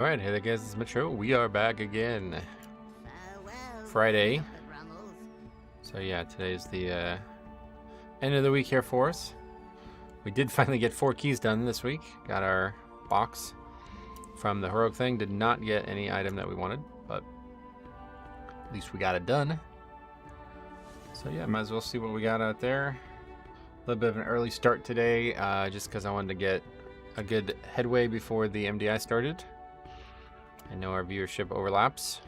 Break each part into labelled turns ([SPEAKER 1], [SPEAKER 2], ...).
[SPEAKER 1] Alright, hey there guys, it's Metro. We are back again. Friday. So yeah, today's the end of the week here for us. We did finally get 4 keys done this week. Got our box from the heroic thing. Did not get any item that we wanted, but at least we got it done. So yeah, might as well see what we got out there. A little bit of an early start today, just because I wanted to get a good headway before the MDI started. I know our viewership overlaps,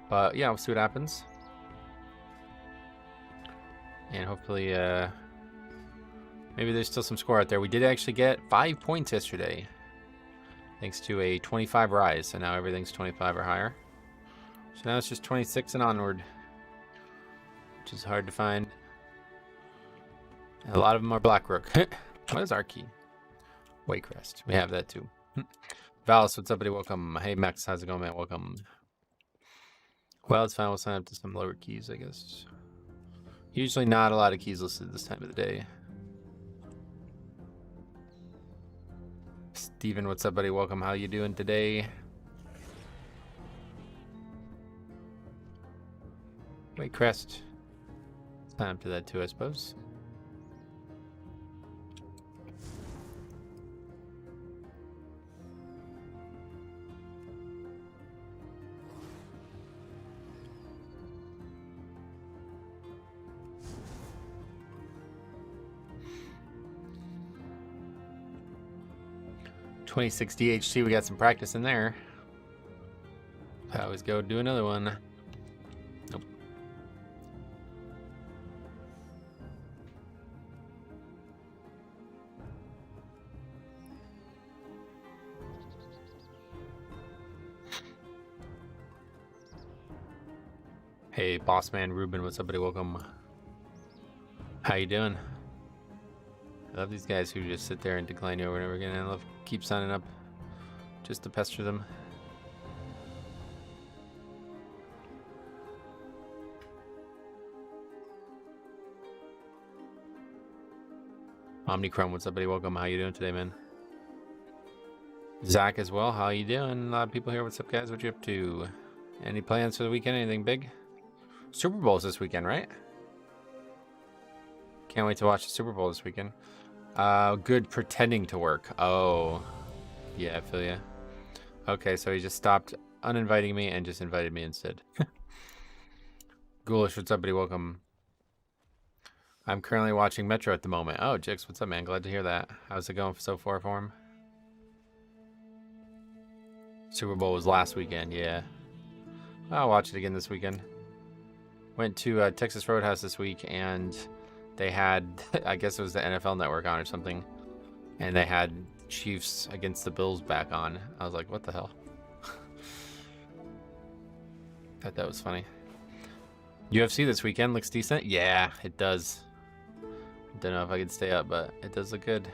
[SPEAKER 1] but yeah, we'll see what happens. And hopefully, maybe there's still some score out there. We did actually get 5 points yesterday, thanks to a 25 rise. So now everything's 25 or higher. So now it's just 26 and onward, which is hard to find. And a lot of them are Black Rook. What is our key? Waycrest. We have that too. Valis, what's up, buddy? Welcome. Hey, Max, how's it going, man? Welcome. Well, it's fine. We'll sign up to some lower keys, I guess. Usually not a lot of keys listed this time of the day. Steven, what's up, buddy? Welcome. How you doing today? Waycrest. Sign up to that too, I suppose. $26 DHT, we got some practice in there. I always go do another one. Nope. Hey, boss man Ruben, what's up, buddy? Welcome. How you doing? I love these guys who just sit there and decline you over and over again. I love keep signing up just to pester them. Omnicron, what's up, buddy? Welcome. How you doing today, man? Zach as well. How you doing? A lot of people here. What's up, guys? What you up to? Any plans for the weekend? Anything big? Super Bowl's this weekend, right? Can't wait to watch the Super Bowl this weekend. Good pretending to work. Oh, yeah, I feel ya. Okay, so he just stopped uninviting me and just invited me instead. Ghoulish, what's up, buddy? Welcome. I'm currently watching Metro at the moment. Oh, Jix, what's up, man? Glad to hear that. How's it going so far for him? Super Bowl was last weekend, yeah. I'll watch it again this weekend. Went to Texas Roadhouse this week, and they had, I guess it was the NFL Network on or something, and they had Chiefs against the Bills back on. I was like, what the hell? Thought that was funny. UFC this weekend looks decent. Yeah, it does. Don't know if I could stay up, but it does look good.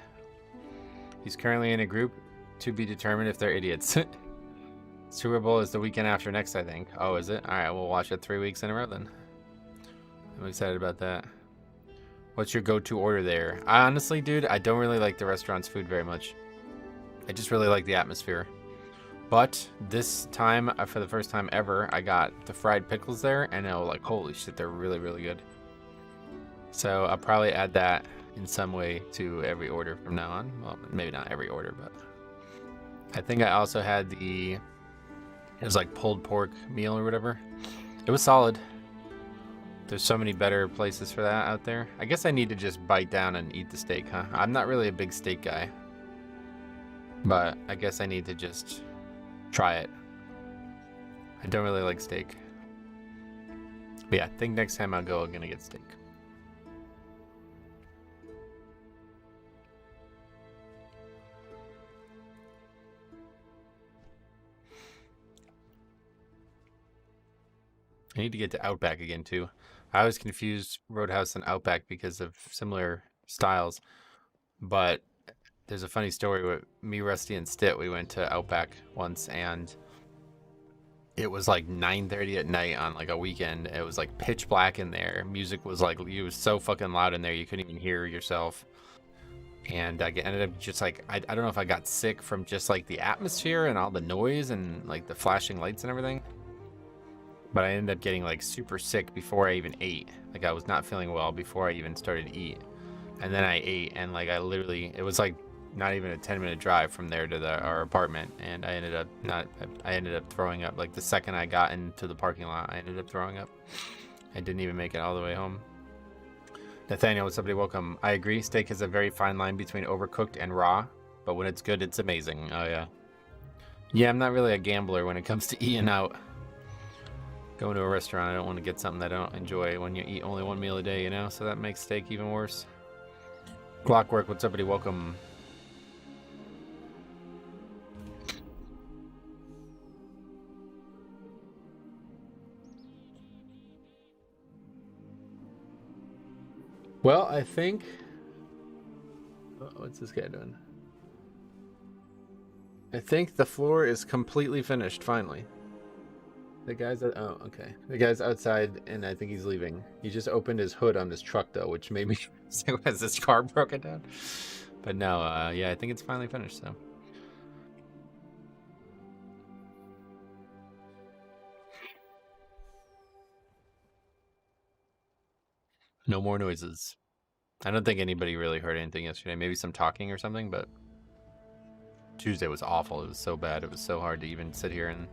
[SPEAKER 1] He's currently in a group to be determined if they're idiots. Super Bowl is the weekend after next, I think. Oh, is it? All right, we'll watch it 3 weeks in a row then. I'm excited about that. What's your go-to order there? Honestly, dude, I don't really like the restaurant's food very much. I just really like the atmosphere. But this time, for the first time ever, I got the fried pickles there, and I was like, holy shit, they're really, really good. So I'll probably add that in some way to every order from now on. Well, maybe not every order, but I think I also had it was like pulled pork meal or whatever. It was solid. There's so many better places for that out there. I guess I need to just bite down and eat the steak, huh? I'm not really a big steak guy, but I guess I need to just try it. I don't really like steak. But yeah, I think next time I'll go, I'm gonna get steak. I need to get to Outback again too. I always confused Roadhouse and Outback because of similar styles. But there's a funny story with me, Rusty, and Stit. We went to Outback once, and it was like 9:30 at night on like a weekend. It was like pitch black in there. Music was like, it was so fucking loud in there you couldn't even hear yourself. And I ended up just like, I don't know if I got sick from just like the atmosphere and all the noise and like the flashing lights and everything. But I ended up getting like super sick before I even ate. Like I was not feeling well before I even started to eat. And then I ate, and like I literally, it was like not even a 10-minute drive from there to our apartment, and I ended up throwing up. Like the second I got into the parking lot, I ended up throwing up. I didn't even make it all the way home. Nathaniel, what's up, buddy? Welcome. I agree, steak has a very fine line between overcooked and raw, but when it's good, it's amazing. Oh yeah. Yeah, I'm not really a gambler when it comes to eating out. Going to a restaurant, I don't want to get something that I don't enjoy when you eat only one meal a day, you know? So that makes steak even worse. Clockwork, what's up, buddy? Welcome. Well, I think... Oh, what's this guy doing? I think the floor is completely finished, finally. The guy's... Oh, okay. The guy's outside, and I think he's leaving. He just opened his hood on his truck, though, which made me... So has this car broken down? But no, yeah, I think it's finally finished, so... No more noises. I don't think anybody really heard anything yesterday. Maybe some talking or something, but... Tuesday was awful. It was so bad. It was so hard to even sit here, and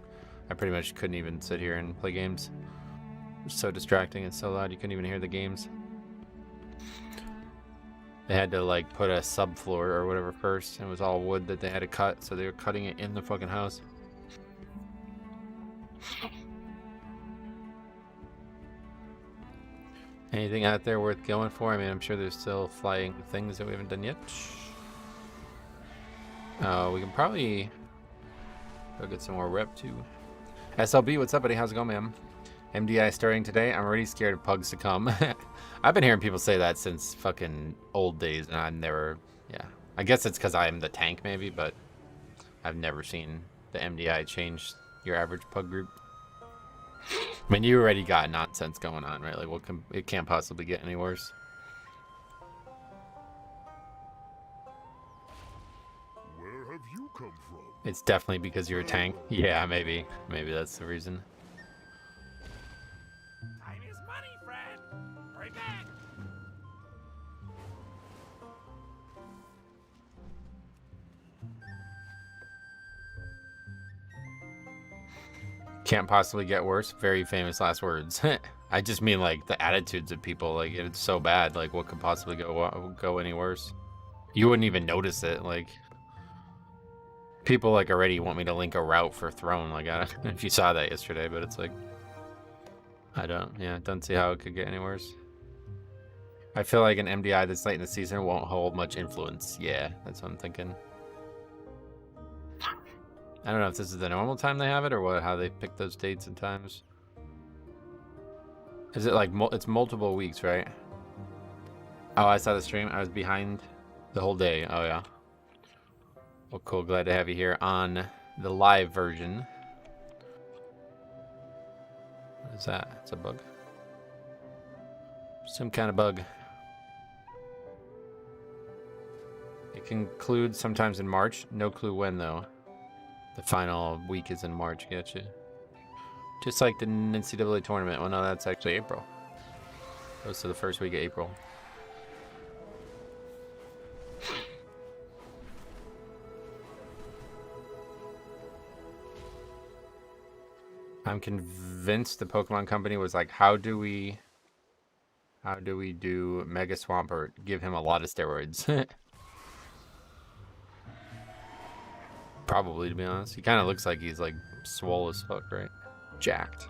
[SPEAKER 1] I pretty much couldn't even sit here and play games. It was so distracting and so loud you couldn't even hear the games. They had to like put a subfloor or whatever first, and it was all wood that they had to cut, so they were cutting it in the fucking house. Anything out there worth going for? I mean, I'm sure there's still flying things that we haven't done yet. We can probably go get some more rep too. SLB, what's up, buddy? How's it going, man? MDI starting today. I'm already scared of pugs to come. I've been hearing people say that since fucking old days, and I've never, yeah. I guess it's because I'm the tank, maybe, but I've never seen the MDI change your average pug group. I mean, you already got nonsense going on, right? Like, it can't possibly get any worse.
[SPEAKER 2] Where have you come from?
[SPEAKER 1] It's definitely because you're a tank. Yeah, maybe. Maybe that's the reason.
[SPEAKER 2] Time is money, friend. Hurry back.
[SPEAKER 1] Can't possibly get worse. Very famous last words. I just mean like the attitudes of people. Like it's so bad. Like what could possibly go any worse? You wouldn't even notice it. Like people like already want me to link a route for Throne. Like I don't know if you saw that yesterday, but it's like I don't see how it could get any worse. I feel like an MDI this late in the season won't hold much influence. Yeah, that's what I'm thinking. I don't know if this is the normal time they have it or what, how they pick those dates and times. Is it like, it's multiple weeks, right? Oh, I saw the stream. I was behind the whole day. Oh, yeah. Well, cool. Glad to have you here on the live version. What is that? It's a bug. Some kind of bug. It concludes sometimes in March. No clue when, though. The final week is in March, getcha. Just like the NCAA tournament. Well, no, that's actually April. Goes to the first week of April. I'm convinced the Pokemon Company was like, how do we do Mega Swampert? Give him a lot of steroids. Probably, to be honest. He kind of looks like he's like swole as fuck, right? Jacked.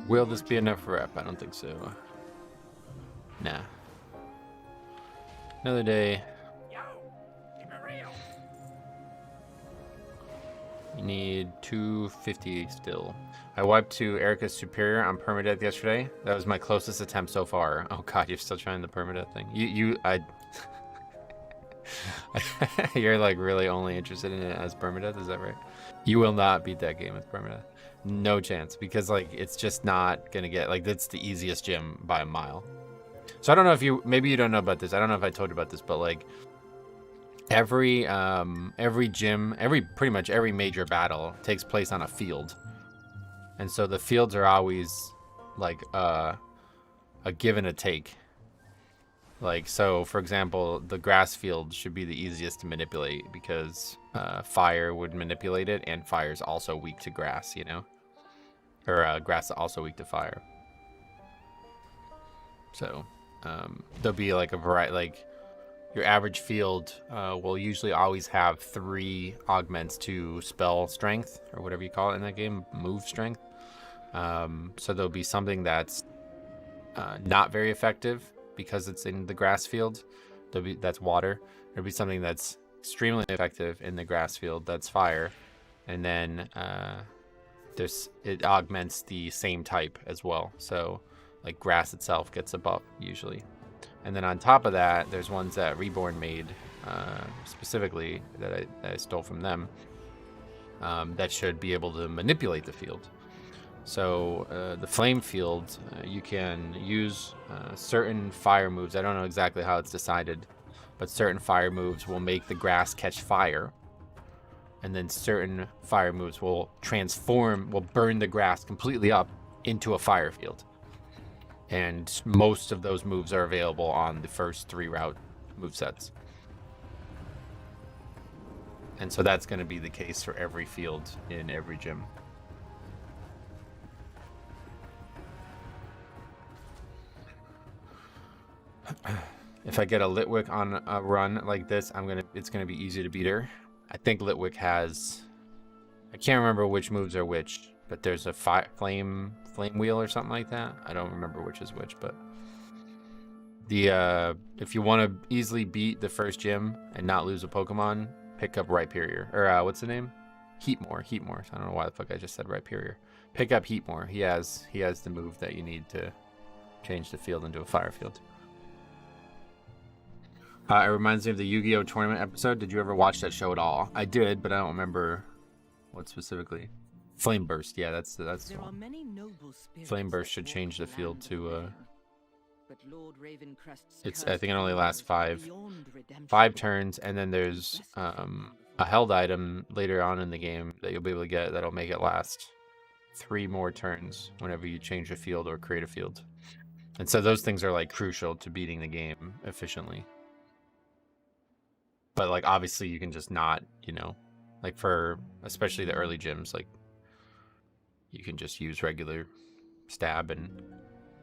[SPEAKER 1] Will this be enough rep? I don't think so. Nah. Another day.
[SPEAKER 2] Yo, keep it real.
[SPEAKER 1] You need 250 still. I wiped to Erica's Superior on permadeath yesterday. That was my closest attempt so far. Oh god, you're still trying the permadeath thing. You're like really only interested in it as permadeath, is that right? You will not beat that game with permadeath. No chance, because like it's just not gonna get like that's the easiest gym by a mile. So I don't know if maybe you don't know about this. I don't know if I told you about this, but like every gym, pretty much every major battle takes place on a field. And so the fields are always like a give and a take. Like, so for example, the grass field should be the easiest to manipulate because fire would manipulate it, and fire is also weak to grass, you know? Or grass is also weak to fire. So there'll be like a variety, like your average field will usually always have 3 augments to spell strength, or whatever you call it in that game, move strength. So there'll be something that's not very effective because it's in the grass field. That's water. There'll be something that's extremely effective in the grass field, that's fire. And then it augments the same type as well. So like grass itself gets a buff usually. And then on top of that, there's ones that Reborn made specifically that I stole from them that should be able to manipulate the field. So the flame field, you can use certain fire moves. I don't know exactly how it's decided, but certain fire moves will make the grass catch fire. And then certain fire moves will burn the grass completely up into a fire field. And most of those moves are available on the first 3 route movesets. And so that's going to be the case for every field in every gym. If I get a Litwick on a run like this, it's gonna be easy to beat her. I think Litwick has, I can't remember which moves are which, but there's a flame wheel or something like that. I don't remember which is which, but if you want to easily beat the first gym and not lose a Pokemon, pick up Rhyperior, or what's the name? Heatmore. I don't know why the fuck I just said Rhyperior. Pick up Heatmore. He has the move that you need to change the field into a fire field. It reminds me of the Yu-Gi-Oh! Tournament episode. Did you ever watch that show at all? I did, but I don't remember what specifically. Flame Burst, yeah, that's the one. Flame Burst should change the field to it's, I think it only lasts 5 turns, and then there's a held item later on in the game that you'll be able to get that'll make it last 3 more turns whenever you change a field or create a field. And so those things are like crucial to beating the game efficiently. But like obviously you can just not, you know, like for especially the early gyms, like you can just use regular stab and,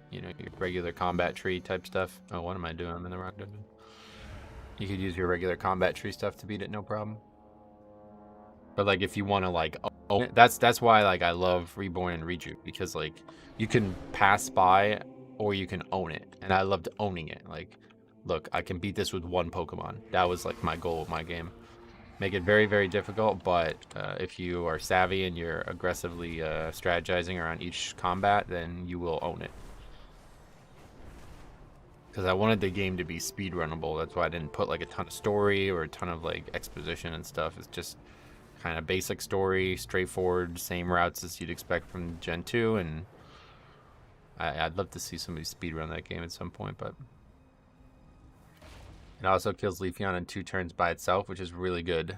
[SPEAKER 1] you know, your regular combat tree type stuff. Oh, what am I doing? I'm in the wrong dungeon. You could use your regular combat tree stuff to beat it, no problem. But like if you want to like own it, that's why like I love Reborn and Rejuve, because like you can pass by or you can own it, and I loved owning it. Like, look, I can beat this with 1 Pokemon. That was like my goal of my game. Make it very, very difficult, but if you are savvy and you're aggressively strategizing around each combat, then you will own it. Because I wanted the game to be speedrunnable. That's why I didn't put like a ton of story or a ton of like exposition and stuff. It's just kind of basic story, straightforward, same routes as you'd expect from Gen 2, and I'd love to see somebody speedrun that game at some point, but it also kills Leafeon in 2 turns by itself, which is really good.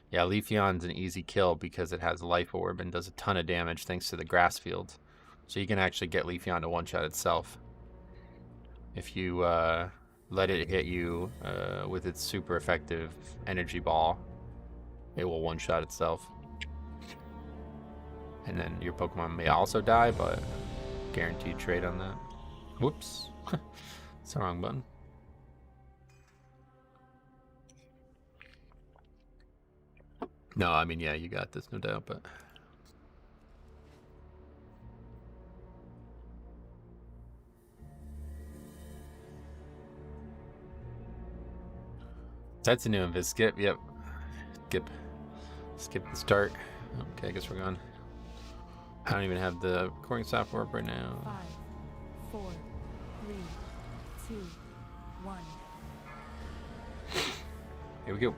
[SPEAKER 1] Yeah, Leafeon's an easy kill because it has Life Orb and does a ton of damage thanks to the grass field. So you can actually get Leafeon to one-shot itself. If you let it hit you with its super effective energy ball, it will one-shot itself. And then your Pokemon may also die, but guaranteed trade on that. Whoops. It's the wrong button. No, I mean, yeah, you got this, no doubt, but... That's a new invis skip, yep. Skip the start. Okay, I guess we're gone. I don't even have the recording software up right now.
[SPEAKER 3] 5, 4, 3, 2, 1.
[SPEAKER 1] Here we go.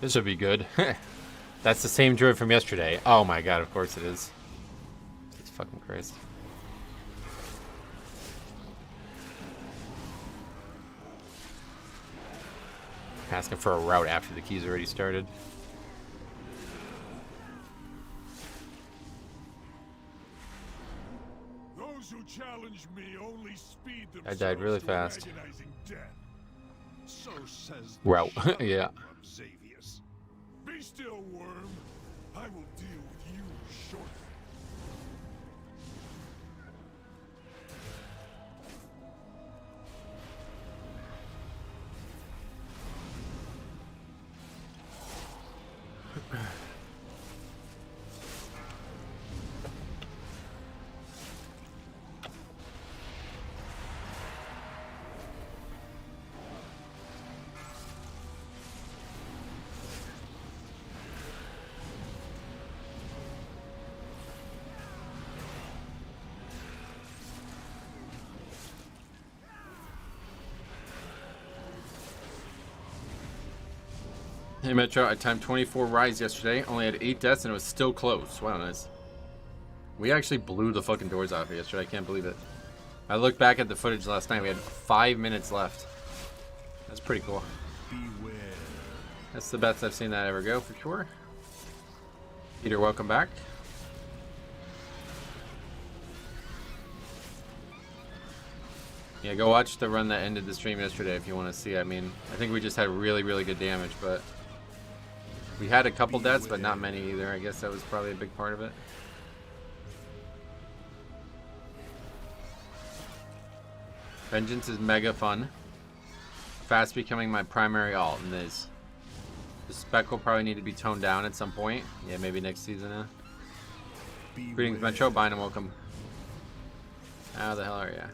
[SPEAKER 1] This would be good. That's the same droid from yesterday. Oh my god, of course it is. Jesus fucking Christ. Asking for a route after the key's already started.
[SPEAKER 2] Those who challenge me only speed
[SPEAKER 1] I died really
[SPEAKER 2] themselves
[SPEAKER 1] fast.
[SPEAKER 2] to agonizing death. So says the
[SPEAKER 1] Route.
[SPEAKER 2] shadow
[SPEAKER 1] Yeah.
[SPEAKER 2] of Xavius. Be still, worm. I will deal with you shortly.
[SPEAKER 1] Hey Metro, I timed 24 rides yesterday, only had 8 deaths and it was still close. Wow, nice. We actually blew the fucking doors off yesterday, I can't believe it. I looked back at the footage last night, we had 5 minutes left. That's pretty cool.
[SPEAKER 2] Beware.
[SPEAKER 1] That's the best I've seen that ever go, for sure. Peter, welcome back. Yeah, go watch the run that ended the stream yesterday if you want to see. I mean, I think we just had really, really good damage, but we had a couple deaths, but not many either. I guess that was probably a big part of it. Vengeance is mega fun. Fast becoming my primary alt in this. The spec will probably need to be toned down at some point. Yeah, maybe next season. Greetings, Metro. Bye and welcome. How the hell are ya?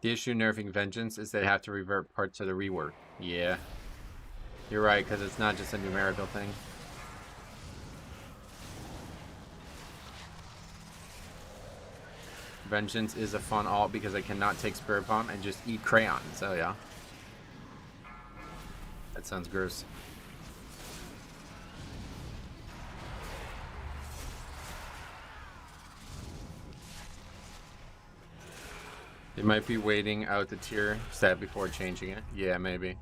[SPEAKER 1] The issue nerfing Vengeance is they have to revert parts of the rework. Yeah. You're right, because it's not just a numerical thing. Vengeance is a fun alt because I cannot take Spirit Bomb and just eat crayons. So yeah. That sounds gross. They might be waiting out the tier set before changing it. Yeah, maybe.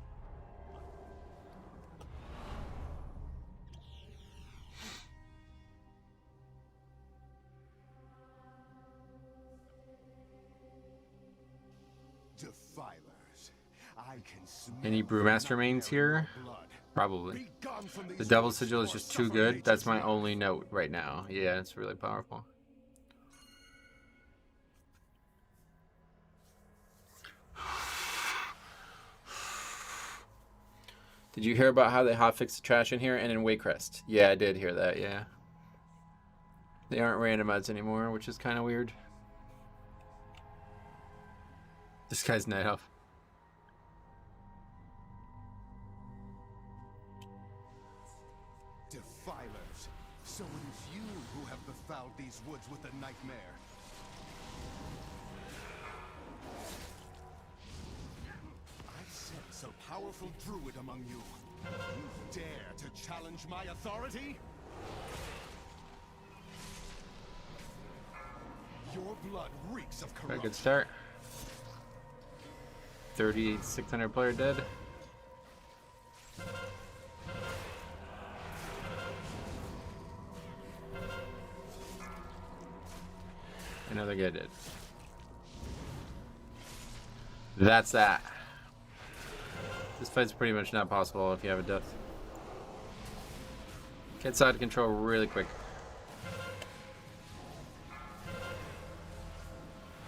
[SPEAKER 2] Defilers. I can smell
[SPEAKER 1] Any Brewmaster mains here?
[SPEAKER 2] blood.
[SPEAKER 1] Probably.
[SPEAKER 2] Be gone from these
[SPEAKER 1] The Devil
[SPEAKER 2] woods,
[SPEAKER 1] Sigil is
[SPEAKER 2] or
[SPEAKER 1] just too
[SPEAKER 2] suffer
[SPEAKER 1] good. That's
[SPEAKER 2] nature's
[SPEAKER 1] my
[SPEAKER 2] wrath.
[SPEAKER 1] only note right now. Yeah, it's really powerful. Did you hear about how they hotfixed the trash in here and in Waycrest? Yeah, I did hear that, yeah. They aren't randomized anymore, which is kind of weird. This guy's Night Elf.
[SPEAKER 2] Defilers. So it is you who have befouled these woods with a nightmare. I sense a powerful druid among you. You dare to challenge my authority? Your blood reeks of
[SPEAKER 1] Very
[SPEAKER 2] corruption.
[SPEAKER 1] good start. 3,600 player dead. Another Like I did. That's that. This fight's pretty much not possible if you have a death. Gets out of control really quick.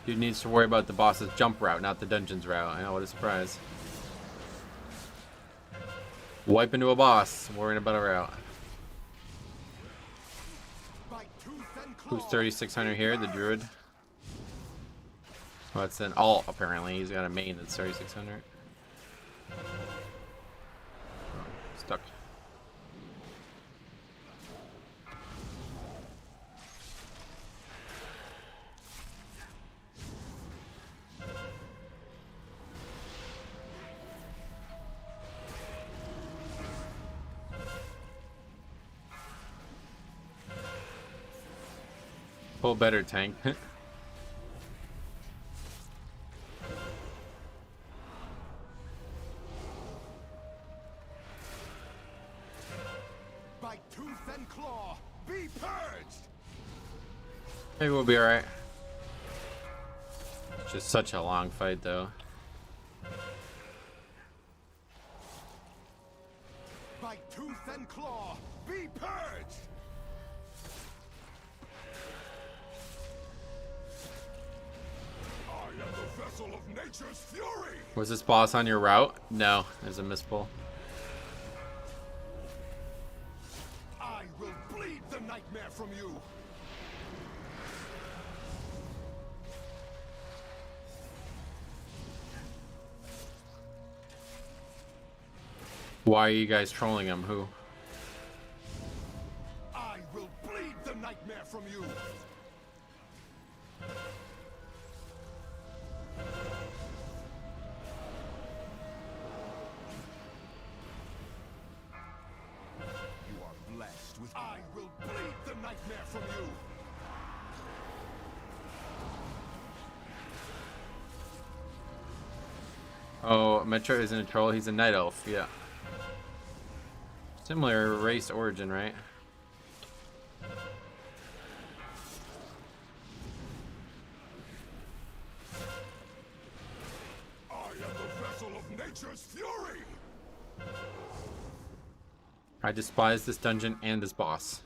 [SPEAKER 1] Dude needs to worry about the boss's jump route, not the dungeon's route. I know, what a surprise. Wipe into a boss, worrying about a route. Who's 3600 here? The druid. Well, that's an alt, apparently. He's got a main that's 3600. Stuck. Pull better, tank.
[SPEAKER 2] By tooth and claw, be purged.
[SPEAKER 1] Maybe we'll be alright. It's just such a long fight, though.
[SPEAKER 2] By tooth and claw, be purged. I am the vessel of nature's fury.
[SPEAKER 1] Was this boss on your route? No, there's a mispull.
[SPEAKER 2] I will bleed the nightmare from you.
[SPEAKER 1] Why are you guys trolling him? Who?
[SPEAKER 2] I will bleed the nightmare from you. You are blessed with. I will bleed the nightmare from you.
[SPEAKER 1] Oh, Metro isn't a troll, he's a night elf, yeah. Similar race origin, right?
[SPEAKER 2] I am the vessel of nature's fury.
[SPEAKER 1] I despise this dungeon and this boss.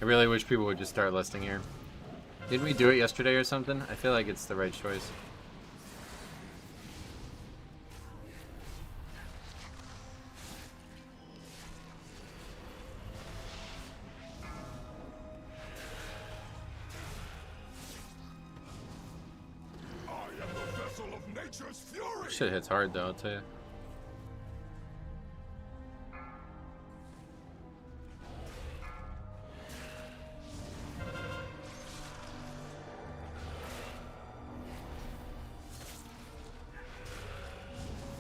[SPEAKER 1] I really wish people would just start listing here. Didn't we do it yesterday or something? I feel like it's the right choice.
[SPEAKER 2] I am the vessel of nature's fury.
[SPEAKER 1] Shit hits hard though, I'll tell you.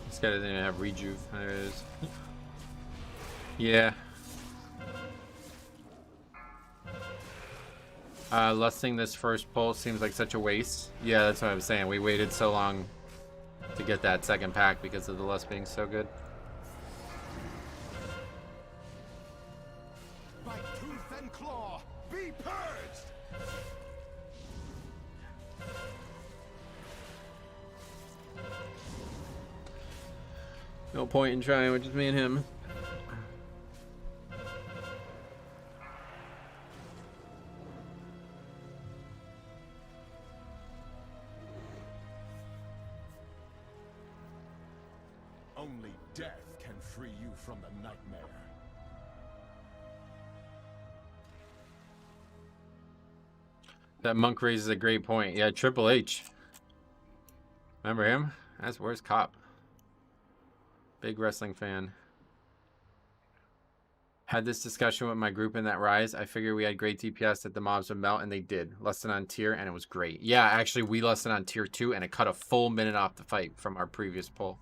[SPEAKER 1] This guy doesn't even have rejuve. There it is. Yeah. Lusting this first pull seems like such a waste. Yeah, that's what I was saying. We waited so long to get that second pack because of the lust being so good.
[SPEAKER 2] By tooth and claw, be purged.
[SPEAKER 1] No point in trying with just me and him.
[SPEAKER 2] Only death can free you from the nightmare.
[SPEAKER 1] That monk raises a great point. Yeah, Triple H. Remember him? That's where's Cop. Big wrestling fan. Had this discussion with my group in that rise. I figured we had great DPS that the mobs would melt, and they did. Lusted on tier, and it was great. Yeah, actually, we lusted on tier 2, and it cut a full minute off the fight from our previous pull.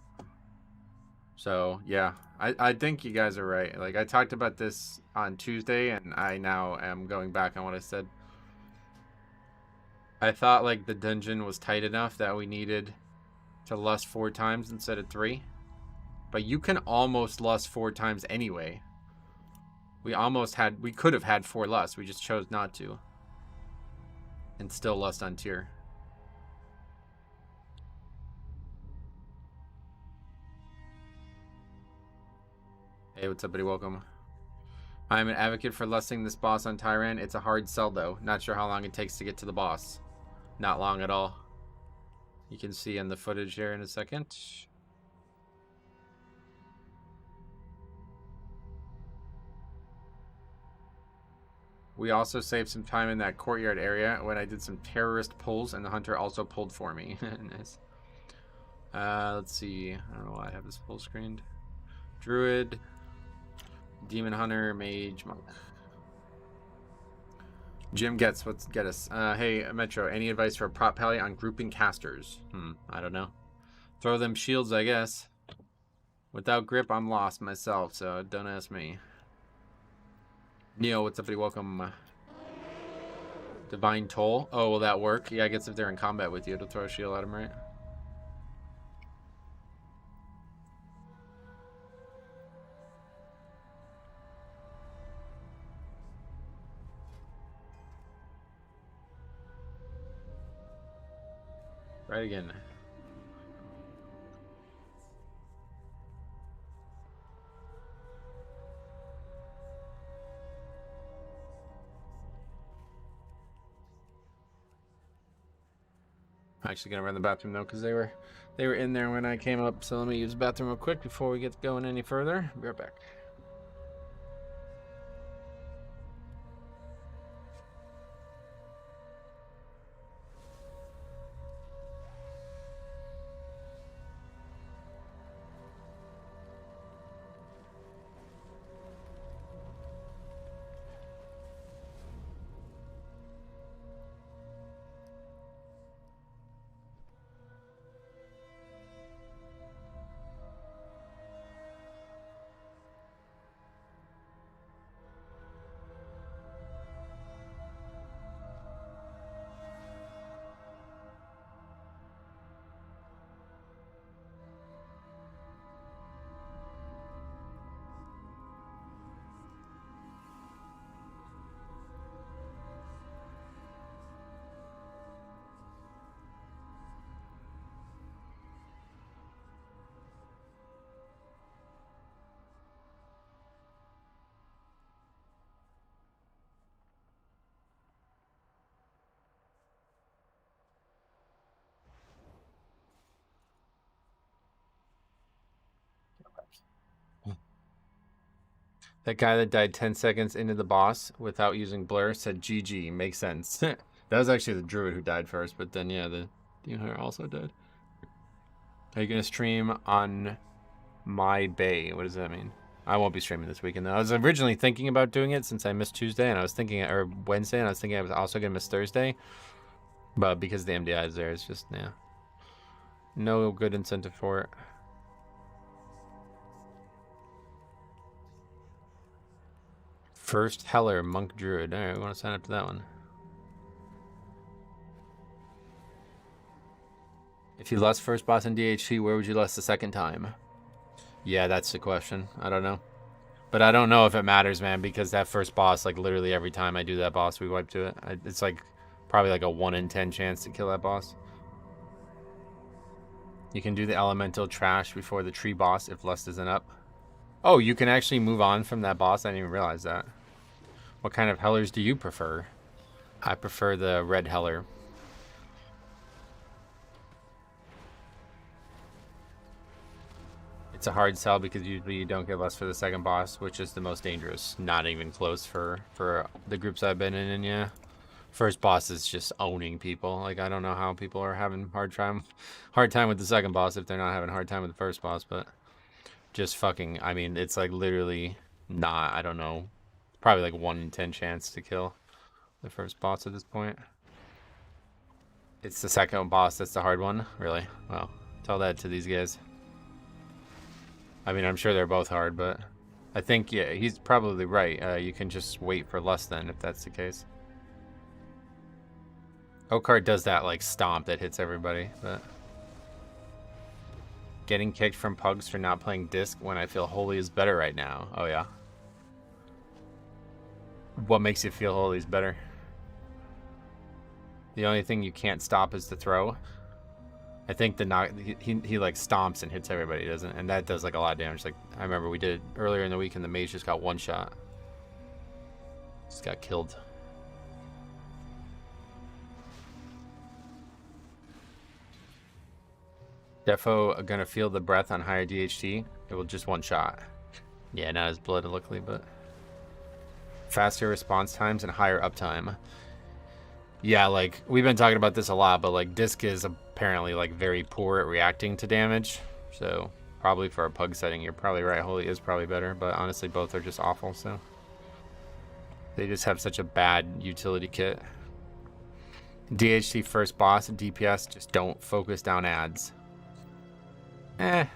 [SPEAKER 1] So, yeah. I think you guys are right. Like, I talked about this on Tuesday, and I now am going back on what I said. I thought, like, the dungeon was tight enough that we needed to lust 4 times instead of 3. But you can almost lust 4 times anyway. We could have had 4 lusts. We just chose not to. And still lust on tier. Hey, what's up, buddy? Welcome. I'm an advocate for lusting this boss on Tyran. It's a hard sell, though. Not sure how long it takes to get to the boss. Not long at all. You can see in the footage here in a second. We also saved some time in that courtyard area when I did some terrorist pulls, and the hunter also pulled for me. Nice. Let's see. I don't know why I have this full screened. Druid, Demon Hunter, Mage, Monk. Jim gets what's get us. Hey Metro, any advice for prop pally on grouping casters? I don't know. Throw them shields, I guess. Without grip, I'm lost myself, so don't ask me. Neo, what's up, buddy? Welcome. Divine Toll. Oh, will that work? Yeah, I guess if they're in combat with you, to throw a shield at them, right? Right again. I'm actually gonna run the bathroom though, because they were in there when I came up. So let me use the bathroom real quick before we get going any further. Be right back. That guy that died 10 seconds into the boss without using blur said GG. Makes sense. That was actually the druid who died first, but then yeah, the demon hunter also died. Are you gonna stream on my bay? What does that mean? I won't be streaming this weekend though. I was originally thinking about doing it since I missed Tuesday, and I was thinking, or Wednesday, and I was thinking I was also gonna miss Thursday. But because the MDI is there, it's just yeah, no good incentive for it. First Heller, Monk Druid. Alright, we want to sign up to that one. If you lost first boss in DHC, where would you lose the second time? Yeah, that's the question. I don't know. But I don't know if it matters, man, because that first boss, like literally every time I do that boss, we wipe to it. It's like probably like a 1 in 10 chance to kill that boss. You can do the elemental trash before the tree boss if lust isn't up. Oh, you can actually move on from that boss? I didn't even realize that. What kind of Hellers do you prefer? I prefer the red Heller. It's a hard sell because usually you don't get less for the second boss, which is the most dangerous. Not even close for the groups I've been in, yeah. First boss is just owning people. Like, I don't know how people are having hard time with the second boss if they're not having a hard time with the first boss, but just fucking, I mean, it's like literally not, I don't know, probably like 1 in 10 chance to kill the first boss at this point. It's the second boss that's the hard one? Really? Well, tell that to these guys. I mean, I'm sure they're both hard, but I think, yeah, he's probably right. You can just wait for less then, if that's the case. Okard does that, like, stomp that hits everybody, but... Getting kicked from pugs for not playing disc when I feel holy is better right now. Oh, yeah. What makes you feel holy is better? The only thing you can't stop is the throw. I think the knock he like stomps and hits everybody, doesn't? And that does like a lot of damage. Like I remember we did earlier in the week, and the mage just got one shot. Just got killed. Defo gonna feel the breath on higher DHT. It will just one shot. Yeah, not as blood luckily, but faster response times and higher uptime. Yeah, like we've been talking about this a lot, but like Disc is apparently like very poor at reacting to damage. So probably for a pug setting, you're probably right. Holy is probably better, but honestly both are just awful. So they just have such a bad utility kit. DHT first boss and DPS just don't focus down ads.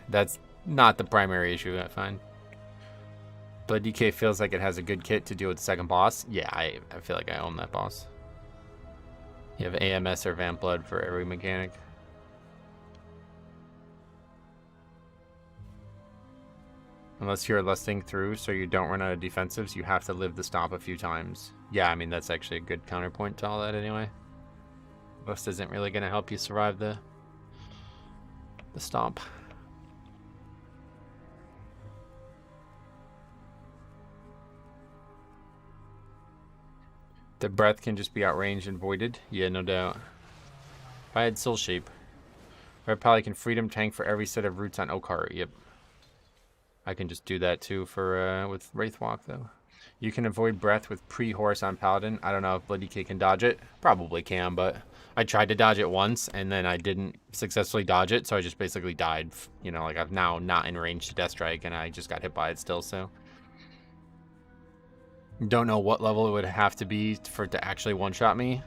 [SPEAKER 1] That's not the primary issue I find. Blood DK feels like it has a good kit to deal with the second boss. Yeah, I feel like I own that boss. You have AMS or Vamp Blood for every mechanic. Unless you're lusting through so you don't run out of defensives, you have to live the stomp a few times. Yeah, I mean, that's actually a good counterpoint to all that anyway. Lust isn't really going to help you survive the stomp. The breath can just be outranged and voided. Yeah, no doubt. If I had Soul Shape, I probably can Freedom Tank for every set of roots on Oakheart. Yep. I can just do that too for with Wraithwalk though. You can avoid breath with pre-horse on Paladin. I don't know if Bloody K can dodge it. Probably can, but I tried to dodge it once and then I didn't successfully dodge it, so I just basically died. You know, like I'm now not in range to Death Strike and I just got hit by it still, so. Don't know what level it would have to be for it to actually one-shot me,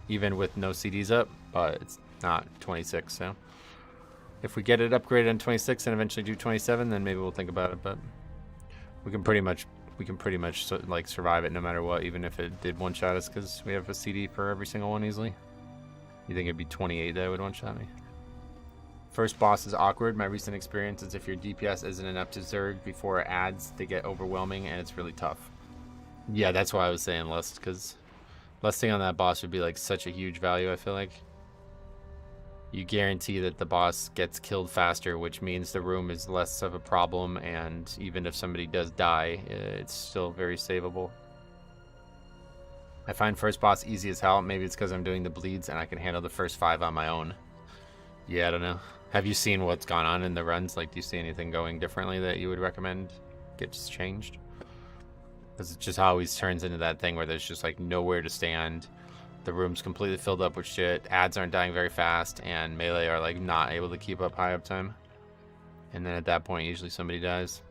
[SPEAKER 1] even with no CDs up, but it's not 26, so. If we get it upgraded on 26 and eventually do 27, then maybe we'll think about it, but we can pretty much like survive it no matter what, even if it did one-shot us, because we have a CD for every single one easily. You think it'd be 28 that would one-shot me? First boss is awkward. My recent experience is if your DPS isn't enough to Zerg before it adds, they get overwhelming and it's really tough. Yeah, that's why I was saying Lust, because lusting on that boss would be like such a huge value, I feel like. You guarantee that the boss gets killed faster, which means the room is less of a problem, and even if somebody does die, it's still very savable. I find first boss easy as hell. Maybe it's because I'm doing the bleeds and I can handle the first 5 on my own. Yeah, I don't know. Have you seen what's gone on in the runs? Like, do you see anything going differently that you would recommend gets changed? Because it just always turns into that thing where there's just like nowhere to stand. The room's completely filled up with shit. Ads aren't dying very fast, and melee are like not able to keep up high uptime. And then at that point, usually somebody dies.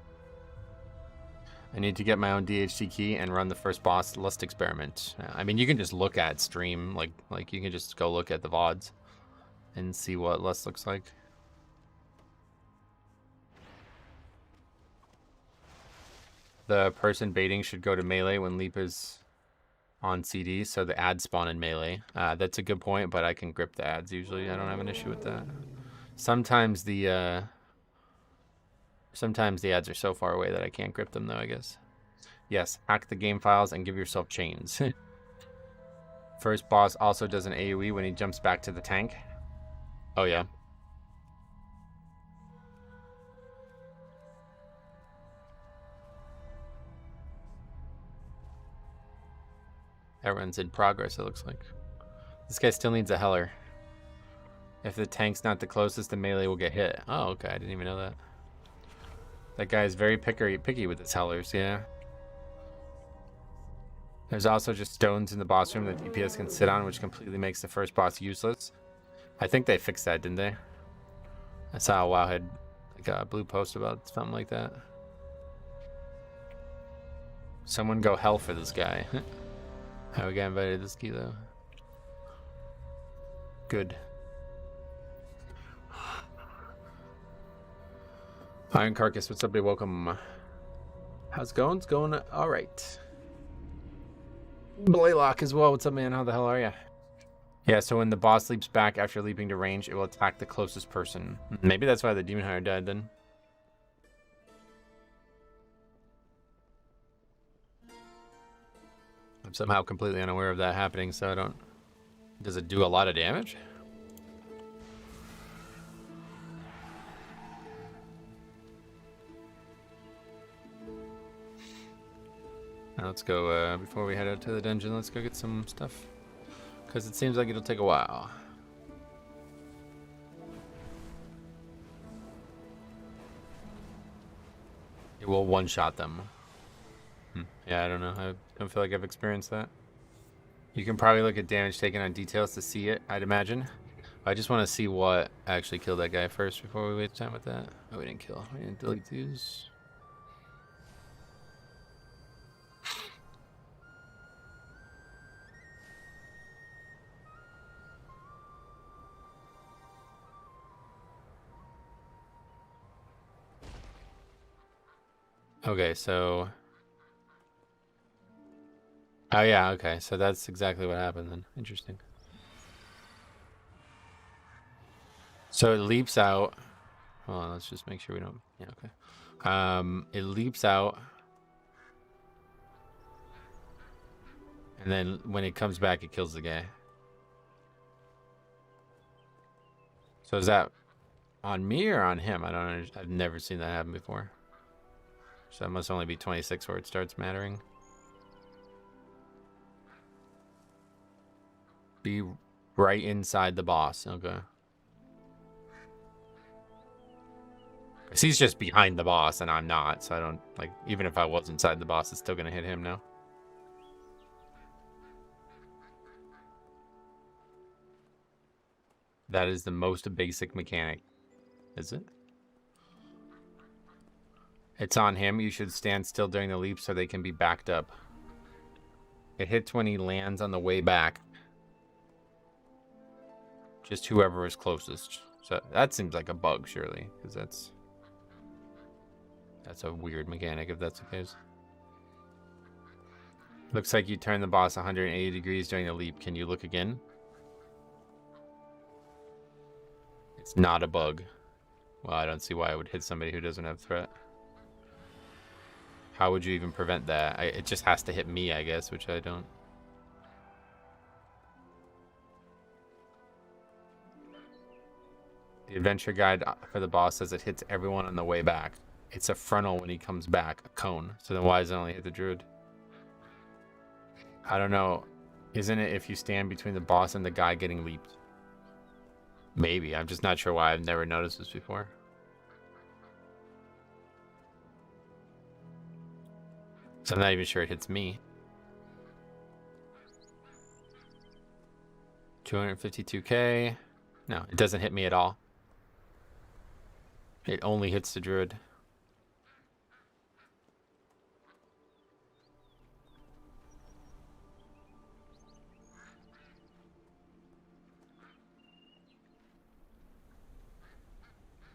[SPEAKER 1] I need to get my own DHT key and run the first boss Lust experiment. I mean, you can just look at stream, like you can just go look at the VODs and see what Lust looks like. The person baiting should go to melee when Leap is on CD, so the ads spawn in melee. That's a good point, but I can grip the ads usually. I don't have an issue with that. Sometimes the ads are so far away that I can't grip them though, I guess. Yes, hack the game files and give yourself chains. First boss also does an AoE when he jumps back to the tank. Oh yeah. Everyone's in progress, it looks like. This guy still needs a healer. If the tank's not the closest, the melee will get hit. Oh, okay, I didn't even know that. That guy is very picky with his hellers, yeah. There's also just stones in the boss room that DPS can sit on, which completely makes the first boss useless. I think they fixed that, didn't they? I saw a WoW had like a blue post about something like that. Someone go hell for this guy. How we got invited to this key though. Good. Iron Carcass, what's up, dude? Welcome. How's it going? It's going alright. Blaylock as well. What's up, man? How the hell are ya? Yeah, so when the boss leaps back after leaping to range, it will attack the closest person. Maybe that's why the Demon Hunter died then. I'm somehow completely unaware of that happening, so I don't... Does it do a lot of damage? Now let's go, before we head out to the dungeon, let's go get some stuff. Because it seems like it'll take a while. It will one-shot them. Yeah, I don't know. I don't feel like I've experienced that. You can probably look at damage taken on details to see it, I'd imagine. I just want to see what actually killed that guy first before we waste time with that. Oh, we didn't kill. We didn't delete these. Okay, so... Oh yeah, okay. So that's exactly what happened then. Interesting. So it leaps out. Hold on, let's just make sure we don't... Yeah, okay. It leaps out. And then when it comes back, it kills the guy. So is that on me or on him? I don't understand. I've never seen that happen before. So that must only be 26 where it starts mattering. Be right inside the boss. Okay. Because he's just behind the boss and I'm not. So I don't, like, even if I was inside the boss, it's still going to hit him now. That is the most basic mechanic. Is it? It's on him. You should stand still during the leap so they can be backed up. It hits when he lands on the way back. Just whoever is closest. So that seems like a bug, surely, because that's a weird mechanic if that's the case. Looks like you turn the boss 180 degrees during the leap. Can you look again? It's not a bug. Well, I don't see why it would hit somebody who doesn't have threat. How would you even prevent that? It just has to hit me, I guess, which I don't. The adventure guide for the boss says it hits everyone on the way back. It's a frontal when he comes back, a cone. So then why does it only hit the druid? I don't know. Isn't it if you stand between the boss and the guy getting leaped? Maybe. I'm just not sure why. I've never noticed this before. So I'm not even sure it hits me. 252k. No, it doesn't hit me at all. It only hits the druid.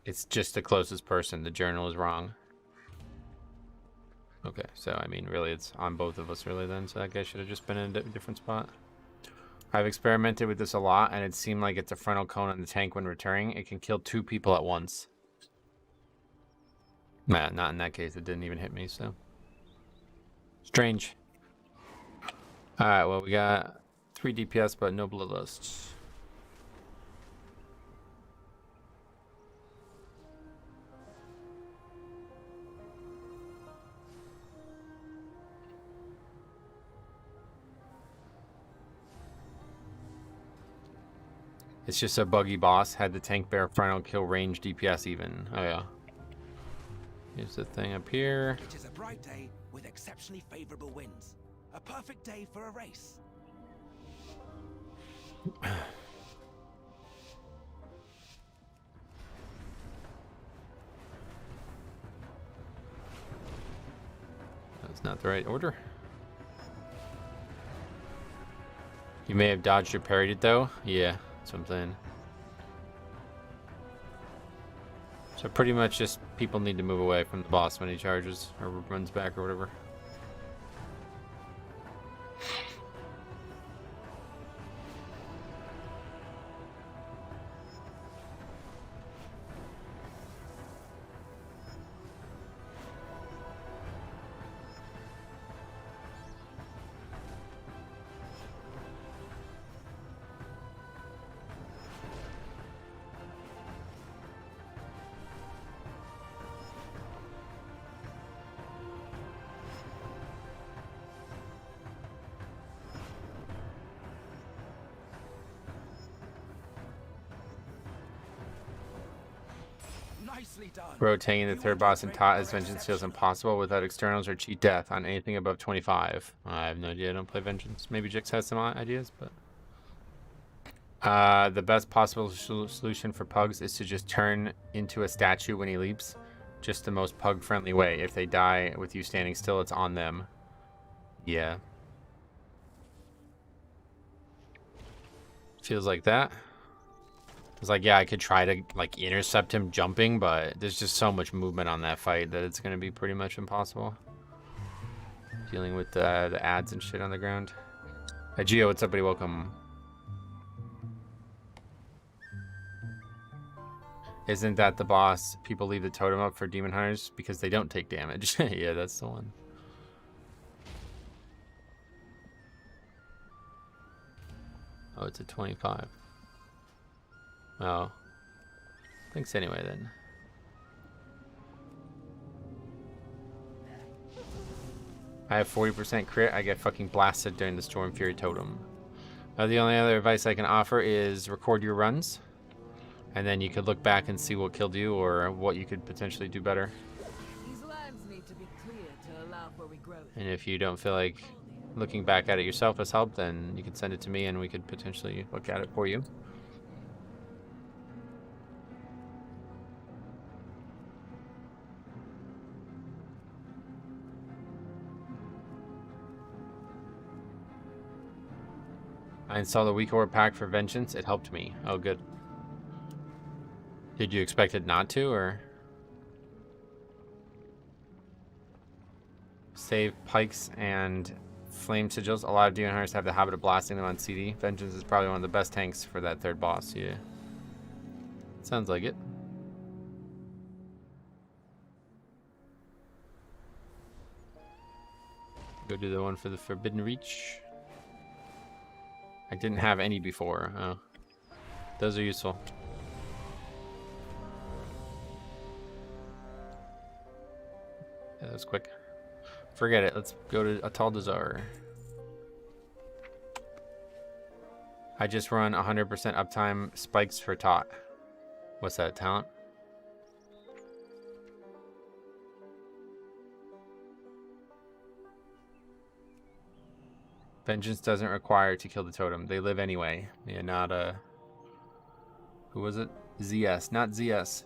[SPEAKER 1] It's just the closest person. The journal is wrong. Okay, so I mean, really, it's on both of us, really, then. So that guy should have just been in a different spot. I've experimented with this a lot, and it seemed like it's a frontal cone on the tank when returning. It can kill 2 people at once. Nah, not in that case. It didn't even hit me, so. Strange. Alright, well, we got 3 DPS, but no bloodlusts. It's just a buggy boss. Had the tank bear frontal kill range DPS even. Oh yeah. Here's the thing up here.
[SPEAKER 4] It is a bright day with exceptionally favorable winds. A perfect day for a race. That's not the right order. You may have dodged or parried it though. Yeah. That's what I'm saying. So pretty much just people need to move away from the boss when he charges or runs back or whatever.
[SPEAKER 2] Nicely done.
[SPEAKER 1] Rotating the third boss and Tot as Vengeance feels impossible without externals or cheat death on anything above 25. I have no idea. I don't play Vengeance. Maybe Jix has some ideas, but... the best possible solution for pugs is to just turn into a statue when he leaps. Just the most pug-friendly way. If they die with you standing still, it's on them. Yeah. Feels like that. It's like, yeah, I could try to, like, intercept him jumping, but there's just so much movement on that fight that it's going to be pretty much impossible. Dealing with the ads and shit on the ground. Hey, Gio, what's up, buddy? Welcome. Isn't that the boss? People leave the totem up for demon hunters because they don't take damage. Yeah, that's the one. Oh, it's a 25. Oh. Thanks anyway, then. I have 40% crit. I get fucking blasted during the Storm Fury totem. The only other advice I can offer is record your runs. And then you could look back and see what killed you or what you could potentially do better.
[SPEAKER 5] These lines need to be clear to allow for regrowth.
[SPEAKER 1] And if you don't feel like looking back at it yourself has helped, then you can send it to me and we could potentially look at it for you. I installed a weak ore pack for Vengeance. It helped me. Oh, good. Did you expect it not to, or? Save pikes and flame sigils. A lot of demon hunters have the habit of blasting them on CD. Vengeance is probably one of the best tanks for that third boss, yeah. Sounds like it. Go do the one for the Forbidden Reach. I didn't have any before. Oh. Those are useful. Yeah, that was quick. Forget it. Let's go to Atal Dazar. I just run 100% uptime spikes for Tot. What's that, talent? Vengeance doesn't require to kill the totem. They live anyway. Yeah, not who was it? ZS, not ZS.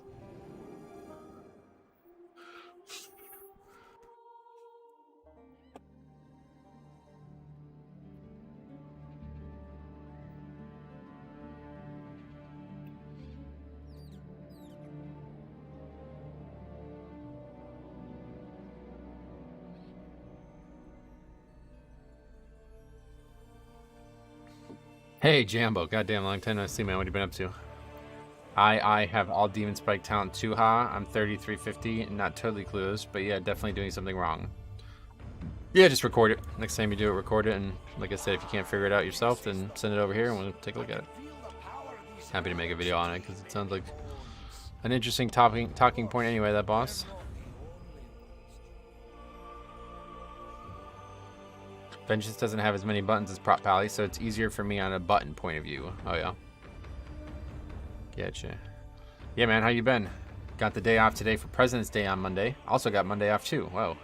[SPEAKER 1] Hey, Jambo. Goddamn, long time no see, man. What have you been up to? I have all Demon Spike talent too, ha. I'm 3350, not totally clueless, but yeah, definitely doing something wrong. Yeah, just record it. Next time you do it, record it, and like I said, if you can't figure it out yourself, then send it over here and we'll take a look at it. Happy to make a video on it, because it sounds like an interesting talking point anyway, that boss. Vengeance doesn't have as many buttons as Prop Pally, so it's easier for me on a button point of view. Oh, yeah. Getcha. Yeah, man, how you been? Got the day off today for President's Day on Monday. Also got Monday off, too. Whoa.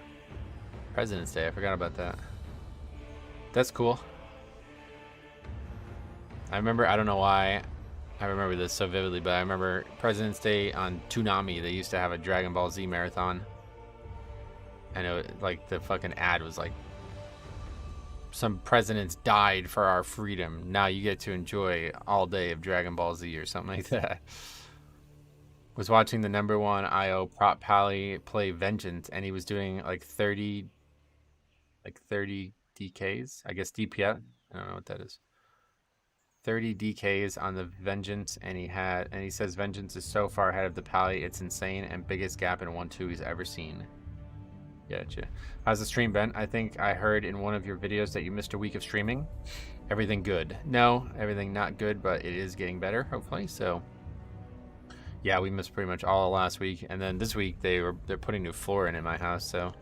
[SPEAKER 1] President's Day, I forgot about that. That's cool. I remember, I don't know why I remember this so vividly, but I remember President's Day on Toonami, they used to have a Dragon Ball Z marathon. And it was, like, the fucking ad was like, some presidents died for our freedom. Now you get to enjoy all day of Dragon Ball Z or something like that. Was watching the #1 IO Prop Pally play Vengeance, and he was doing like 30 DKs. I guess DPS. I don't know what that is. 30 DKs on the Vengeance, and he says Vengeance is so far ahead of the Pally, it's insane, and biggest gap in 1-2 he's ever seen. Gotcha. How's the stream been? I think I heard in one of your videos that you missed a week of streaming. Everything good? No, everything not good, but it is getting better, hopefully. So, yeah, we missed pretty much all of last week, and then this week they're putting new flooring in my house, so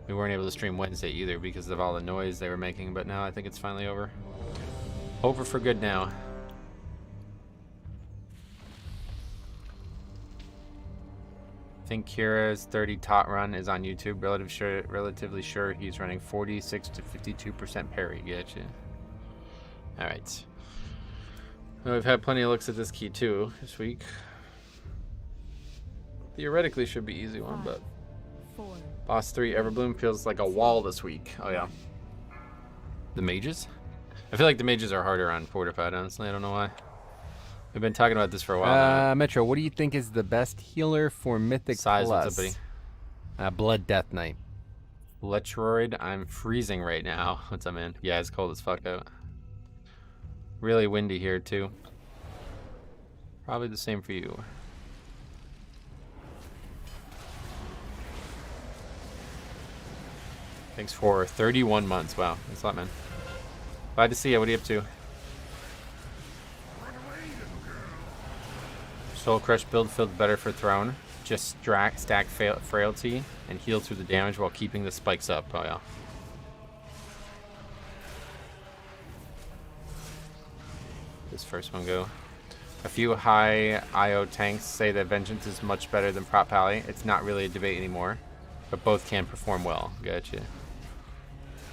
[SPEAKER 1] we weren't able to stream Wednesday either because of all the noise they were making. But now I think it's finally over. Over for good now. think Kira's 30 tot run is on YouTube. Relatively sure he's running 46 to 52% parry. Getcha. All right. Well, we've had plenty of looks at this key too this week. Theoretically should be easy one, but
[SPEAKER 3] 4,
[SPEAKER 1] boss 3 Everbloom feels like a wall this week. Oh yeah. The mages? I feel like the mages are harder on fortified, honestly. I don't know why. We've been talking about this for a while now.
[SPEAKER 4] Metro, what do you think is the best healer for Mythic
[SPEAKER 1] Size,
[SPEAKER 4] Plus?
[SPEAKER 1] what's up, buddy?
[SPEAKER 4] Blood Death Knight.
[SPEAKER 1] Letroid, I'm freezing right now. What's up, man? Yeah, it's cold as fuck out. Really windy here, too. Probably the same for you. Thanks for 31 months. Wow, thanks a lot, man. Glad to see you. What are you up to? Soul Crush build feels better for Throne. Just stack Frailty and heal through the damage while keeping the spikes up. Oh, yeah. This first one go. A few high IO tanks say that Vengeance is much better than Prop Pally. It's not really a debate anymore, but both can perform well. Gotcha.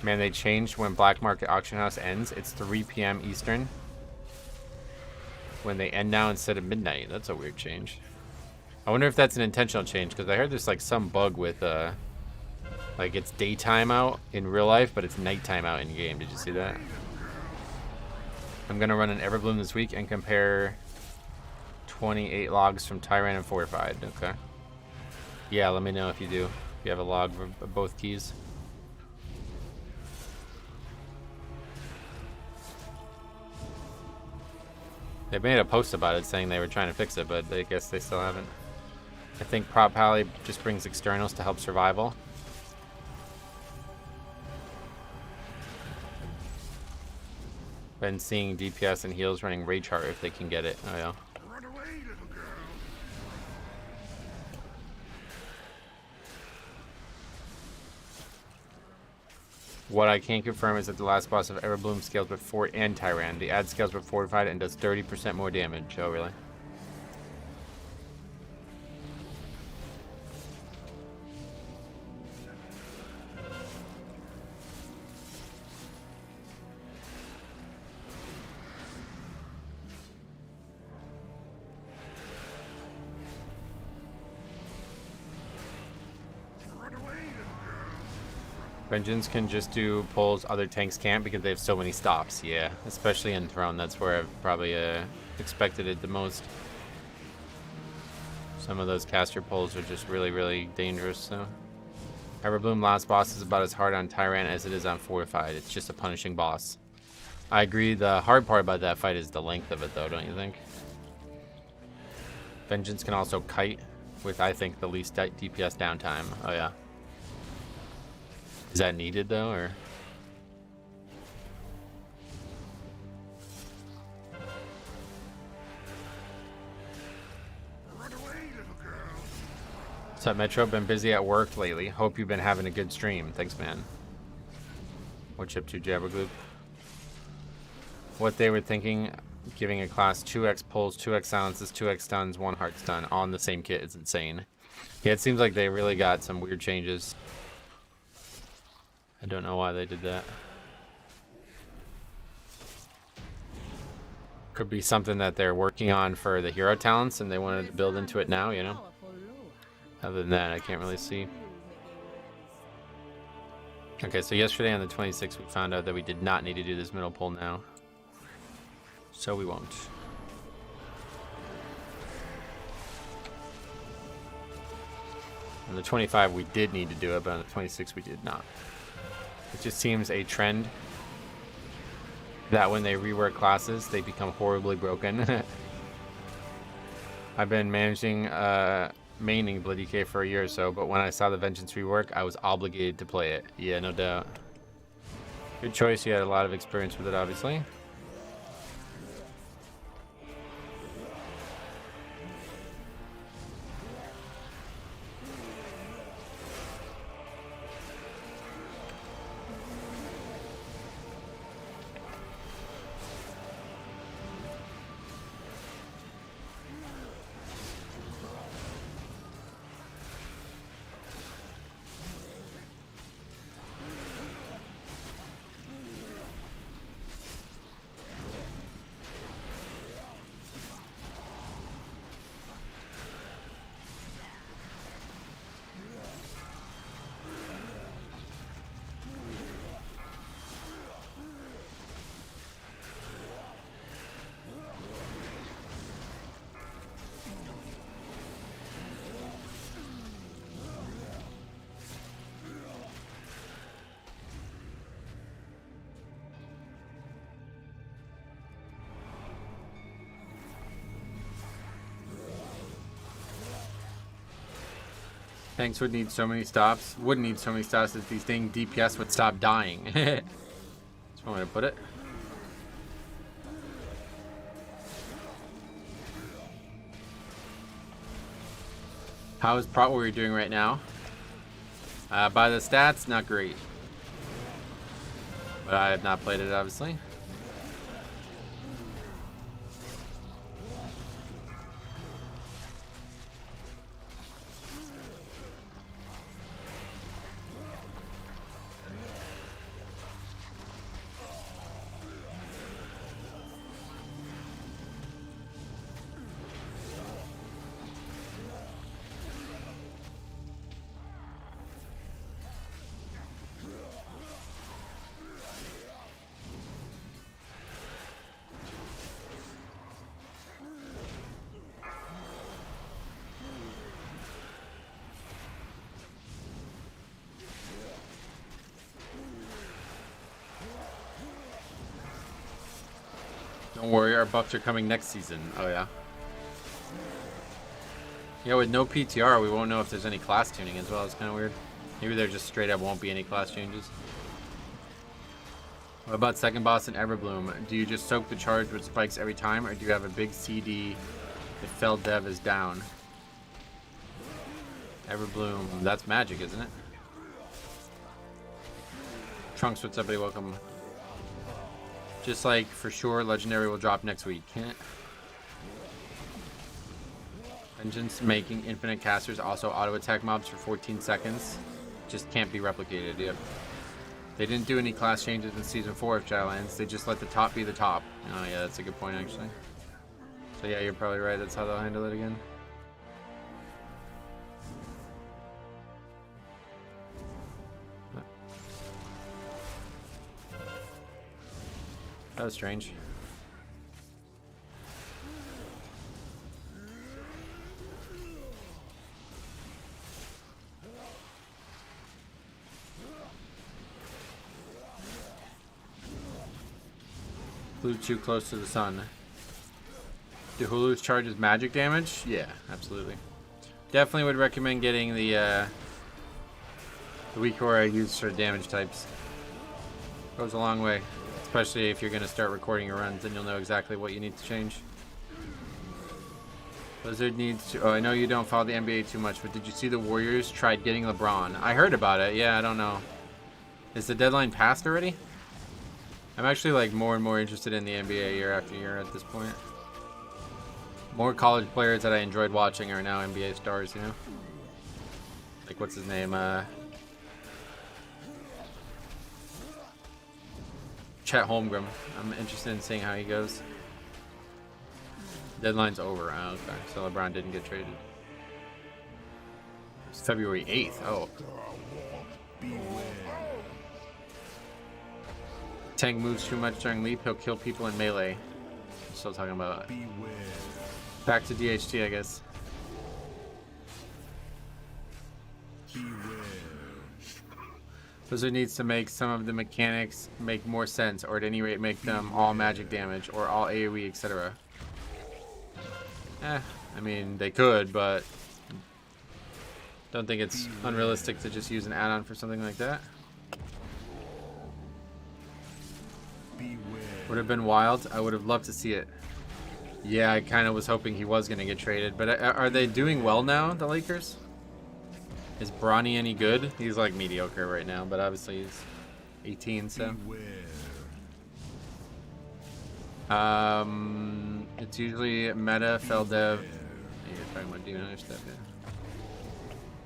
[SPEAKER 1] Man, they changed when Black Market Auction House ends. It's 3 p.m. Eastern. When they end now instead of midnight. That's a weird change. I wonder if that's an intentional change, because I heard there's like some bug with like it's daytime out in real life, but it's nighttime out in game. Did you see that? I'm gonna run an Everbloom this week and compare 28 logs from Tyrant and Fortified. Okay. Yeah, let me know if you do. If you have a log of both keys. They made a post about it saying they were trying to fix it, but I guess they still haven't. I think Prop Pally just brings externals to help survival. Been seeing DPS and heals running Rage Heart if they can get it. Oh yeah.
[SPEAKER 2] Run away, little girl.
[SPEAKER 1] What I can confirm is that the last boss of Everbloom scales with Fort and Tyrant. The ad scales with Fortified and does 30% more damage. Oh, really? Vengeance can just do pulls other tanks can't because they have so many stops. Yeah, especially in Throne. That's where I've probably expected it the most. Some of those caster pulls are just really, really dangerous. So, Everbloom last boss is about as hard on Tyrant as it is on Fortified. It's just a punishing boss. I agree. The hard part about that fight is the length of it, though, don't you think? Vengeance can also kite with, I think, the least DPS downtime. Oh yeah. Is that needed though, or?
[SPEAKER 2] Run away, little girl.
[SPEAKER 1] What's up, Metro? Been busy at work lately. Hope you've been having a good stream. Thanks, man. What you up to, Jabbergloop? What they were thinking, giving a class 2x pulls, 2x silences, 2x stuns, 1 heart stun on the same kit is insane. Yeah, it seems like they really got some weird changes. I don't know why they did that. Could be something that they're working on for the hero talents and they wanted to build into it now, you know? Other than that, I can't really see. Okay, so yesterday on the 26th, we found out that we did not need to do this middle pull now. So we won't. On the 25, we did need to do it, but on the 26, we did not. It just seems a trend that when they rework classes, they become horribly broken. I've been managing maining Bloody K for a year or so, but when I saw the Vengeance rework, I was obligated to play it. Yeah, no doubt. Good choice. You had a lot of experience with it, obviously. Tanks would need so many stops. Wouldn't need so many stops if these dang DPS would stop dying. That's one way to put it. How is Prot Warrior doing right now? By the stats, not great. But I have not played it, obviously. Don't worry, our buffs are coming next season. Oh, yeah. Yeah, with no PTR, we won't know if there's any class tuning as well. It's kind of weird. Maybe there just straight up won't be any class changes. What about second boss in Everbloom? Do you just soak the charge with spikes every time, or do you have a big CD if Fell Dev is down? Everbloom, that's magic, isn't it? Trunks, what's up, buddy? Welcome. Just like, for sure, Legendary will drop next week. Vengeance making infinite casters also auto-attack mobs for 14 seconds. Just can't be replicated, yep. They didn't do any class changes in Season 4 of Shadowlands. They just let the top be the top. Oh yeah, that's a good point, actually. So yeah, you're probably right. That's how they'll handle it again. That was strange. Flew too close to the sun. Do Hulu's charges magic damage? Yeah, absolutely. Definitely would recommend getting the weak aura used for damage types. Goes a long way. Especially if you're going to start recording your runs, then you'll know exactly what you need to change. Blizzard needs to... Oh, I know you don't follow the NBA too much, but did you see the Warriors tried getting LeBron? I heard about it. Yeah, I don't know. Is the deadline passed already? I'm actually like more and more interested in the NBA year after year at this point. More college players that I enjoyed watching are now NBA stars, you know? Like, what's his name? Chet Holmgren. I'm interested in seeing how he goes. Deadline's over. Oh, okay. So LeBron didn't get traded. It's February 8th. Oh. Tank moves too much during leap, he'll kill people in melee. Still talking about it. Back to DHT, I guess. Blizzard needs to make some of the mechanics make more sense, or at any rate make them all magic damage, or all AoE, etc. I mean, they could, but don't think it's unrealistic to just use an add-on for something like that. Would have been wild. I would have loved to see it. Yeah, I kind of was hoping he was going to get traded, but are they doing well now, the Lakers? Is Bronny any good? He's like mediocre right now, but obviously he's 18, so. It's usually meta, Fell Dev. Yeah, you're talking about Demon Hunter stuff, yeah.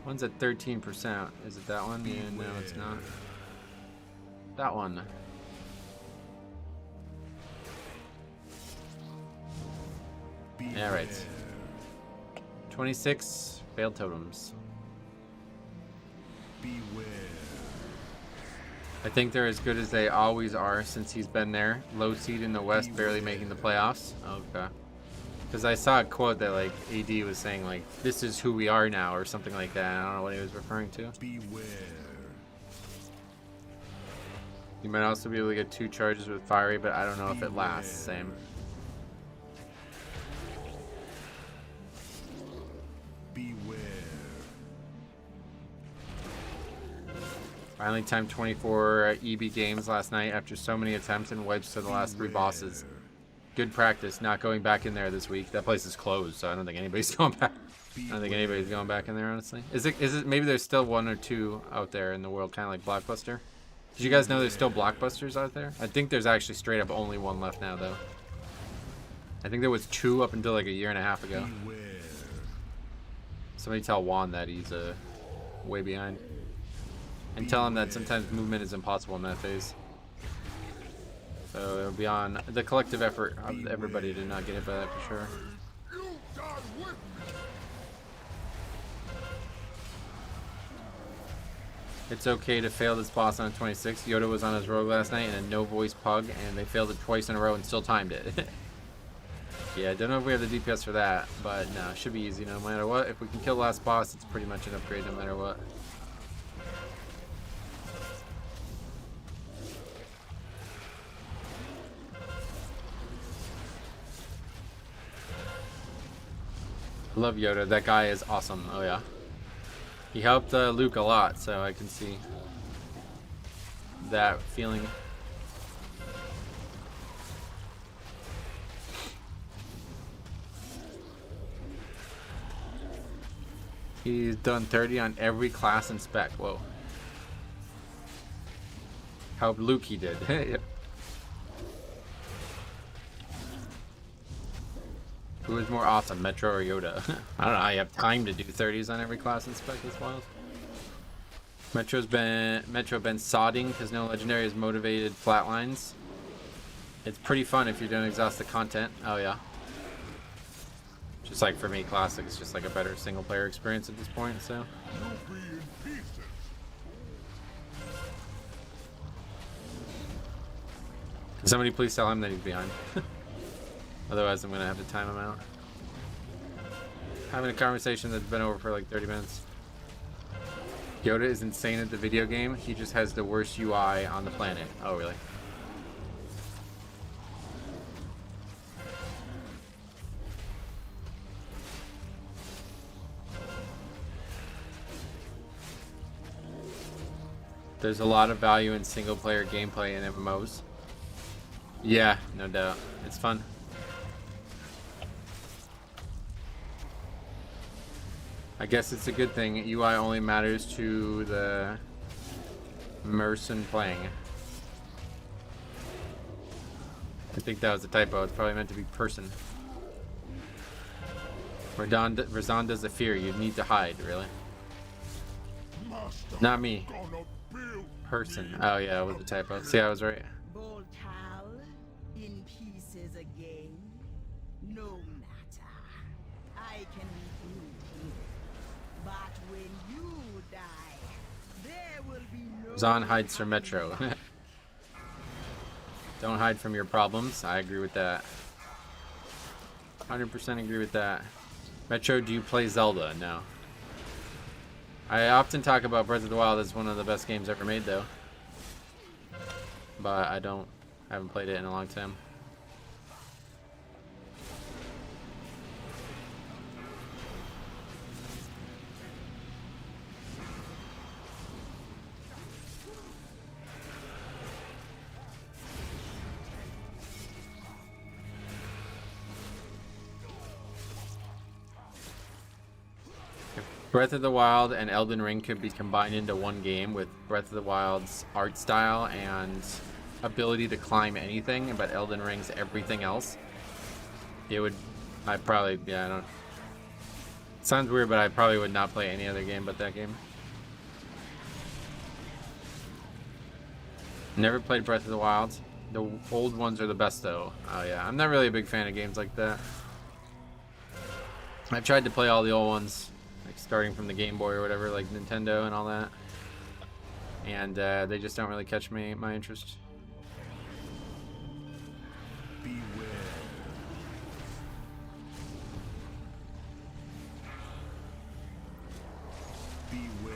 [SPEAKER 1] One's at 13%. Is it that one? Yeah, no, it's not. That one. Yeah, right. 26 failed totems. Beware. I think they're as good as they always are since he's been there. Low seed in the West, barely making the playoffs. Okay. Because I saw a quote that like AD was saying like, "This is who we are now," or something like that. I don't know what he was referring to. Beware. You might also be able to get 2 charges with Fiery, but I don't know if it lasts. Same. Finally timed 24 EB games last night after so many attempts and wedged to the last 3 bosses. Good practice, not going back in there this week. That place is closed, so I don't think anybody's going back. I don't think anybody's going back in there, honestly. Is it maybe there's still 1 or 2 out there in the world, kind of like Blockbuster? Did you guys know there's still Blockbusters out there? I think there's actually straight up only 1 left now, though. I think there was 2 up until like a year and a half ago. Somebody tell Juan that he's way behind. And tell him that sometimes movement is impossible in that phase. So it'll be on the collective effort of everybody to not get hit by that for sure. It's okay to fail this boss on 26. Yoda was on his rogue last night in a no voice pug, and they failed it twice in a row and still timed it. Yeah, I don't know if we have the DPS for that, but no, it should be easy no matter what. If we can kill the last boss, it's pretty much an upgrade no matter what. I love Yoda. That guy is awesome. Oh yeah. He helped Luke a lot, so I can see that feeling. He's done 30 on every class and spec. Whoa. Helped Luke he did. Yep. Who is more awesome, Metro or Yoda? I don't know, I have time to do 30s on every class and spec as well. Metro been sodding because no legendary has motivated flatlines. It's pretty fun if you don't exhaust the content. Oh yeah. Just like for me, classic is just like a better single player experience at this point, so. Can somebody please tell him that he's behind? Otherwise, I'm going to have to time him out. Having a conversation that's been over for like 30 minutes. Yoda is insane at the video game. He just has the worst UI on the planet. Oh, really? There's a lot of value in single player gameplay in MMOs. Yeah, no doubt. It's fun. I guess it's a good thing. UI only matters to the person playing. I think that was a typo. It's probably meant to be person. Razan does the fear. You need to hide, really. Not me. Person. Oh yeah, it was a typo. See, I was right.
[SPEAKER 5] Boltal in pieces again. No matter. I can rebuild you. But when you die, there will be no.
[SPEAKER 1] Razan hides from Metro. Don't hide from your problems. I agree with that. 100% agree with that. Metro, do you play Zelda? No. I often talk about Breath of the Wild as one of the best games ever made, though. But I haven't played it in a long time. Breath of the Wild and Elden Ring could be combined into one game with Breath of the Wild's art style and ability to climb anything, but Elden Ring's everything else. It would, I don't. It sounds weird, but I probably would not play any other game but that game. Never played Breath of the Wild. The old ones are the best though. Oh yeah, I'm not really a big fan of games like that. I've tried to play all the old ones, like starting from the Game Boy or whatever, like Nintendo and all that, and they just don't really catch my interest.
[SPEAKER 2] Beware. Beware.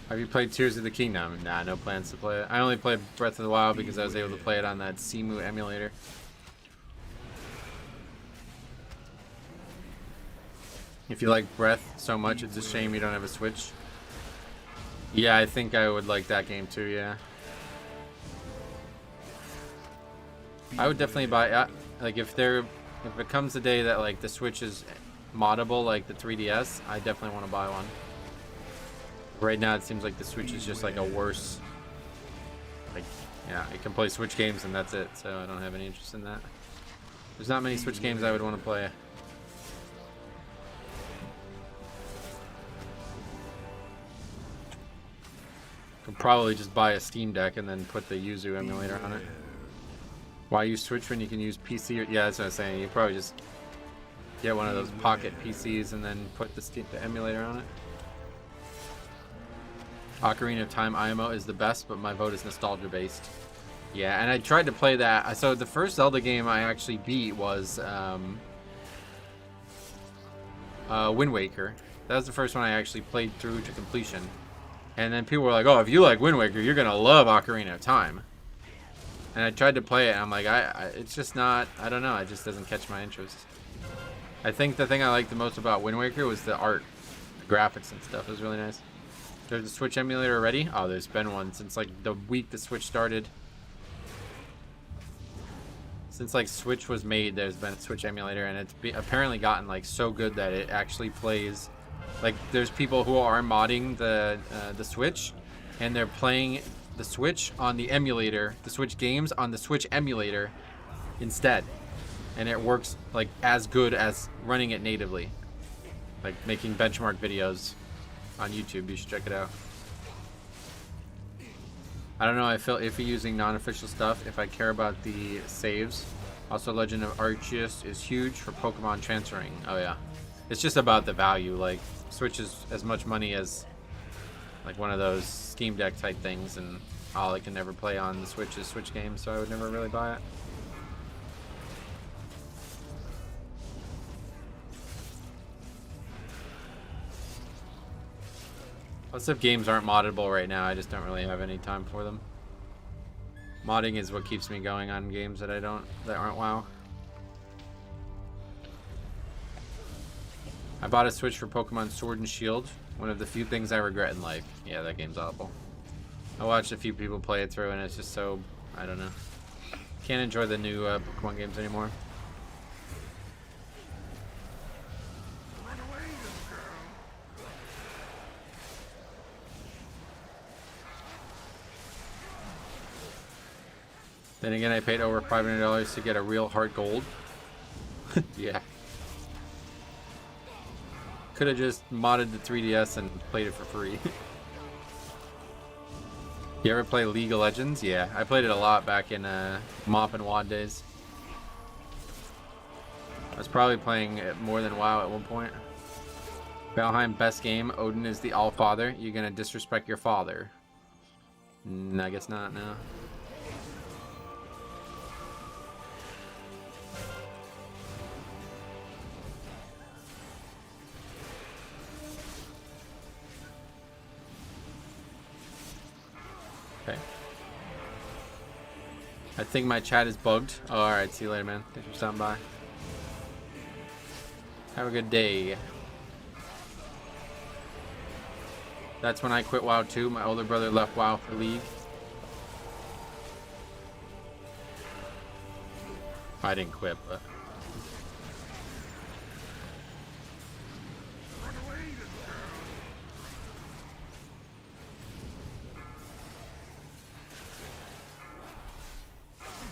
[SPEAKER 1] Have you played Tears of the Kingdom? Nah, no plans to play it. I only played Breath of the Wild because I was able to play it on that Cemu emulator. If you like Breath so much, it's a shame you don't have a Switch. Yeah, I think I would like that game too, yeah. I would definitely buy, like if it comes a day that like the Switch is moddable like the 3DS, I definitely want to buy one. Right now it seems like the Switch is just like a worse, like, yeah, it can play Switch games and that's it, so I don't have any interest in that. There's not many Switch games I would want to play. Could probably just buy a Steam Deck and then put the Yuzu emulator on it. Why use Switch when you can use PC? Yeah, that's what I was saying. You probably just get one of those pocket PCs and then put the emulator on it. Ocarina of Time IMO is the best, but my vote is nostalgia based. Yeah, and I tried to play that. So the first Zelda game I actually beat was Wind Waker. That was the first one I actually played through to completion. And then people were like, oh, if you like Wind Waker, you're going to love Ocarina of Time. And I tried to play it, and I'm like, it's just not, I don't know, it just doesn't catch my interest. I think the thing I liked the most about Wind Waker was the art, the graphics and stuff. It was really nice. There's a Switch emulator already? Oh, there's been one since like the week the Switch started. Since like Switch was made, there's been a Switch emulator, and it's apparently gotten like so good that it actually plays. Like there's people who are modding the Switch, and they're playing the Switch on the emulator, the Switch games on the Switch emulator instead, and it works like as good as running it natively. Like making benchmark videos on YouTube. You should check it out. I don't know, I feel iffy using non-official stuff if I care about the saves. Also, Legend of Arceus is huge for Pokemon transferring. Oh yeah. It's just about the value. Like, Switch is as much money as like one of those Steam Deck type things, and all I can never play on the Switch is Switch games, so I would never really buy it. Plus, if games aren't moddable right now, I just don't really have any time for them. Modding is what keeps me going on games that aren't WoW. I bought a Switch for Pokemon Sword and Shield. One of the few things I regret in life. Yeah, that game's awful. I watched a few people play it through, and it's just so, I don't know. Can't enjoy the new Pokemon games anymore. Then again, I paid over $500 to get a real heart gold. Yeah. Could have just modded the 3DS and played it for free. You ever play League of Legends? Yeah, I played it a lot back in Mop and Wad days. I was probably playing it more than WoW at one point. Valheim, best game. Odin is the All-Father. You gonna disrespect your father? I guess not, no. Okay. I think my chat is bugged. Oh, alright, see you later, man. Thanks for stopping by. Have a good day. That's when I quit WoW too. My older brother left WoW for League. I didn't quit, but...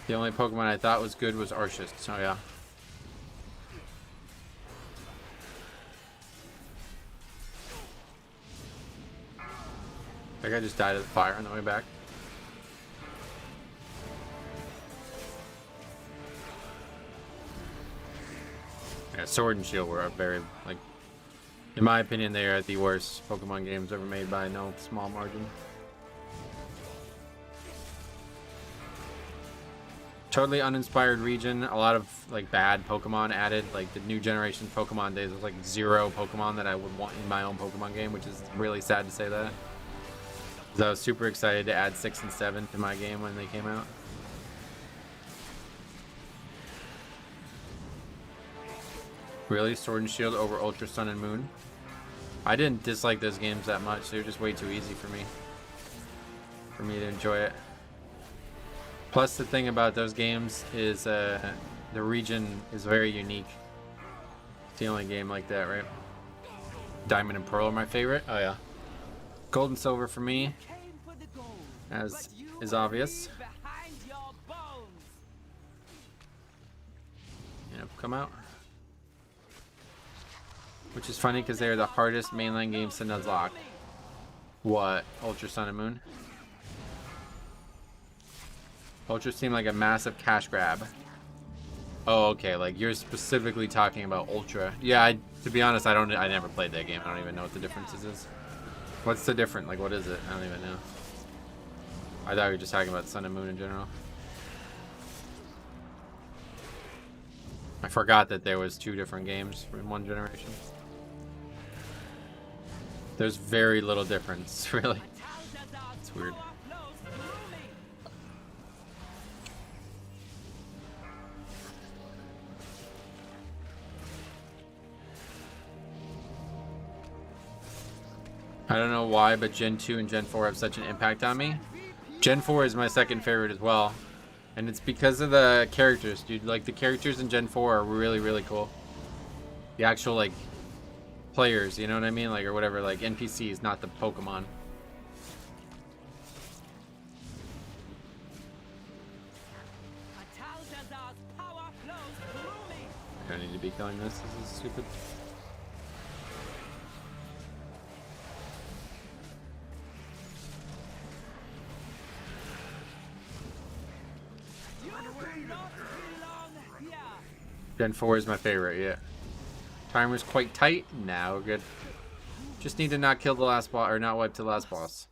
[SPEAKER 1] The only Pokemon I thought was good was Arceus. Oh yeah. That guy just died of the fire on the way back. Yeah, Sword and Shield were very, like, in my opinion, they are the worst Pokemon games ever made by no small margin. Totally uninspired region. A lot of like bad Pokemon added. Like the new generation Pokemon days was like 0 Pokemon that I would want in my own Pokemon game, which is really sad to say that. Because I was super excited to add 6 and 7 to my game when they came out. Really? Sword and Shield over Ultra Sun and Moon? I didn't dislike those games that much. They were just way too easy for me. For me to enjoy it. Plus, the thing about those games is the region is very unique. It's the only game like that, right? Diamond and Pearl are my favorite. Oh yeah. Gold and Silver for me, as is obvious. You know, come out. Which is funny because they're the hardest mainline games to unlock. What? Ultra Sun and Moon? Ultra seemed like a massive cash grab. Oh, okay. Like you're specifically talking about Ultra. Yeah, to be honest, I never played that game. I don't even know what the differences is. What's the difference? Like, what is it? I don't even know. I thought we were just talking about Sun and Moon in general. I forgot that there was 2 different games in one generation. There's very little difference, really. It's weird. I don't know why, but Gen 2 and Gen 4 have such an impact on me. Gen 4 is my second favorite as well. And it's because of the characters, dude. Like, the characters in Gen 4 are really, really cool. The actual, like, players, you know what I mean? Like, or whatever, like, NPCs, not the Pokemon. I don't need to be killing this. This is stupid. Gen 4 is my favorite, yeah. Timer's quite tight. Now we're good. Just need to not kill the last boss, or not wipe the last boss.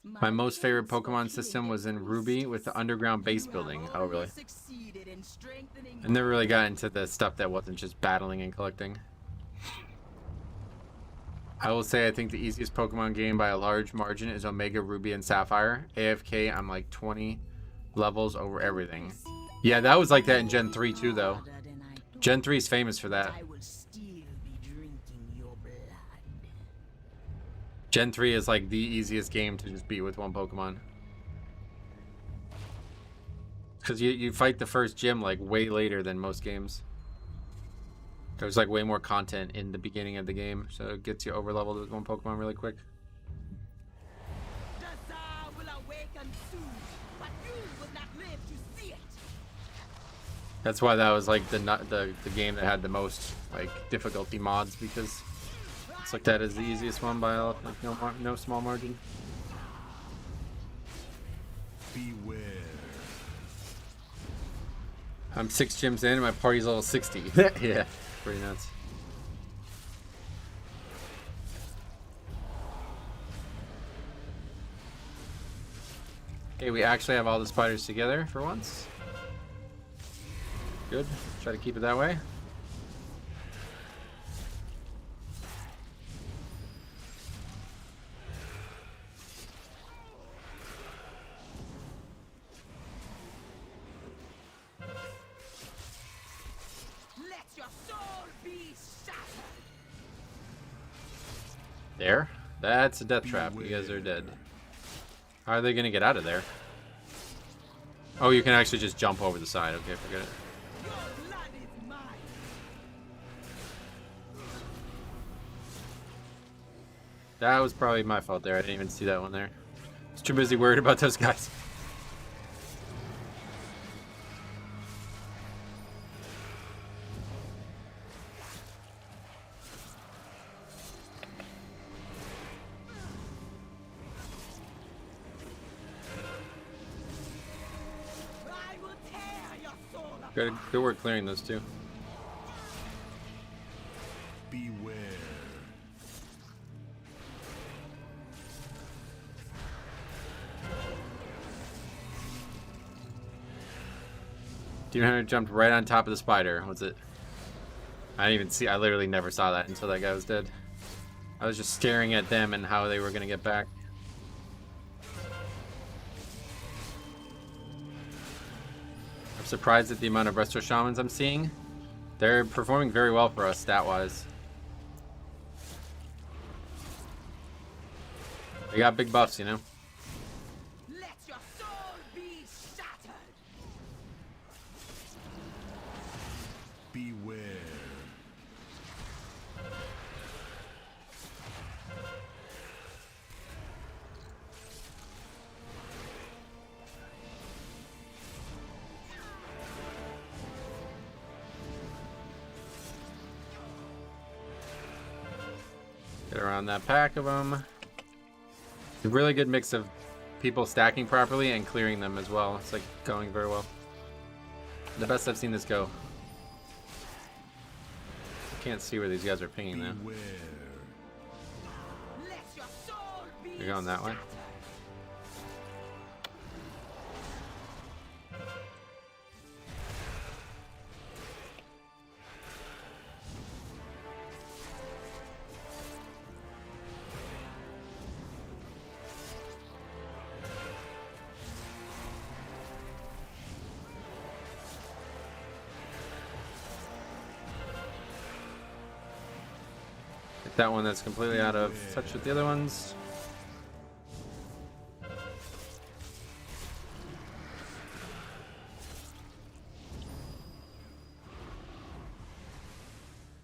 [SPEAKER 1] My most favorite Pokemon system was in Ruby with the underground base building. Oh, really? I never really got into the stuff that wasn't just battling and collecting. I will say I think the easiest Pokemon game by a large margin is Omega Ruby and Sapphire. AFK, I'm like 20 levels over everything. Yeah, that was like that in Gen 3 too, though. Gen 3 is famous for that. Gen 3 is like the easiest game to just beat with one Pokemon. Because you fight the first gym like way later than most games. There's like way more content in the beginning of the game, so it gets you over leveled with one Pokemon really quick. That's why that was like the game that had the most like difficulty mods, because it's like that is the easiest one by like no small margin.
[SPEAKER 2] Beware.
[SPEAKER 1] I'm 6 gyms in and my party's level 60. Yeah, pretty nuts. Okay, we actually have all the spiders together for once. Good. Try to keep it that way.
[SPEAKER 5] Let your soul be shattered.
[SPEAKER 1] There. That's a death trap. You guys are dead. How are they gonna get out of there? Oh, you can actually just jump over the side. Okay, forget it. That was probably my fault there. I didn't even see that one there. I was too busy worried about those guys. Good work clearing those two.
[SPEAKER 2] Beware.
[SPEAKER 1] Demon Hunter jumped right on top of the spider. What's it? I didn't even see. I literally never saw that until that guy was dead. I was just staring at them and how they were gonna get back. I'm surprised at the amount of resto shamans I'm seeing. They're performing very well for us stat-wise. They got big buffs, you know?
[SPEAKER 5] Let your soul be shattered.
[SPEAKER 2] Beware.
[SPEAKER 1] Get around that pack of them. A really good mix of people stacking properly and clearing them as well. It's like going very well. The best I've seen this go. I can't see where these guys are pinging though.
[SPEAKER 2] Beware.
[SPEAKER 5] Let your soul be
[SPEAKER 1] They're going that way. Get that one that's completely out of touch with the other ones.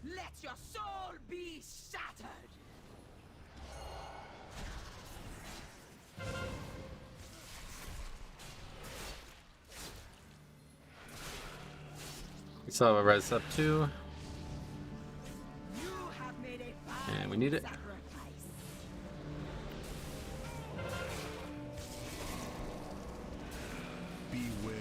[SPEAKER 5] Let your soul be shattered.
[SPEAKER 1] We still have a res up too.
[SPEAKER 5] You have made a
[SPEAKER 1] And we need it.
[SPEAKER 5] sacrifice.
[SPEAKER 2] Beware.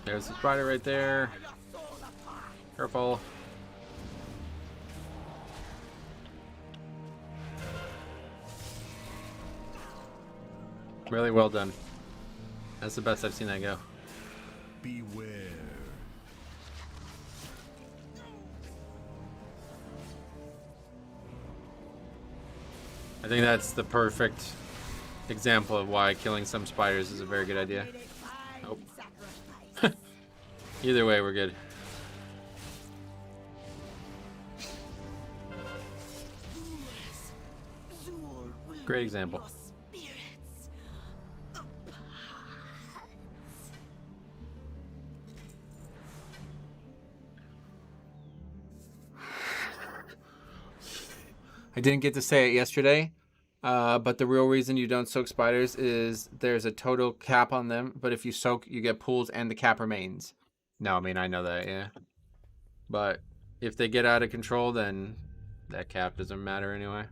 [SPEAKER 1] There's the spider right there.
[SPEAKER 5] Your soul apart.
[SPEAKER 1] Careful. Really well done. That's the best I've seen that go.
[SPEAKER 2] Beware.
[SPEAKER 1] I think that's the perfect example of why killing some spiders is a very good idea.
[SPEAKER 5] Made a fine
[SPEAKER 1] Nope.
[SPEAKER 5] sacrifice.
[SPEAKER 1] Either way, we're good.
[SPEAKER 5] Zul will
[SPEAKER 1] Great example.
[SPEAKER 5] your spirits apart.
[SPEAKER 1] I didn't get to say it yesterday, but the real reason you don't soak spiders is there's a total cap on them, but if you soak, you get pools and the cap remains. No, I mean, I know that, yeah. But if they get out of control, then that cap doesn't matter anyway.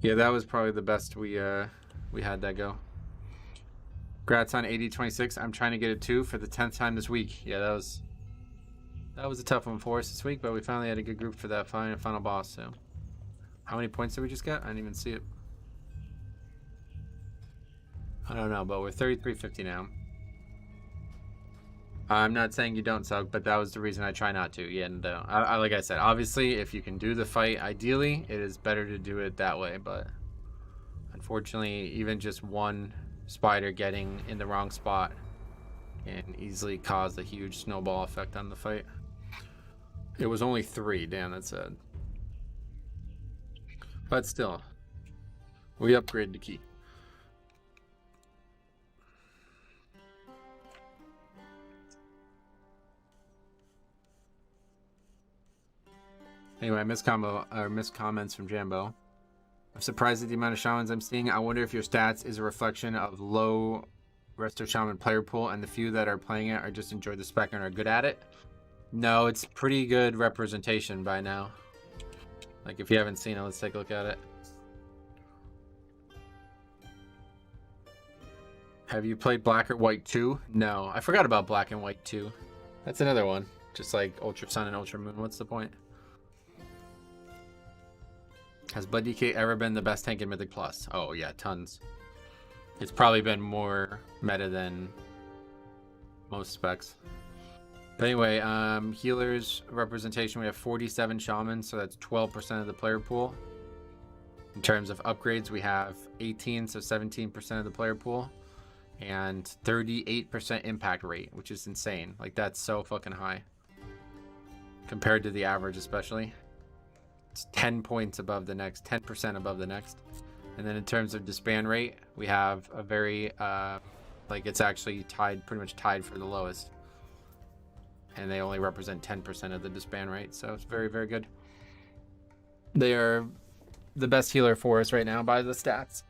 [SPEAKER 1] Yeah, that was probably the best we had that go. Congrats on 80-26. I'm trying to get a 2 for the 10th time this week. Yeah, that was a tough one for us this week, but we finally had a good group for that final boss, so. How many points did we just get? I didn't even see it. I don't know, but we're 33-50 now. I'm not saying you don't suck, but that was the reason I try not to. Yeah, no. Like I said, obviously, if you can do the fight, ideally, it is better to do it that way. But unfortunately, even just one spider getting in the wrong spot can easily cause a huge snowball effect on the fight. It was only 3. Damn, that's sad. But still, we upgraded the key. Anyway, missed comments from Jambo. I'm surprised at the amount of shamans I'm seeing. I wonder if your stats is a reflection of low Resto Shaman player pool and the few that are playing it are just enjoy the spec and are good at it. No, it's pretty good representation by now. Like, if you haven't seen it, let's take a look at it. Have you played Black or White 2? No, I forgot about Black and White 2. That's another one. Just like Ultra Sun and Ultra Moon. What's the point? Has Blood DK ever been the best tank in Mythic Plus? Oh, yeah, tons. It's probably been more meta than most specs. But anyway, healers representation, we have 47 shamans, so that's 12% of the player pool. In terms of upgrades, we have 18, so 17% of the player pool, and 38% impact rate, which is insane. Like, that's so fucking high compared to the average, especially. It's 10 points above the next, 10% above the next. And then in terms of disband rate, we have a very, like, it's actually tied, pretty much tied for the lowest. And they only represent 10% of the disband rate, so it's very, very good. They are the best healer for us right now by the stats.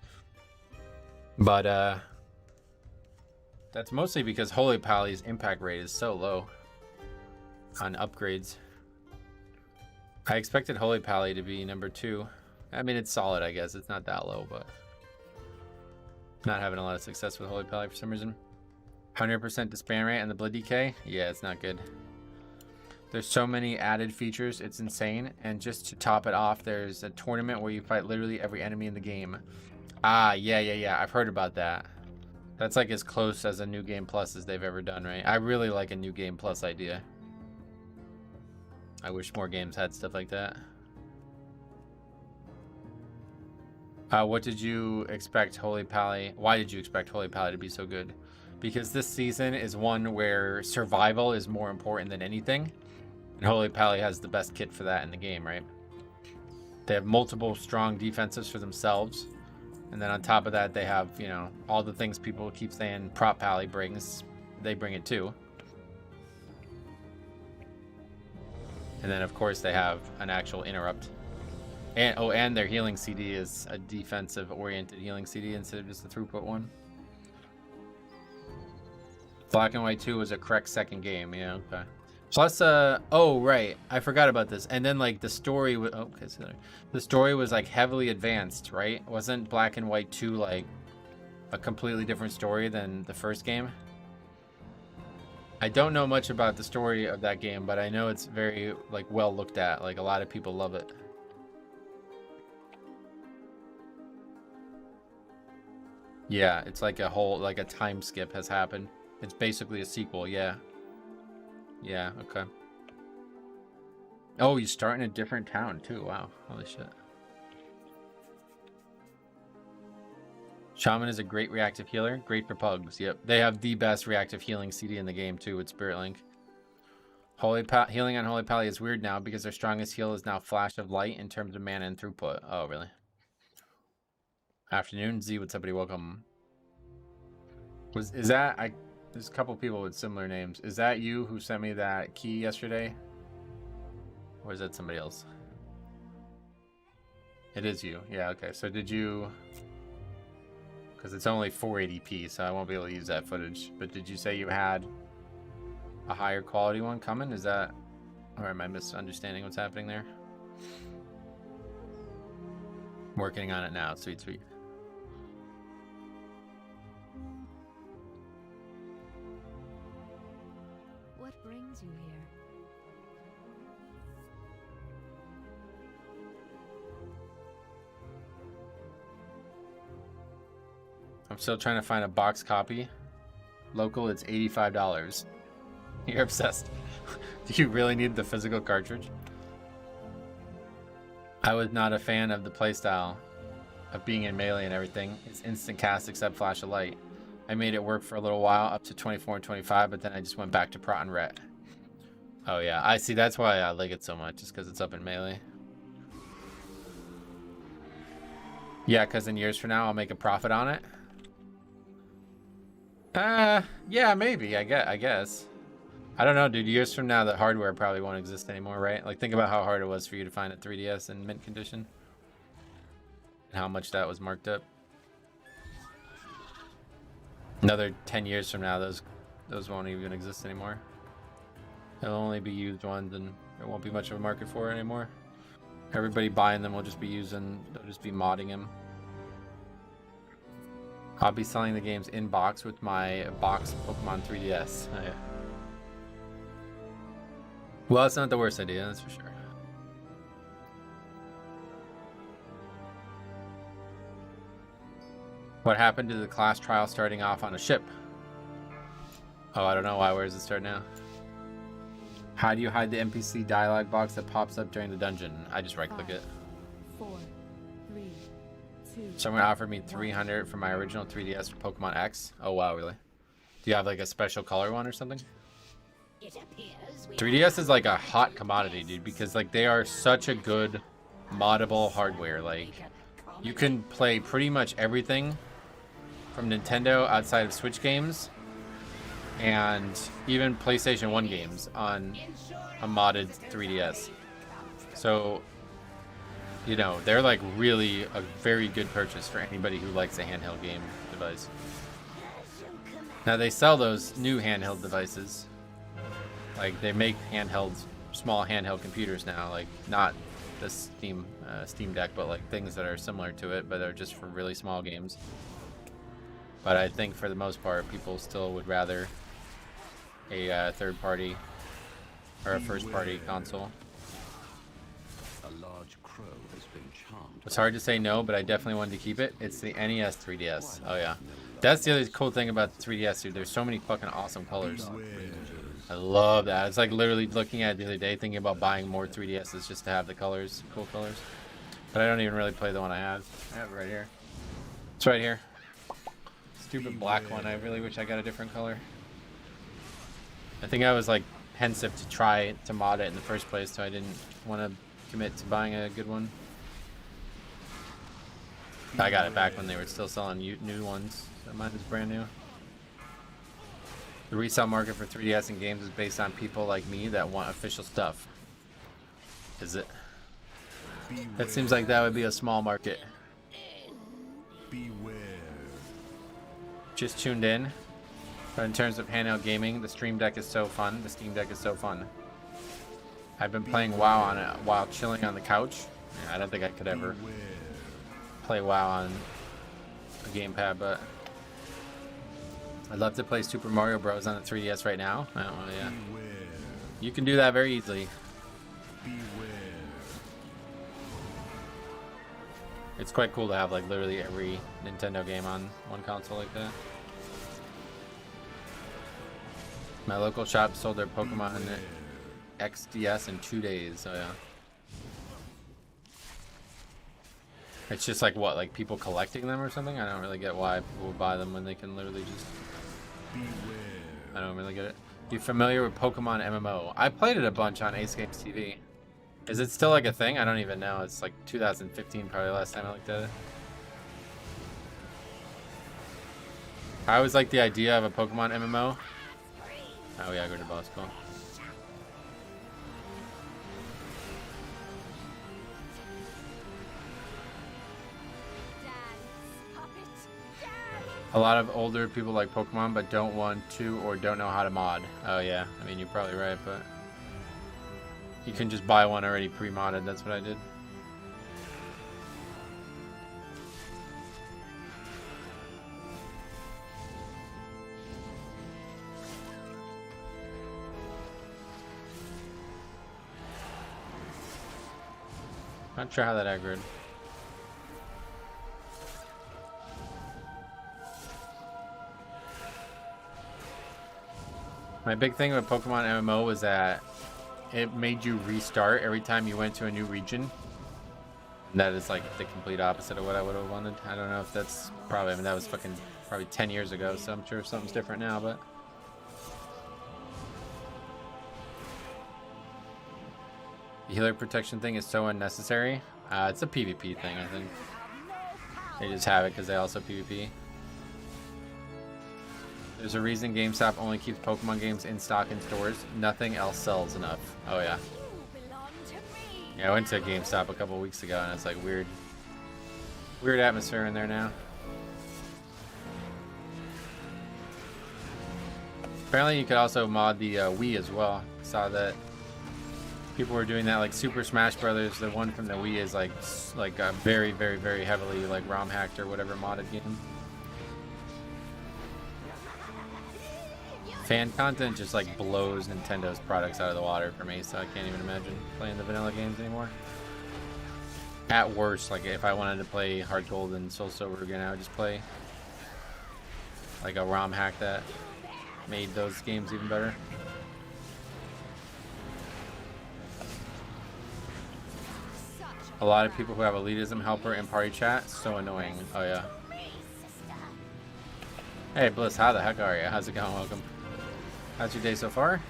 [SPEAKER 1] But that's mostly because Holy Pally's impact rate is so low on upgrades. I expected Holy Pally to be number 2. I mean, it's solid, I guess. It's not that low, but not having a lot of success with Holy Pally for some reason. 100% disband rate and the Blood Decay? Yeah, it's not good. There's so many added features, it's insane. And just to top it off, there's a tournament where you fight literally every enemy in the game. Ah, yeah. I've heard about that. That's like as close as a New Game Plus as they've ever done, right? I really like a New Game Plus idea. I wish more games had stuff like that. What did you expect Holy Pally? Why did you expect Holy Pally to be so good? Because this season is one where survival is more important than anything. And Holy Pally has the best kit for that in the game, right? They have multiple strong defenses for themselves. And then on top of that, they have, you know, all the things people keep saying Prop Pally brings. They bring it too. And then, of course, they have an actual interrupt. And and their healing CD is a defensive-oriented healing CD instead of just a throughput one. Black and White 2 was a correct second game, yeah, okay. Plus, oh, right, I forgot about this. And then, like, the story was, oh, okay, so the story was, like, heavily advanced, right? Wasn't Black and White 2, like, a completely different story than the first game? I don't know much about the story of that game, but I know it's very, like, well looked at. Like, a lot of people love it. Yeah, it's like a whole, like a time skip has happened. It's basically a sequel, yeah. Yeah, okay. Oh, you start in a different town too, wow. Holy shit. Shaman is a great reactive healer, great for pugs, yep. They have the best reactive healing CD in the game too with Spirit Link. Healing on Holy Pally is weird now because their strongest heal is now Flash of Light in terms of mana and throughput. Oh, really? Afternoon, Z, what's up, buddy? Welcome. Is that there's a couple people with similar names. Is that you who sent me that key yesterday? Or is that somebody else? It is you. Yeah, okay. So did you, because it's only 480p, so I won't be able to use that footage. But did you say you had a higher quality one coming? Is that, or am I misunderstanding what's happening there? Working on it now. Sweet, sweet.
[SPEAKER 3] What brings you here?
[SPEAKER 1] I'm still trying to find a box copy. Local, it's $85. You're obsessed. Do you really need the physical cartridge? I was not a fan of the playstyle of being in melee and everything. It's instant cast except Flash of Light. I made it work for a little while, up to 24 and 25, but then I just went back to Prot and Ret. Oh yeah, I see, that's why I like it so much, just because it's up in melee. Yeah, because in years from now, I'll make a profit on it. Yeah, maybe, I guess. I don't know, dude. Years from now, the hardware probably won't exist anymore, right? Like, think about how hard it was for you to find a 3DS in mint condition. And how much that was marked up. Another 10 years from now, those won't even exist anymore. They'll only be used ones, and there won't be much of a market for it anymore. Everybody buying them will just be they'll just be modding them. I'll be selling the games in box with my box Pokemon 3DS. Oh, yeah. Well, it's not the worst idea, that's for sure. What happened to the class trial starting off on a ship? Oh, I don't know why. Where does it start now? How do you hide the NPC dialogue box that pops up during the dungeon? I just right click it.
[SPEAKER 3] 4, 3, 2.
[SPEAKER 1] Someone offered me 300 for my original 3DS for Pokemon X. Oh wow, really? Do you have like a special color one or something? 3DS is like a hot commodity, dude, because like they are such a good moddable hardware. Like you can play pretty much everything from Nintendo outside of Switch games and even PlayStation 1 games on a modded 3DS. So, you know, they're like really a very good purchase for anybody who likes a handheld game device. Now they sell those new handheld devices. Like they make small handheld computers now, like not the Steam Deck, but like things that are similar to it, but they're just for really small games. But I think for the most part, people still would rather a third party or a first party console.
[SPEAKER 2] A large crow has been charmed.
[SPEAKER 1] It's hard to say no, but I definitely wanted to keep it. It's the NES 3DS. Oh yeah. That's the other cool thing about the 3DS, dude. There's so many fucking awesome colors. I love that. It's like literally looking at it the other day, thinking about buying more 3DSs just to have the colors, cool colors. But I don't even really play the one I have. I have it right here. It's right here. Stupid black one. I really wish I got a different color. I think I was like pensive to try to mod it in the first place, so I didn't want to commit to buying a good one. I got it back when they were still selling new ones. So mine is brand new. The resale market for 3DS and games is based on people like me that want official stuff. Is it? That seems like that would be a small market.
[SPEAKER 2] Beware.
[SPEAKER 1] Just tuned in. But in terms of handheld gaming, the Stream Deck is so fun. The Steam Deck is so fun. I've been playing WoW on it while chilling on the couch. Yeah, I don't think I could ever play WoW on a gamepad, but I'd love to play Super Mario Bros. On the 3DS right now. I don't know, yeah. You can do that very easily. It's quite cool to have like literally every Nintendo game on one console like that. My local shop sold their Pokemon XDS in 2 days, so yeah. It's just like what, like people collecting them or something? I don't really get why people would buy them when they can literally just... I don't really get it. You familiar with Pokemon MMO? I played it a bunch on Ace Games TV. Is it still like a thing? I don't even know. It's like 2015 probably last time I looked at it. I always like the idea of a Pokemon MMO. Oh yeah, go to boss call. A lot of older people like Pokemon but don't want to or don't know how to mod. Oh yeah, I mean you're probably right, but you can just buy one already pre-modded. That's what I did. Not sure how that aggroed. My big thing with Pokemon MMO was that it made you restart every time you went to a new region. And that is like the complete opposite of what I would have wanted. I don't know if that's probably, I mean, that was fucking probably 10 years ago, so I'm sure something's different now, but. The healer protection thing is so unnecessary. It's a PvP thing, I think. They just have it because they also PvP. There's a reason GameStop only keeps Pokemon games in stock in stores. Nothing else sells enough. Oh yeah. Yeah, I went to GameStop a couple weeks ago and it's like weird atmosphere in there now. Apparently you could also mod the Wii as well. Saw that people were doing that, like Super Smash Brothers. The one from the Wii is like a very, very, very heavily like ROM hacked or whatever modded game. Fan content just like blows Nintendo's products out of the water for me, so I can't even imagine playing the vanilla games anymore. At worst, like if I wanted to play Heart Gold and Soul Silver again, I would just play like a ROM hack that made those games even better. A lot of people who have elitism helper in party chat, so annoying. Oh yeah. Hey Bliss, how the heck are you? How's it going? Welcome. How's your day so far?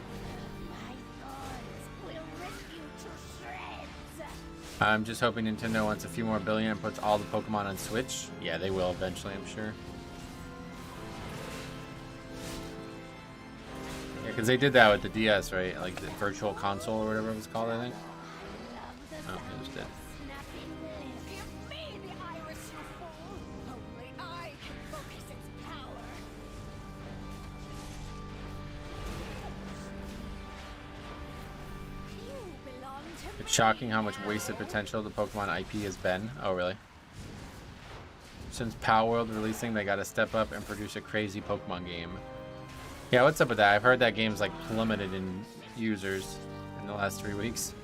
[SPEAKER 1] I'm just hoping Nintendo wants a few more billion and puts all the Pokemon on Switch. Yeah, they will eventually, I'm sure. Yeah, because they did that with the DS, right? Like the Virtual Console or whatever it was called, I think. Oh, it was dead. It's shocking how much wasted potential the Pokemon IP has been. Oh, really? Since Power World releasing, they got to step up and produce a crazy Pokemon game. Yeah, what's up with that? I've heard that game's like plummeted in users in the last 3 weeks.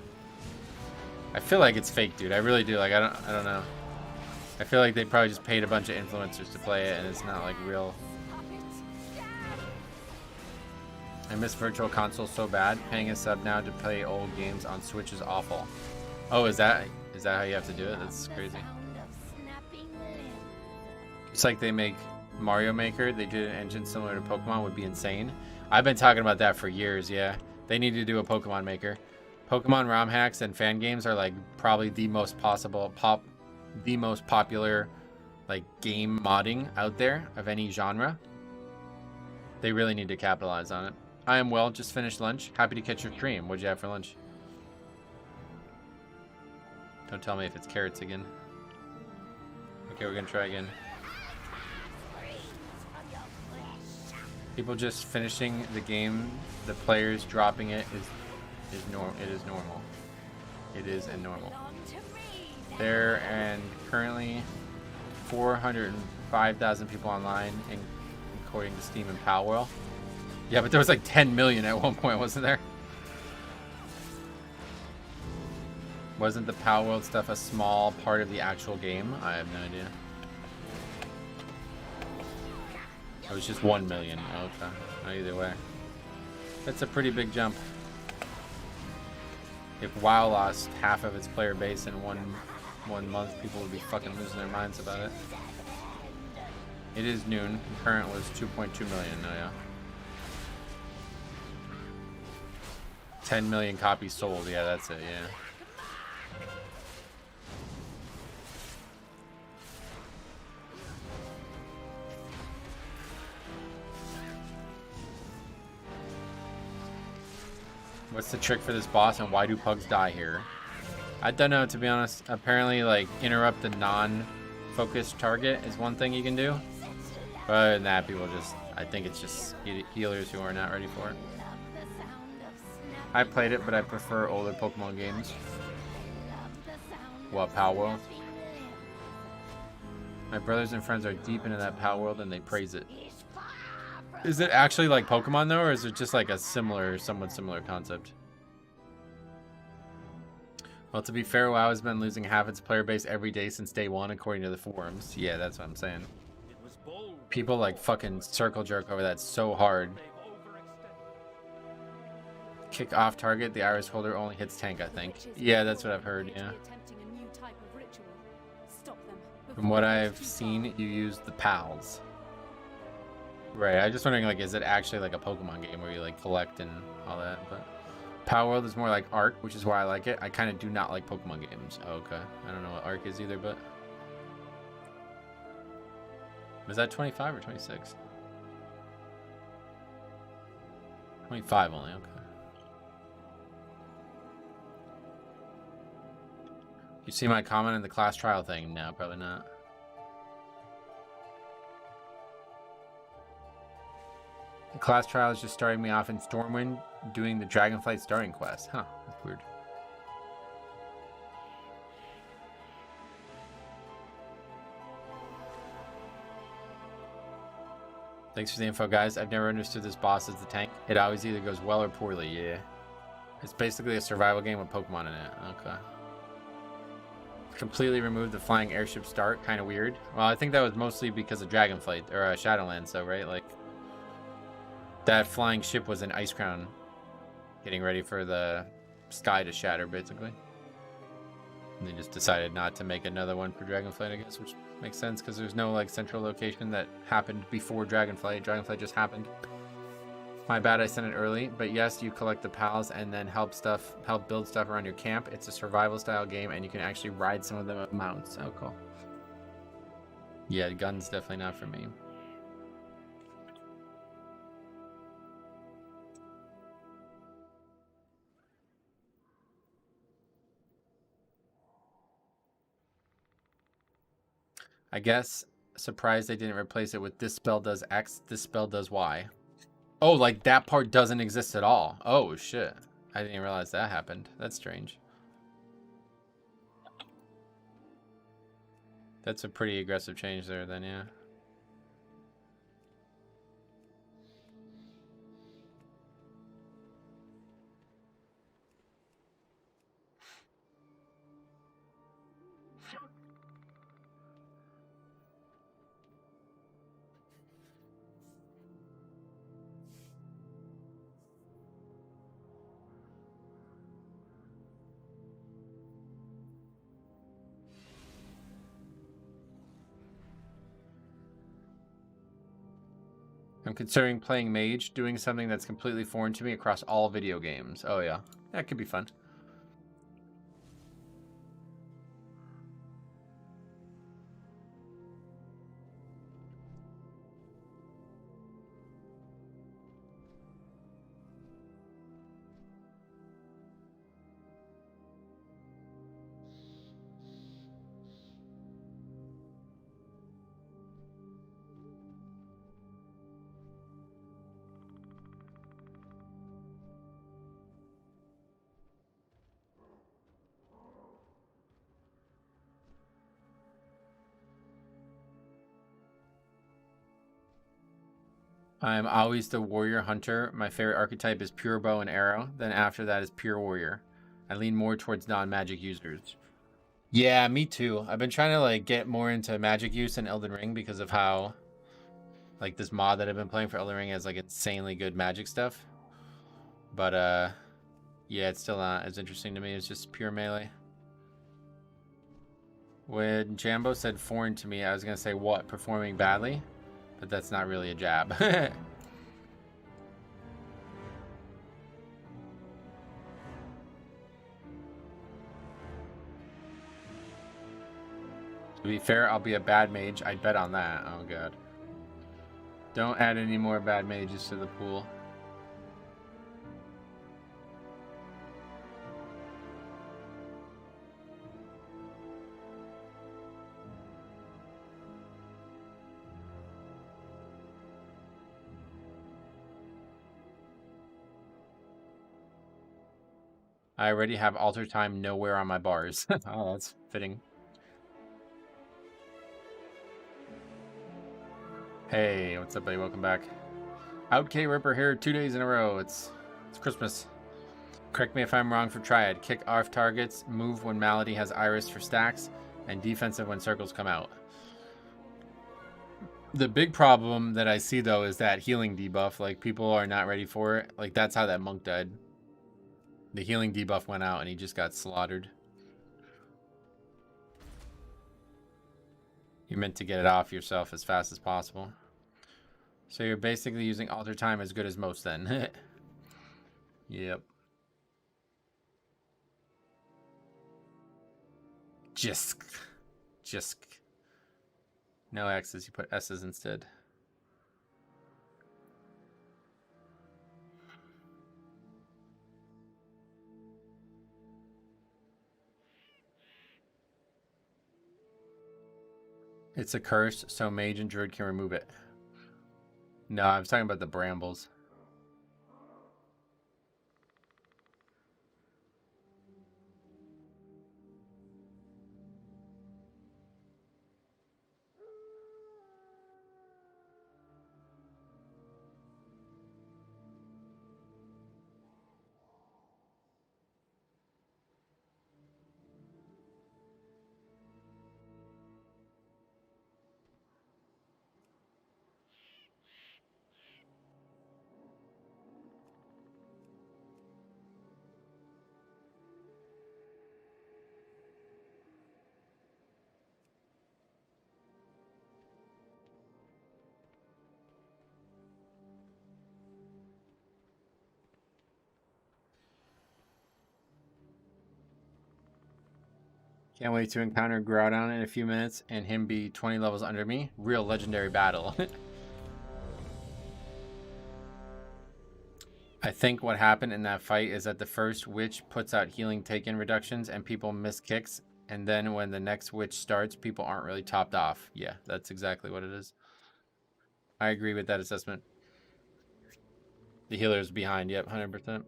[SPEAKER 1] I feel like it's fake, dude. I really do. Like, I don't know. I feel like they probably just paid a bunch of influencers to play it, and it's not like real. I miss Virtual Console so bad. Paying a sub now to play old games on Switch is awful. Oh, is that how you have to do it? That's crazy. It's like they make Mario Maker. They did an engine similar to Pokemon. Would be insane. I've been talking about that for years. Yeah, they need to do a Pokemon Maker. Pokemon ROM hacks and fan games are like probably the most popular like game modding out there of any genre. They really need to capitalize on it. I am well, just finished lunch. Happy to catch your stream. What'd you have for lunch? Don't tell me if it's carrots again. Okay, we're gonna try again. People just finishing the game, the players dropping it is normal. It is normal. It is a normal. There and currently 405,000 people online, according to Steam and Palworld. Yeah, but there was like 10 million at one point, wasn't there? Wasn't the Palworld stuff a small part of the actual game? I have no idea. It was just 1 million. Oh, okay. Either way. That's a pretty big jump. If WoW lost half of its player base in one month, people would be fucking losing their minds about it. It is noon. Current was 2.2 million. Oh, yeah. 10 million copies sold. Yeah, that's it. Yeah. What's the trick for this boss and why do pugs die here? I don't know, to be honest. Apparently, like, interrupt the non-focused target is one thing you can do. But other than that, people just, I think it's just healers who are not ready for it. I played it, but I prefer older Pokemon games. What, Palworld? My brothers and friends are deep into that Palworld and they praise it. Is it actually like Pokemon though, or is it just like a somewhat similar concept? Well, to be fair, WoW has been losing half its player base every day since day one, according to the forums. Yeah, that's what I'm saying. People like fucking circle jerk over that so hard. Kick off target, the iris holder only hits tank, I think. Yeah, that's what I've heard, yeah. From what I've seen, you use the pals. Right, I'm just wondering, like, is it actually like a Pokemon game where you like collect and all that? But Palworld is more like Arc, which is why I like it. I kind of do not like Pokemon games. Oh, okay, I don't know what Arc is either, but was that 25 or 26? 25 only. Okay. You see my comment in the class trial thing? No, probably not. The class trial is just starting me off in Stormwind, doing the Dragonflight starting quest. Huh, that's weird. Thanks for the info, guys. I've never understood this boss as the tank. It always either goes well or poorly, yeah. It's basically a survival game with Pokemon in it. Okay. Completely removed the flying airship start. Kind of weird. Well, I think that was mostly because of Dragonflight, or Shadowlands, so, right? Like, that flying ship was an ice crown getting ready for the sky to shatter, basically. And they just decided not to make another one for Dragonflight, I guess, which makes sense because there's no like central location that happened before Dragonflight. Dragonflight just happened. My bad, I sent it early, but yes, you collect the pals and then help build stuff around your camp. It's a survival style game, and you can actually ride some of them with mounts. Oh, cool. Yeah, guns definitely not for me. I guess surprised they didn't replace it with this spell does X, this spell does Y. Oh, like that part doesn't exist at all. Oh, shit. I didn't even realize that happened. That's strange. That's a pretty aggressive change there then, yeah. I'm considering playing Mage, doing something that's completely foreign to me across all video games. Oh, yeah. That could be fun. I'm always the warrior hunter. My favorite archetype is pure bow and arrow. Then after that is pure warrior. I lean more towards non-magic users. Yeah, me too. I've been trying to like get more into magic use in Elden Ring because of how like this mod that I've been playing for Elden Ring has like insanely good magic stuff. But yeah, it's still not as interesting to me. It's just pure melee. When Jambo said foreign to me, I was gonna say what? Performing badly? But that's not really a jab. To be fair, I'll be a bad mage. I bet on that. Oh god. Don't add any more bad mages to the pool. I already have altar time nowhere on my bars. Oh, that's fitting. Hey, what's up, buddy? Welcome back. Out K Ripper here 2 days in a row. It's Christmas. Correct me if I'm wrong for Triad. Kick off targets, move when Malady has Iris for stacks, and defensive when circles come out. The big problem that I see, though, is that healing debuff. Like, people are not ready for it. Like, that's how that monk died. The healing debuff went out, and he just got slaughtered. You meant to get it off yourself as fast as possible. So you're basically using altar time as good as most, then. Yep. Jisk. No X's, you put S's instead. It's a curse, so mage and druid can remove it. No, I was talking about the brambles. Can't wait to encounter Groudon in a few minutes and him be 20 levels under me. Real legendary battle. I think what happened in that fight is that the first witch puts out healing take-in reductions and people miss kicks. And then when the next witch starts, people aren't really topped off. Yeah, that's exactly what it is. I agree with that assessment. The healer's behind. Yep, 100%.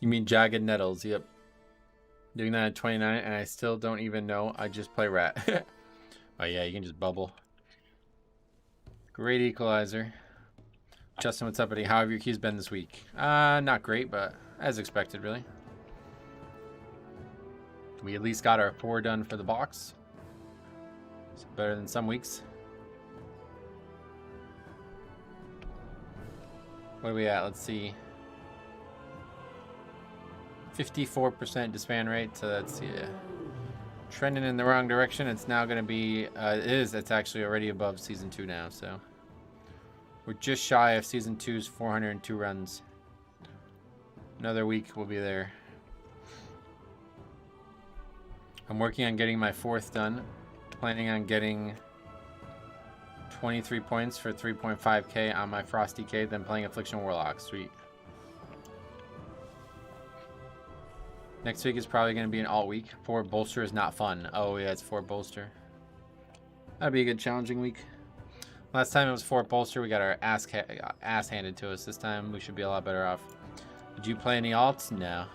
[SPEAKER 1] You mean Jagged Nettles? Yep. Doing that at 29, and I still don't even know. I just play Rat. Oh yeah, you can just bubble. Great equalizer. Justin, what's up, buddy? How have your keys been this week? Not great, but as expected, really. We at least got our 4 done for the box. So better than some weeks. What are we at? Let's see. 54% disband rate, so that's trending in the wrong direction. It's now going to be, it's actually already above Season 2 now, so. We're just shy of Season 2's 402 runs. Another week we'll be there. I'm working on getting my 4th done. Planning on getting 23 points for 3.5k on my Frosty K, then playing Affliction Warlock. Sweet. Next week is probably going to be an all week. 4 bolster is not fun. Oh yeah, it's 4 bolster. That'd be a good challenging week. Last time it was 4 bolster. We got our ass handed to us. This time we should be a lot better off. Did you play any alts? No.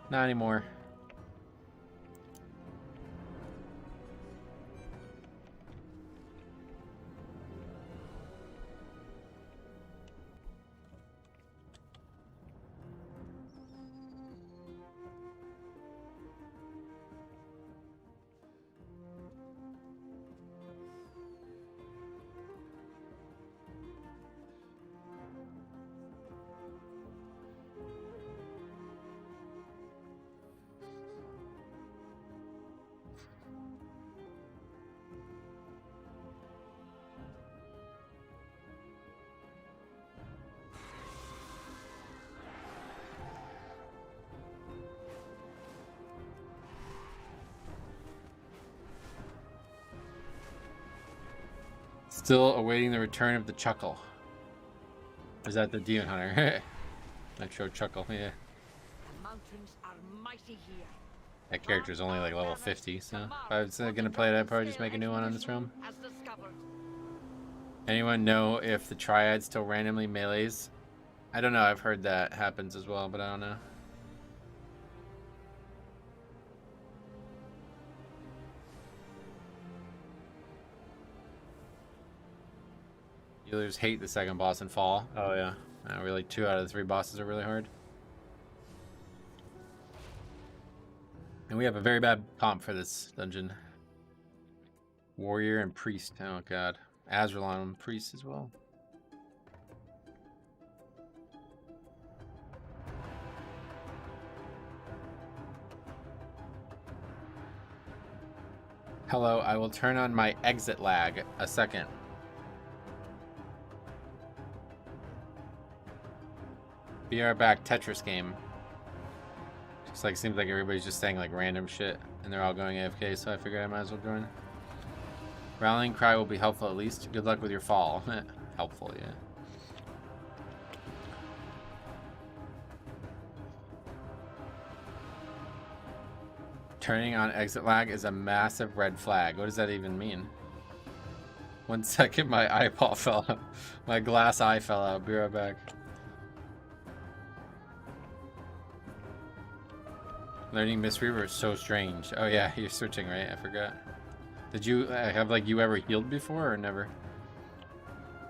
[SPEAKER 1] Not anymore. Still awaiting the return of the Chuckle. Is that the Demon Hunter? Nitro Chuckle, yeah.
[SPEAKER 5] The mountains are mighty here.
[SPEAKER 1] That character is only like level 50, so if I was gonna play it, I'd probably just make a new one on this realm. Anyone know if the Triad still randomly melees? I don't know, I've heard that happens as well, but I don't know. Healers hate the second boss in fall. Oh yeah. Really 2 out of the 3 bosses are really hard. And we have a very bad comp for this dungeon. Warrior and Priest. Oh god. Azralon Priest as well. Hello, I will turn on my exit lag. A second. BR back Tetris game. Just like seems like everybody's just saying like random shit and they're all going AFK, so I figured I might as well join. Rallying cry will be helpful at least. Good luck with your fall. Helpful, yeah. Turning on exit lag is a massive red flag. What does that even mean? 1 second, my eyeball fell out. My glass eye fell out. Be right back. Learning Mistweaver is so strange. Oh yeah, you're switching, right? I forgot. Did you have like you ever healed before or never?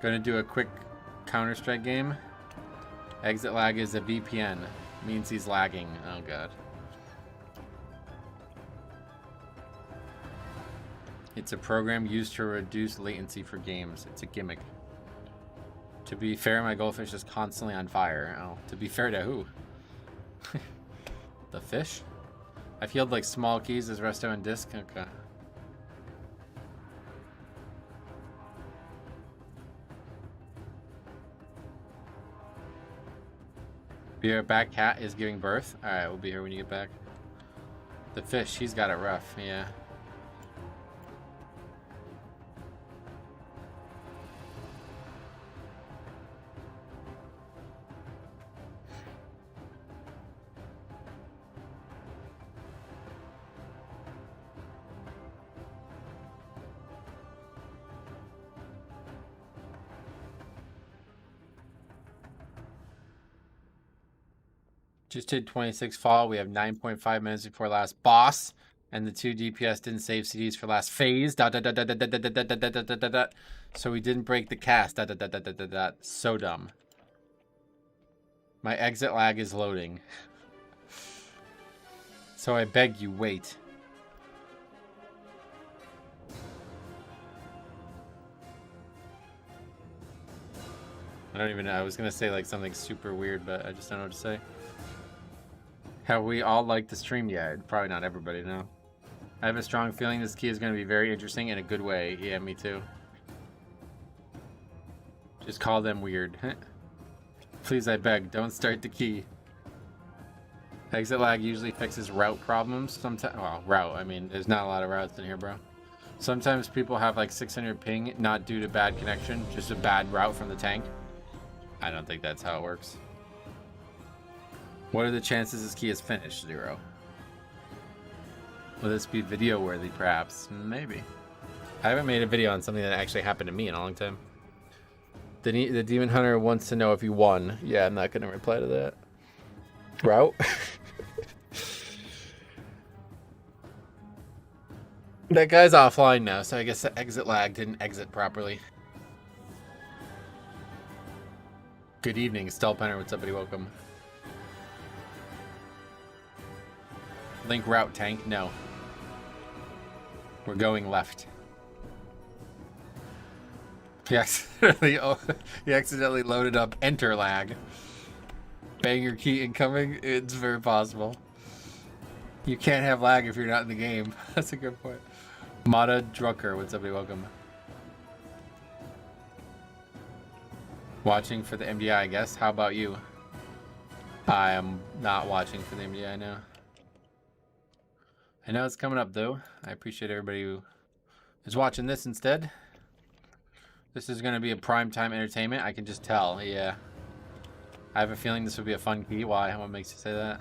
[SPEAKER 1] Gonna do a quick Counter-Strike game. Exit lag is a VPN. Means he's lagging. Oh god. It's a program used to reduce latency for games. It's a gimmick. To be fair, my goldfish is constantly on fire. Oh, to be fair to who? The fish? I've healed like small keys as resto and disc. Okay. Be right back. Cat is giving birth. Alright, we'll be here when you get back. The fish, he's got it rough. Yeah. Just did 26 fall. We have 9.5 minutes before last boss. And the 2 DPS didn't save CDs for last phase. So we didn't break the cast. So dumb. My exit lag is loading. So I beg you, wait. I don't even know. I was going to say like something super weird, but I just don't know what to say. Have we all liked the stream yet? Probably not everybody, no. I have a strong feeling this key is going to be very interesting in a good way. Yeah, me too. Just call them weird. Please, I beg, don't start the key. Exit lag usually fixes route problems. Sometimes, well, route, I mean, there's not a lot of routes in here, bro. Sometimes people have like 600 ping, not due to bad connection, just a bad route from the tank. I don't think that's how it works. What are the chances this key is finished? 0. Will this be video worthy, perhaps? Maybe. I haven't made a video on something that actually happened to me in a long time. The Demon Hunter wants to know if you won. Yeah, I'm not going to reply to that. Route? That guy's offline now, so I guess the exit lag didn't exit properly. Good evening, Stelpenner. What's up, buddy? Welcome. Link route tank? No. We're going left. He accidentally loaded up enter lag. Banger key incoming? It's very possible. You can't have lag if you're not in the game. That's a good point. Mata Drucker, what's up, buddy? Welcome. Watching for the MDI, I guess. How about you? I am not watching for the MDI now. I know it's coming up, though. I appreciate everybody who is watching this instead. This is going to be a primetime entertainment. I can just tell, yeah. I have a feeling this will be a fun key. Why? What makes you say that?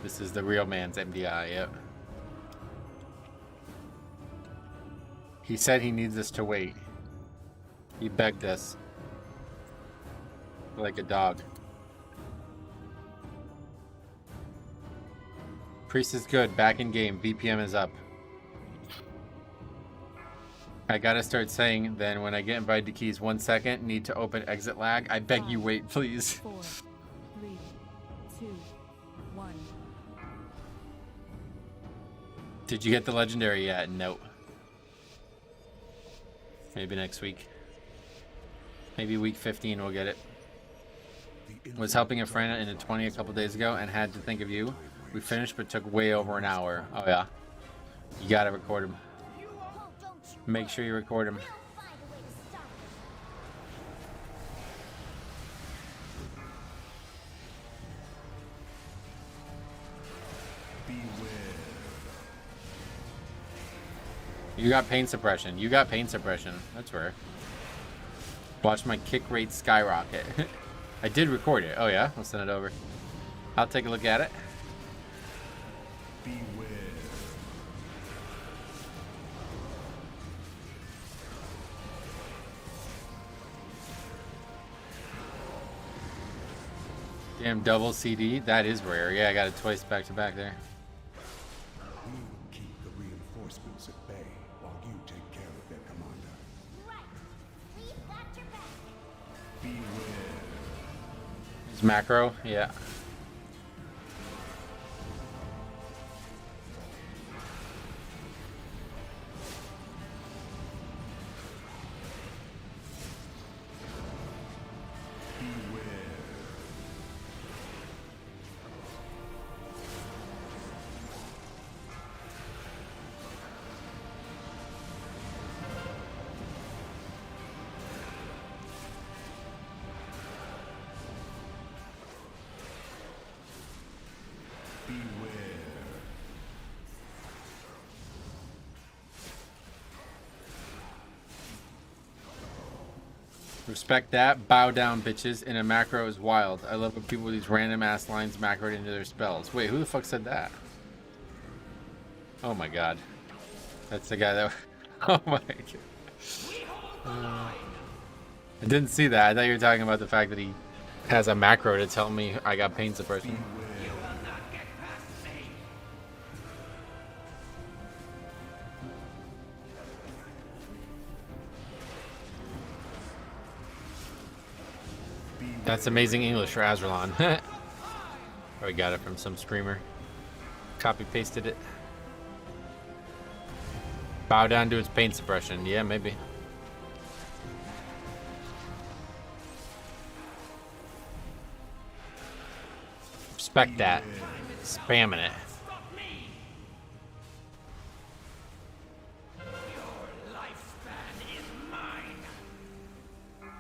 [SPEAKER 1] This is the real man's MDI, yep. He said he needs us to wait. He begged us. Like a dog. Priest is good. Back in game. BPM is up. I gotta start saying then when I get invited to keys 1 second, need to open exit lag. I beg you wait, please.
[SPEAKER 3] 4, 3, 2, 1.
[SPEAKER 1] Did you get the legendary yet? Nope. Maybe next week. Maybe week 15 we'll get it. Was helping a friend in a 20 a couple days ago and had to think of you. We finished but took way over an hour. Oh yeah. You gotta record him. Make sure you record him. You got pain suppression. You got pain suppression. That's rare. Watch my kick rate skyrocket. I did record it. Oh yeah? I'll send it over. I'll take a look at it.
[SPEAKER 2] Beware.
[SPEAKER 1] Damn, double CD. That is rare. Yeah, I got it twice back to back there.
[SPEAKER 2] We will keep the reinforcements at bay while you take care of their commander.
[SPEAKER 6] Right. We've got your back.
[SPEAKER 2] Beware.
[SPEAKER 1] Is macro? Yeah. Respect that. Bow down, bitches. In a macro is wild. I love when people with these random ass lines macroed into their spells. Wait, who the fuck said that? Oh my god. That's the guy that... Oh my god. I didn't see that. I thought you were talking about the fact that he has a macro to tell me I got pain suppression. That's amazing English for Azralan. Probably got it from some screamer. Copy pasted it. Bow down to its pain suppression. Yeah, maybe. Respect that. Spamming it.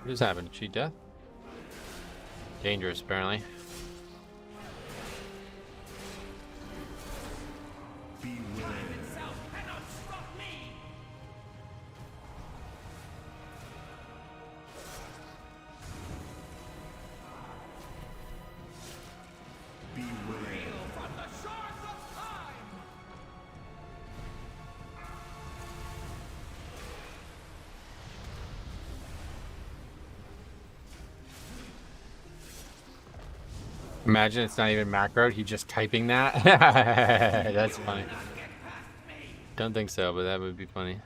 [SPEAKER 1] What just happened? Cheat death? Dangerous, apparently. Imagine it's not even macroed, he's just typing that. That's funny. Don't think so, but that would be funny.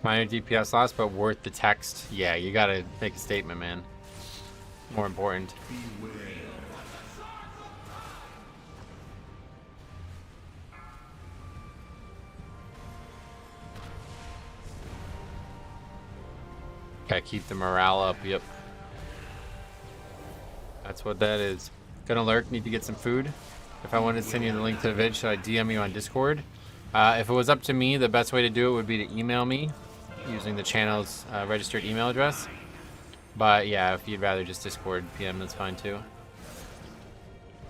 [SPEAKER 1] Minor DPS loss, but worth the text. Yeah, you gotta make a statement, man. More important. Gotta keep the morale up, yep. That's what that is. Gonna lurk, need to get some food. If I wanted to send you the link to the vid, should I DM you on Discord? If it was up to me, the best way to do it would be to email me using the channel's registered email address. But yeah, if you'd rather just Discord PM, that's fine too.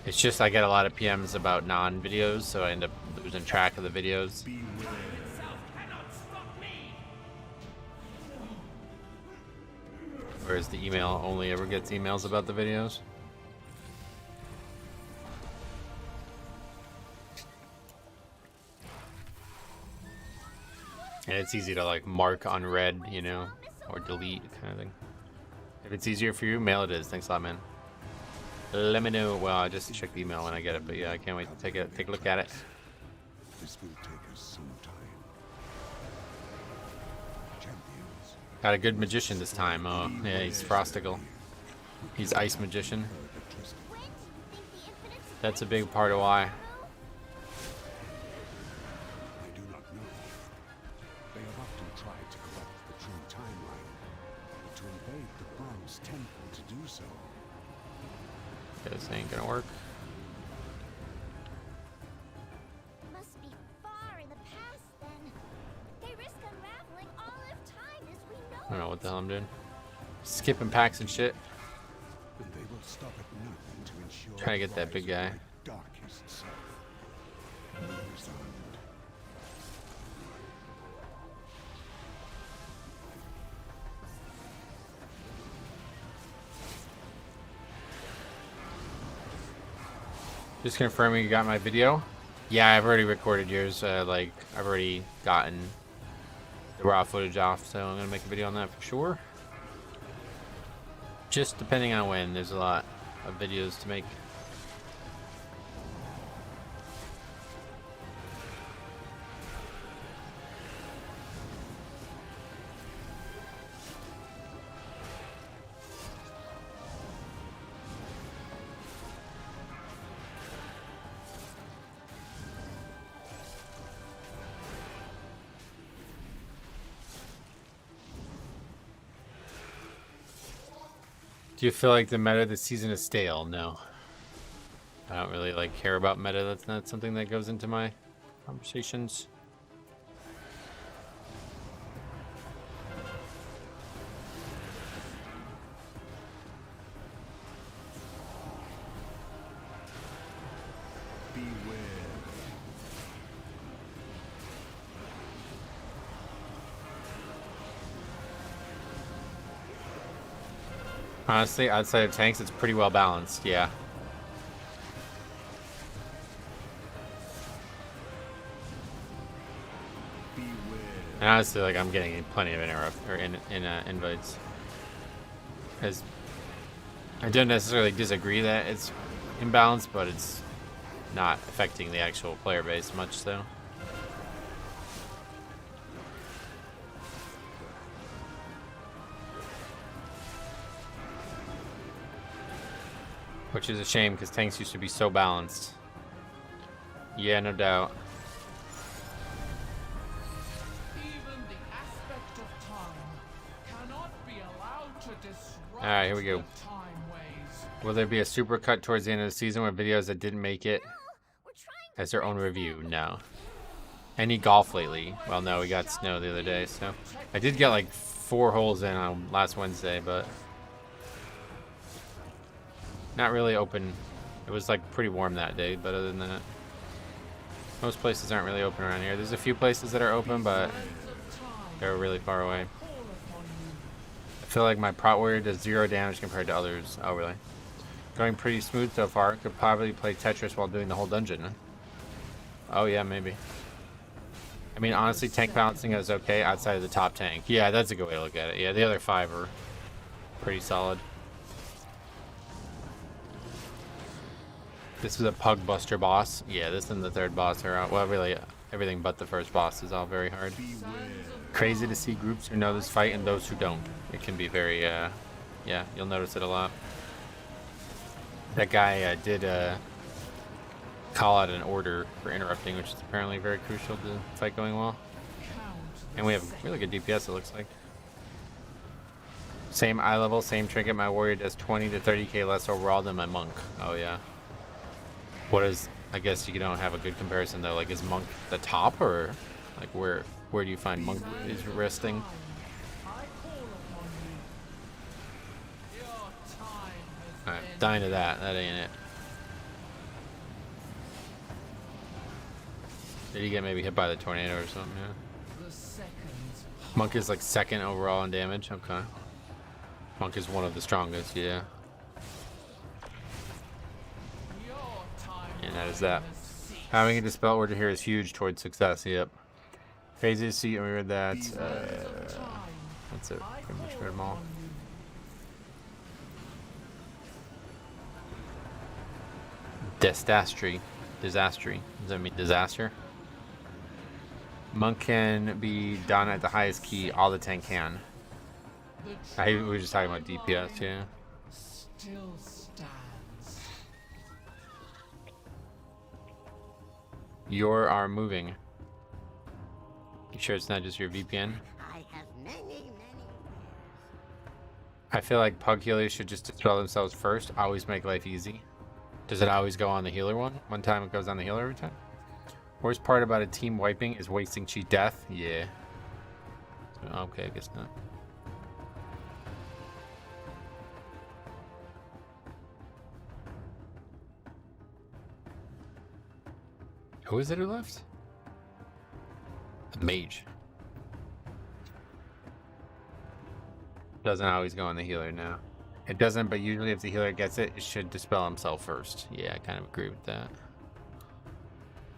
[SPEAKER 1] It's just I get a lot of PMs about non-videos, so I end up losing track of the videos. Whereas the email only ever gets emails about the videos. And it's easy to like mark on red, you know, or delete kind of thing. If it's easier for you, mail it is. Thanks a lot, man. Let me know. Well, I just check the email when I get it, but yeah, I can't wait to take a look at it.
[SPEAKER 2] This will take us some time. Champions.
[SPEAKER 1] Got a good magician this time. Oh, yeah, he's Frostigal. He's Ice Magician. That's a big part of why. This ain't gonna work.
[SPEAKER 6] Must be far in the past then. They risk unraveling all of time as we know.
[SPEAKER 1] I don't know what the hell I'm doing. Skipping packs and shit.
[SPEAKER 2] And they will stop at nothing to ensure
[SPEAKER 1] Trying to get that big guy.
[SPEAKER 2] darkest self.
[SPEAKER 1] Just confirming you got my video. Yeah, I've already recorded yours. Like, I've already gotten the raw footage off, so I'm gonna make a video on that for sure. Just depending on when. There's a lot of videos to make. Do you feel like the meta this season is stale? No. I don't really like care about meta. That's not something that goes into my conversations.
[SPEAKER 2] Beware.
[SPEAKER 1] Honestly, outside of tanks, it's pretty well balanced. Yeah.
[SPEAKER 2] Beware.
[SPEAKER 1] And honestly, like I'm getting plenty of invites. As I don't necessarily disagree that it's imbalanced, but it's not affecting the actual player base much so. Which is a shame because tanks used to be so balanced. Yeah, no doubt.
[SPEAKER 7] Even the aspect of time cannot be allowed to disrupt
[SPEAKER 1] Alright, here we go.
[SPEAKER 7] the time ways.
[SPEAKER 1] Will there be a super cut towards the end of the season with videos that didn't make it
[SPEAKER 6] We're trying
[SPEAKER 1] as their own review? No. Any golf lately? Well, no, we got snow the other day, so I did get like 4 holes in on last Wednesday, but not really open. It was like pretty warm that day, but other than that, most places aren't really open around here. There's a few places that are open, but they're really far away. I feel like my Prot Warrior does 0 damage compared to others. Oh, really? Going pretty smooth so far. Could probably play Tetris while doing the whole dungeon. Oh, yeah, maybe. I mean, honestly, tank balancing is okay outside of the top tank. Yeah, that's a good way to look at it. Yeah, the other 5 are pretty solid. This is a Pug Buster boss. Yeah, this and the 3rd boss are out. Well, really, everything but the 1st boss is all very hard. Crazy to see groups who know this fight and those who don't. It can be very, yeah, you'll notice it a lot. That guy did call out an order for interrupting, which is apparently very crucial to the fight going well. And we have really good DPS, it looks like. Same eye level, same trinket. My warrior does 20 to 30k less overall than my monk. Oh, yeah. What is, I guess you don't have a good comparison though, like is monk the top or like where do you find monk is resting? Alright, dying to that ain't it. Did he get maybe hit by the tornado or something? Yeah. Monk is like 2nd overall in damage, okay. Monk is one of the strongest, yeah. And that is that. Having a dispel order here is huge towards success. Yep. Phases, see, we read that. That's it. Pretty much read them all. Disastry. Disastry. Does that mean disaster? Monk can be done at the highest key. All the tank can. We were just talking about DPS, yeah.
[SPEAKER 7] Still stands.
[SPEAKER 1] You are moving. You sure it's not just your VPN?
[SPEAKER 6] I have many.
[SPEAKER 1] I feel like pug healers should just dispel themselves first. Always make life easy. Does it always go on the healer one? One time it goes on the healer every time? Worst part about a team wiping is wasting cheat death. Yeah. Okay, I guess not. Who is it who left? A mage. Doesn't always go on the healer now. It doesn't, but usually if the healer gets it, it should dispel himself first. Yeah, I kind of agree with that.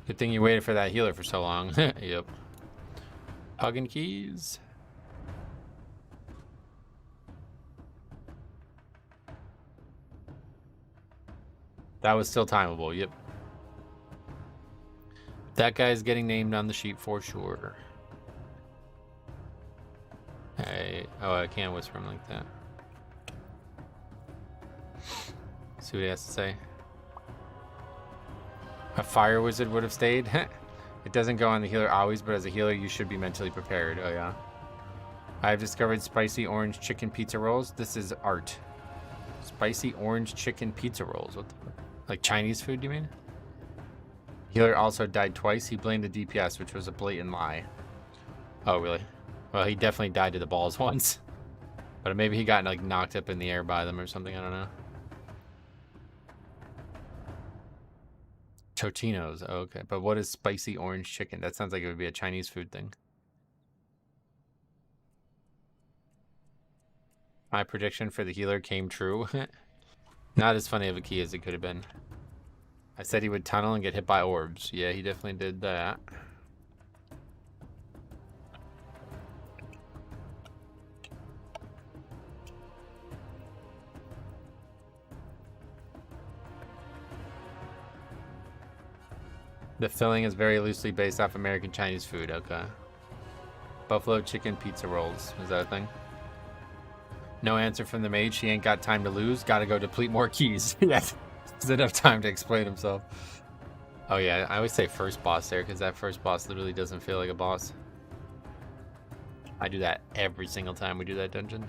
[SPEAKER 1] Good thing you waited for that healer for so long. Yep. Pugging keys. That was still timeable, yep. That guy's getting named on the sheet for sure. Hey, oh, I can't whisper him like that. See what he has to say. A fire wizard would have stayed. It doesn't go on the healer always, but as a healer, you should be mentally prepared. Oh, yeah. I've discovered spicy orange chicken pizza rolls. This is art. Spicy orange chicken pizza rolls. What the fuck? Like Chinese food, you mean? Healer also died twice. He blamed the DPS, which was a blatant lie. Oh, really? Well, he definitely died to the balls once. But maybe he got like knocked up in the air by them or something. I don't know. Totino's. Oh, okay. But what is spicy orange chicken? That sounds like it would be a Chinese food thing. My prediction for the healer came true. Not as funny of a key as it could have been. I said he would tunnel and get hit by orbs. Yeah, he definitely did that. The filling is very loosely based off American Chinese food. Okay. Buffalo chicken pizza rolls. Is that a thing? No answer from the mage. She ain't got time to lose. Gotta go deplete more keys. Yes. There's enough time to explain himself. Oh yeah, I always say first boss there because that first boss literally doesn't feel like a boss. I do that every single time we do that dungeon.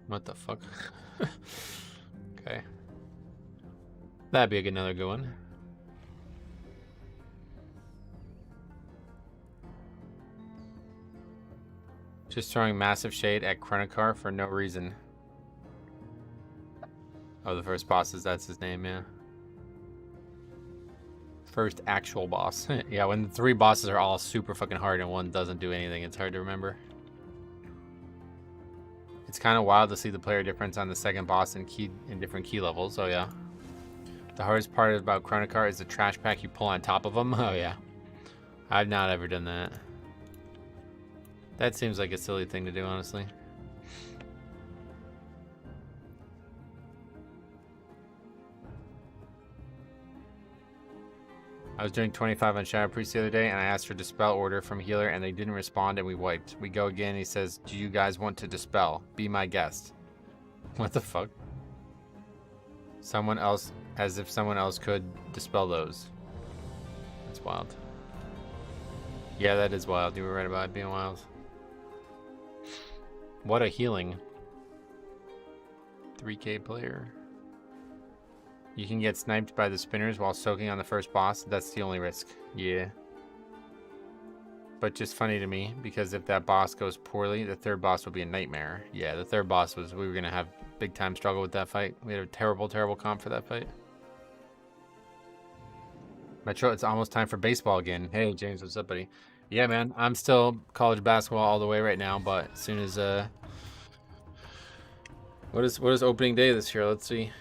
[SPEAKER 1] What the fuck? Okay. That'd be another good one. Just throwing massive shade at Chronocar for no reason. Oh, the first boss that's his name, yeah. First actual boss. Yeah, when the 3 bosses are all super fucking hard and one doesn't do anything, it's hard to remember. It's kind of wild to see the player difference on the second boss in different key levels. Oh yeah. The hardest part about Chronocar is the trash pack you pull on top of them. Oh yeah. I've not ever done that. That seems like a silly thing to do, honestly. I was doing 25 on Shadow Priest the other day, and I asked for Dispel order from healer, and they didn't respond, and we wiped. We go again, he says, do you guys want to Dispel? Be my guest. What the fuck? Someone else, as if someone else could Dispel those. That's wild. Yeah, that is wild. You were right about it being wild. What a healing. 3K player. You can get sniped by the spinners while soaking on the first boss. That's the only risk. Yeah. But just funny to me, because if that boss goes poorly, the third boss will be a nightmare. Yeah, the third boss was, we were going to have big time struggle with that fight. We had a terrible, terrible comp for that fight. Metro, it's almost time for baseball again. Hey, James, what's up, buddy? Yeah, man, I'm still college basketball all the way right now, but as soon as, what is opening day this year? Let's see.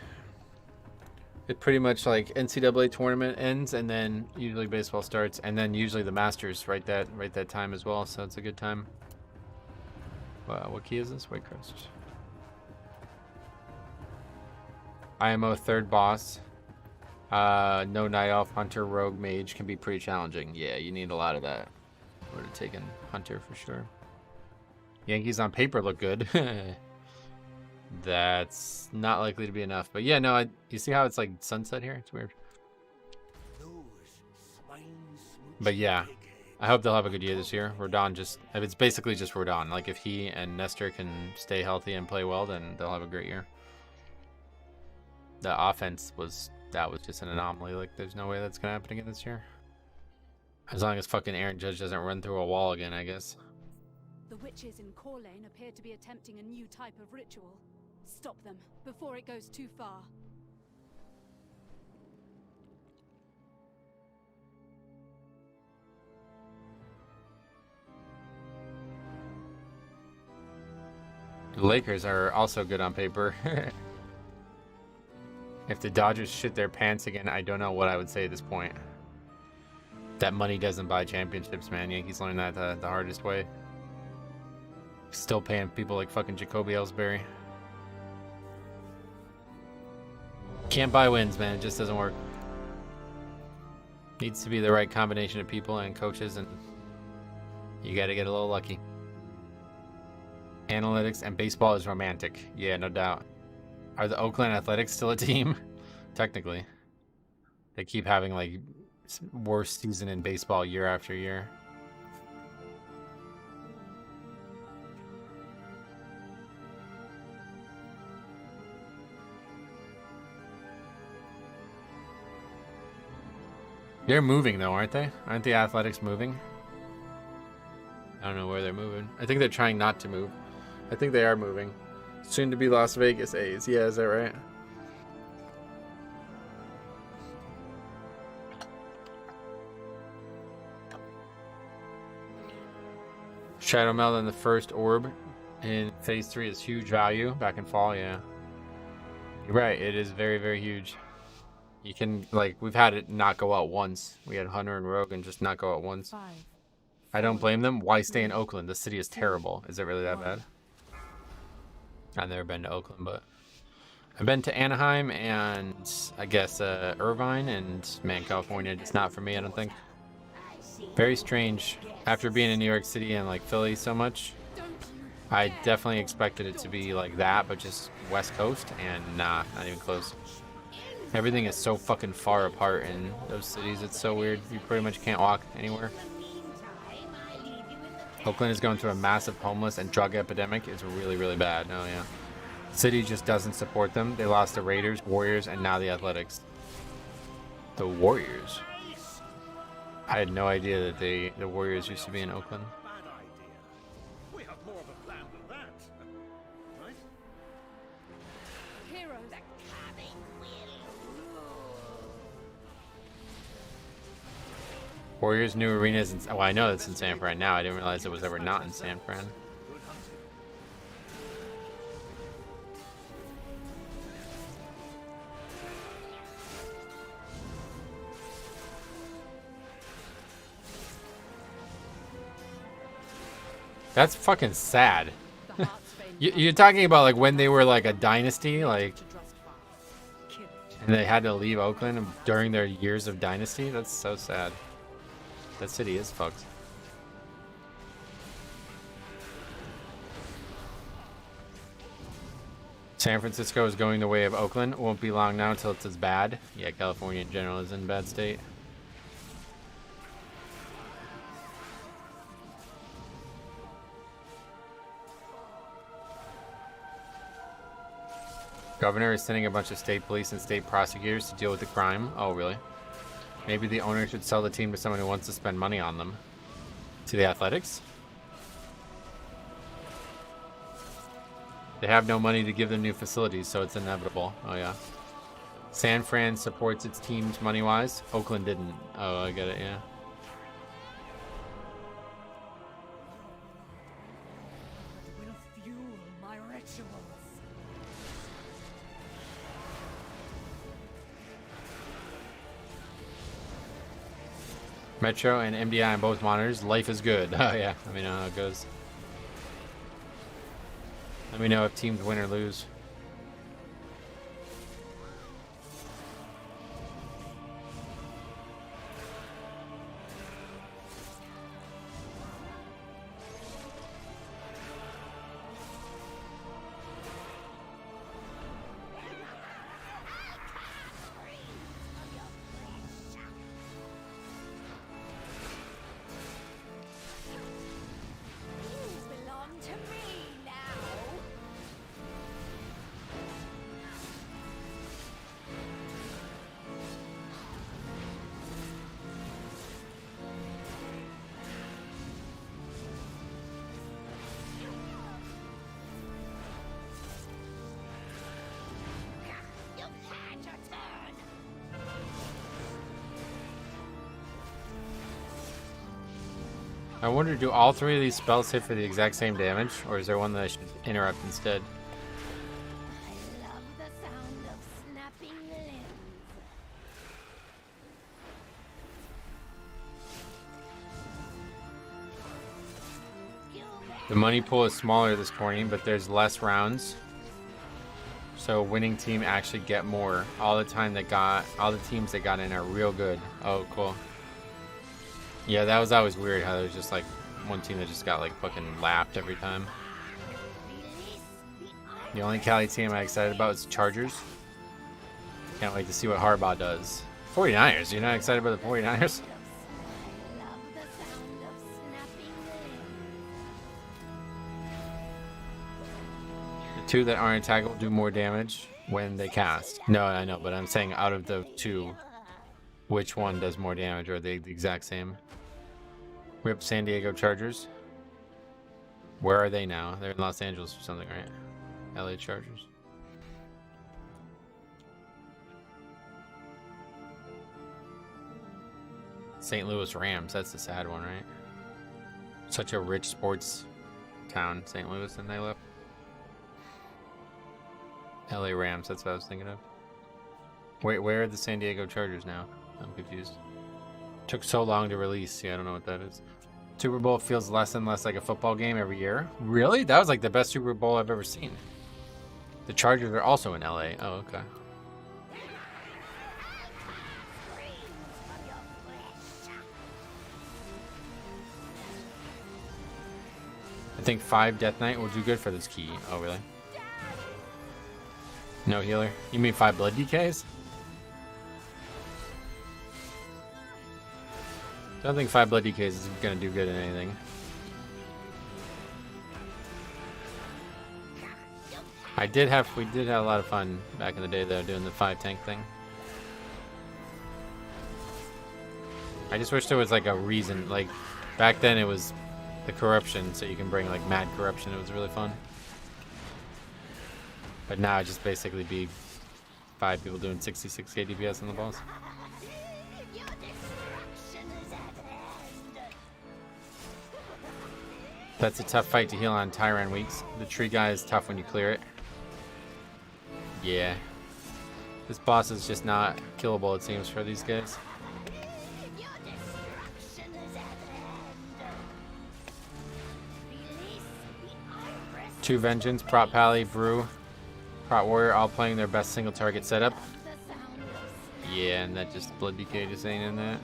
[SPEAKER 1] It pretty much like NCAA tournament ends, and then usually baseball starts, and then usually the Masters right that time as well. So it's a good time. Wow, what key is this? White Crest. IMO third boss. No Night Elf, Hunter, Rogue, Mage can be pretty challenging. Yeah, you need a lot of that. Would have taken Hunter for sure. Yankees on paper look good. That's not likely to be enough, but yeah, no, you see how it's like sunset here? It's weird. But yeah, I hope they'll have a good year this year. Rodon it's basically just Rodon. Like if he and Nestor can stay healthy and play well, then they'll have a great year. The offense was just an anomaly. Like there's no way that's gonna happen again this year. As long as fucking Aaron Judge doesn't run through a wall again, I guess.
[SPEAKER 3] The witches in Core Lane appear to be attempting a new type of ritual. Stop them before it goes too far.
[SPEAKER 1] The Lakers are also good on paper. If the Dodgers shit their pants again, I don't know what I would say at this point. That money doesn't buy championships, man. Yankees learned that the hardest way. Still paying people like fucking Jacoby Ellsbury. Can't buy wins, man. It just doesn't work. Needs to be the right combination of people and coaches, and you gotta get a little lucky. Analytics and baseball is romantic. Yeah, no doubt. Are the Oakland Athletics still a team? Technically. They keep having like worst season in baseball year after year. They're moving though, aren't they? Aren't the Athletics moving? I don't know where they're moving. I think they're trying not to move. I think they are moving. Soon to be Las Vegas A's. Yeah, is that right? Shadow Meld in the first orb in phase 3 is huge value back in fall, yeah. You're right, it is very, very huge. You can, like, we've had it not go out once. We had Hunter and Rogue and just not go out once. I don't blame them. Why stay in Oakland? The city is terrible. Is it really that bad? I've never been to Oakland, but I've been to Anaheim and I guess Irvine, and man, California, it's not for me, I don't think. Very strange. After being in New York City and like Philly so much, I definitely expected it to be like that, but just West Coast, and nah, not even close. Everything is so fucking far apart in those cities. It's so weird. You pretty much can't walk anywhere. Oakland is going through a massive homeless and drug epidemic. It's really, really bad. Oh yeah. City just doesn't support them. They lost the Raiders, Warriors, and now the Athletics. The Warriors? I had no idea that the Warriors used to be in Oakland.
[SPEAKER 2] Bad idea. We have more of a plan than that. Right?
[SPEAKER 3] Heroes.
[SPEAKER 1] Warriors' new arena is in, well, I know it's in San Fran now. I didn't realize it was ever not in San Fran.
[SPEAKER 2] Good hunting.
[SPEAKER 1] That's fucking sad. You're talking about like when they were like a dynasty, like, and they had to leave Oakland during their years of dynasty. That's so sad. That city is fucked. San Francisco is going the way of Oakland. Won't be long now until it's as bad. Yeah, California in general is in a bad state. Governor is sending a bunch of state police and state prosecutors to deal with the crime. Oh, really? Maybe the owner should sell the team to someone who wants to spend money on them. To the Athletics? They have no money to give them new facilities, so it's inevitable. Oh, yeah. San Fran supports its teams money-wise. Oakland didn't. Oh, I get it, yeah.
[SPEAKER 5] Will fuel my rituals.
[SPEAKER 1] Metro and MDI on both monitors. Life is good. Oh, yeah. Let me know how it goes. Let me know if teams win or lose.
[SPEAKER 6] You belong to me now. You've had your turn.
[SPEAKER 1] I wonder, do all three of these spells hit for the exact same damage? Or is there one that I should interrupt instead?
[SPEAKER 6] I love the sound of snapping limbs.
[SPEAKER 1] The money pool is smaller this tourney, but there's less rounds. So winning team actually get more. All the teams that got in are real good. Oh, cool. Yeah, that was always weird how there was just like one team that just got like fucking lapped every time. The only Cali team I'm excited about is Chargers. Can't wait to see what Harbaugh does. 49ers, you're not excited about the 49ers?
[SPEAKER 6] I love the sound of snapping limbs.
[SPEAKER 1] The two that aren't attackable do more damage when they cast. No, I know, but I'm saying out of the two. which one does more damage, or are they the exact same? Rip San Diego Chargers. Where are they now? They're in Los Angeles or something, right? LA Chargers. St. Louis Rams, that's the sad one, right? Such a rich sports town, St. Louis, and they left. LA Rams, that's what I was thinking of. Wait, where are the San Diego Chargers now? I'm confused. Took so long to release. Yeah, I don't know what that is. Super Bowl feels less and less like a football game every year. Really? That was like the best Super Bowl I've ever seen. The Chargers are also in LA. Oh, okay. I think 5 Death Knight will do good for this key. Oh, really? No healer? You mean 5 Blood DKs? I don't think 5 Blood DKs is gonna do good in anything. We did have a lot of fun back in the day though, doing the 5 tank thing. I just wish there was like a reason, like back then it was the corruption, so you can bring like mad corruption. It was really fun. But now it just basically be 5 people doing 66k DPS on the boss. That's a tough fight to heal on Tyrant weeks. The tree guy is tough when you clear it. Yeah. This boss is just not killable, it seems, for these guys. Two Vengeance, Prot Pally, Brew, Prot Warrior, all playing their best single target setup. Yeah, and that just Blood DK just ain't in that.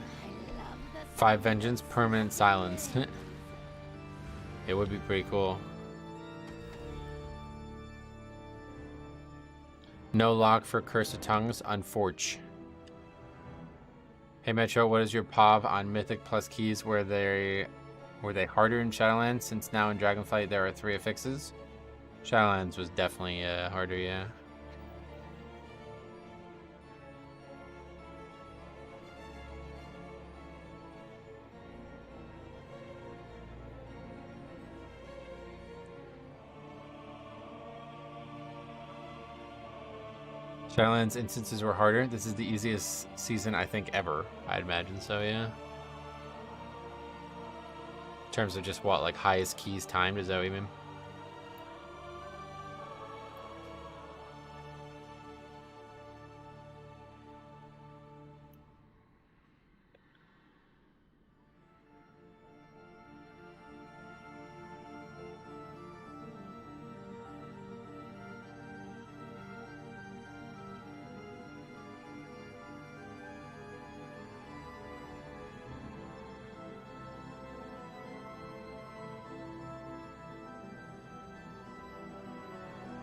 [SPEAKER 1] 5 Vengeance, Permanent Silence. It would be pretty cool. No lock for Curse of Tongues, Unforge. Hey Metro, what is your POV on Mythic plus keys? Were they harder in Shadowlands, since now in Dragonflight there are 3 affixes? Shadowlands was definitely harder, yeah. Shadowlands instances were harder. This is the easiest season I think ever. I'd imagine so, yeah. In terms of just what, like highest keys timed, is that what you mean?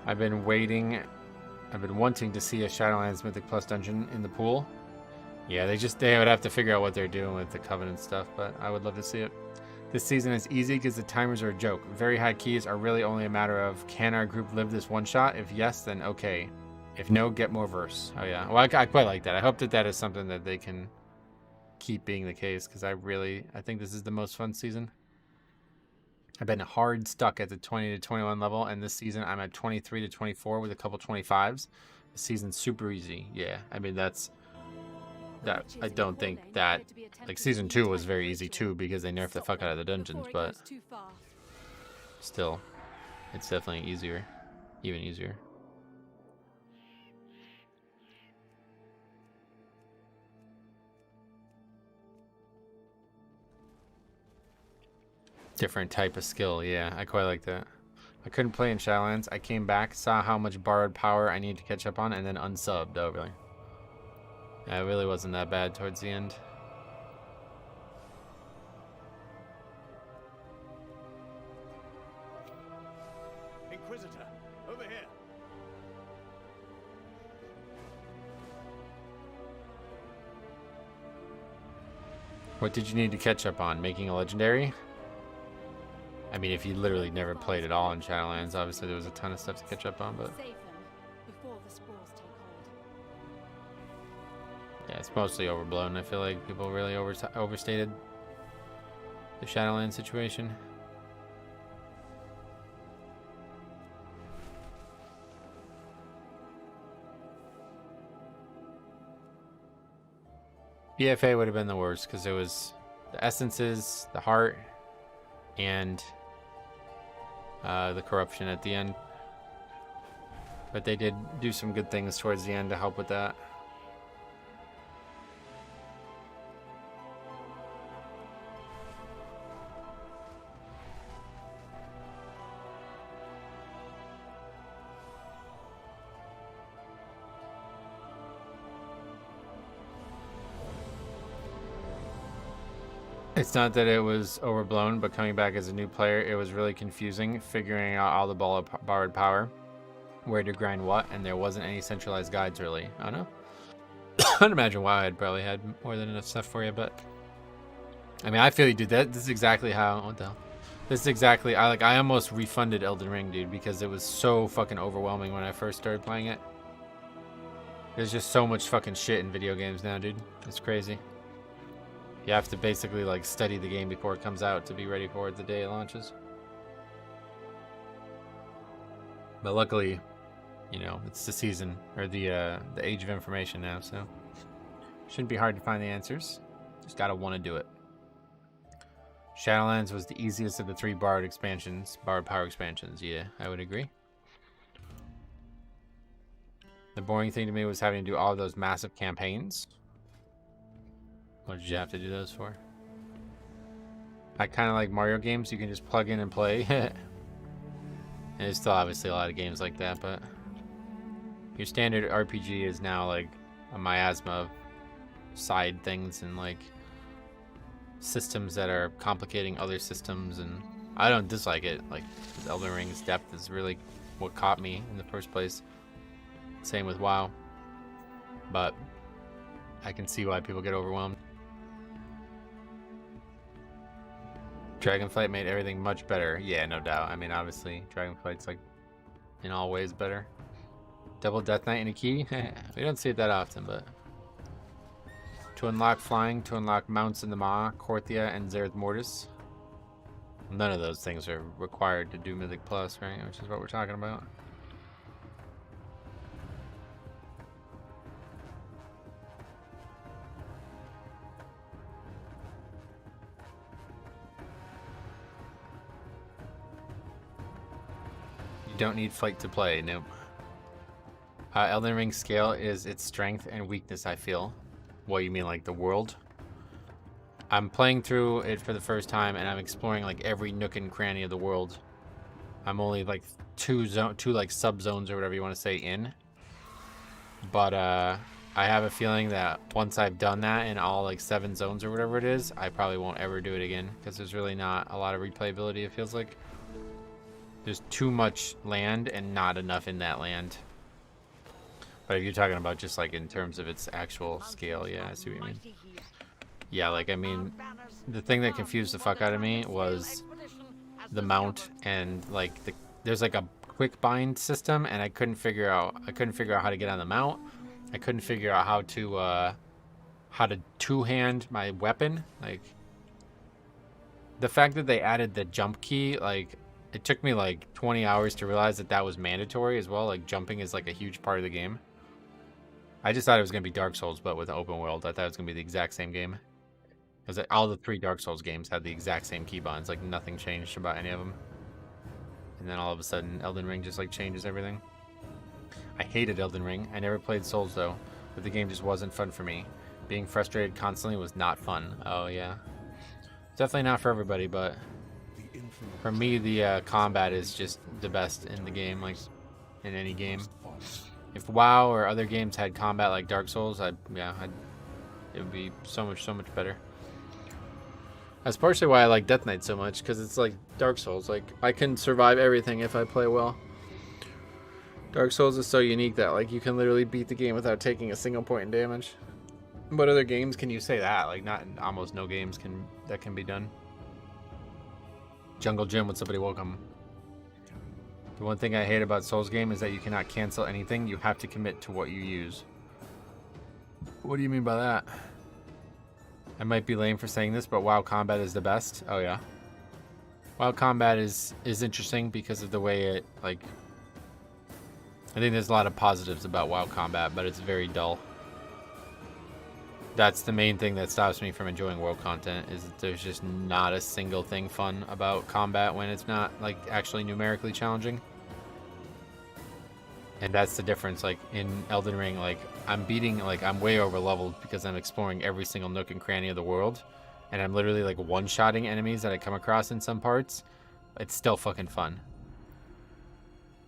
[SPEAKER 1] I've been wanting to see a Shadowlands Mythic Plus dungeon in the pool. Yeah, they would have to figure out what they're doing with the Covenant stuff, but I would love to see it. This season is easy because the timers are a joke. Very high keys are really only a matter of, can our group live this one shot? If yes, then okay. If no, get more verse. Oh yeah, well I quite like that. I hope that is something that they can keep being the case, because I think this is the most fun season. I've been hard stuck at the 20 to 21 level, and this season I'm at 23 to 24 with a couple 25s. The season's super easy. Yeah, I mean that. I don't think that, like, season 2 was very easy too, because they nerfed the fuck out of the dungeons, but still, it's definitely easier, even easier. Different type of skill, yeah, I quite like that. I couldn't play in Shadowlands. I came back, saw how much borrowed power I need to catch up on, and then unsubbed. Oh, really? Yeah, it really wasn't that bad towards the end.
[SPEAKER 2] Inquisitor, over here.
[SPEAKER 1] What did you need to catch up on? Making a legendary? I mean, if you literally never played at all in Shadowlands, obviously there was a ton of stuff to catch up on, but
[SPEAKER 3] Save them before the spores take hold.
[SPEAKER 1] it's mostly overblown. I feel like people really overstated the Shadowlands situation. BFA would have been the worst because it was the essences, the heart, and the corruption at the end. But they did do some good things towards the end to help with that. It's not that it was overblown, but coming back as a new player, it was really confusing figuring out all the borrowed power, where to grind what, and there wasn't any centralized guides really. I don't know. I'd imagine WoW had probably had more than enough stuff for you, but I mean, I feel you, dude. This is exactly how. What the hell? This is exactly. I almost refunded Elden Ring, dude, because it was so fucking overwhelming when I first started playing it. There's just so much fucking shit in video games now, dude. It's crazy. You have to basically like study the game before it comes out to be ready for it the day it launches. But luckily, you know, it's the season or the age of information now, so shouldn't be hard to find the answers. Just gotta want to do it. Shadowlands was the easiest of the 3 borrowed power expansions. Yeah, I would agree. The boring thing to me was having to do all of those massive campaigns. What did you have to do those for? I kind of like Mario games. You can just plug in and play. And there's still obviously a lot of games like that, but your standard RPG is now like a miasma of side things and like systems that are complicating other systems, and I don't dislike it. Like Elden Ring's depth is really what caught me in the first place. Same with WoW, but I can see why people get overwhelmed. Dragonflight made everything much better. Yeah, no doubt. I mean, obviously, Dragonflight's like in all ways better. Double Death Knight and a key? We don't see it that often, but to unlock flying, to unlock mounts in the Maw, Korthia, and Zereth Mortis. None of those things are required to do Mythic Plus, right? Which is what we're talking about. Don't need fight to play. Nope. Elden Ring scale is its strength and weakness, I feel. What, you mean like the world? I'm playing through it for the first time and I'm exploring like every nook and cranny of the world. I'm only like two like sub zones or whatever you want to say in. But I have a feeling that once I've done that in all like 7 zones or whatever it is, I probably won't ever do it again because there's really not a lot of replayability, it feels like. There's too much land and not enough in that land. But if you're talking about just like in terms of its actual scale, yeah, I see what you mean. Yeah, like I mean, the thing that confused the fuck out of me was the mount and like there's like a quick bind system, and I couldn't figure out how to get on the mount. I couldn't figure out how to two-hand my weapon. Like the fact that they added the jump key, like it took me like 20 hours to realize that that was mandatory as well. Like jumping is like a huge part of the game. I just thought it was going to be Dark Souls, but with an open world. I thought it was going to be the exact same game. Because all the 3 Dark Souls games had the exact same keybinds. Like nothing changed about any of them. And then all of a sudden, Elden Ring just like changes everything. I hated Elden Ring. I never played Souls though. But the game just wasn't fun for me. Being frustrated constantly was not fun. Oh yeah. Definitely not for everybody, but for me, the combat is just the best in the game, like in any game. If WoW or other games had combat like Dark Souls, it would be so much better. That's partially why I like Death Knight so much, because it's like Dark Souls. Like I can survive everything if I play well. Dark Souls is so unique that like you can literally beat the game without taking a single point in damage. But other games, can you say that? Like almost no games that can be done. Jungle Gym with somebody welcome. The one thing I hate about Souls game is that you cannot cancel anything. You have to commit to what you use. What do you mean by that? I might be lame for saying this, but WoW combat is the best. Oh yeah. WoW combat is interesting because of the way it, like, I think there's a lot of positives about WoW combat, but it's very dull. That's the main thing that stops me from enjoying world content, is that there's just not a single thing fun about combat when it's not, like, actually numerically challenging. And that's the difference. Like in Elden Ring, like I'm way over leveled because I'm exploring every single nook and cranny of the world, and I'm literally like one-shotting enemies that I come across in some parts. It's still fucking fun,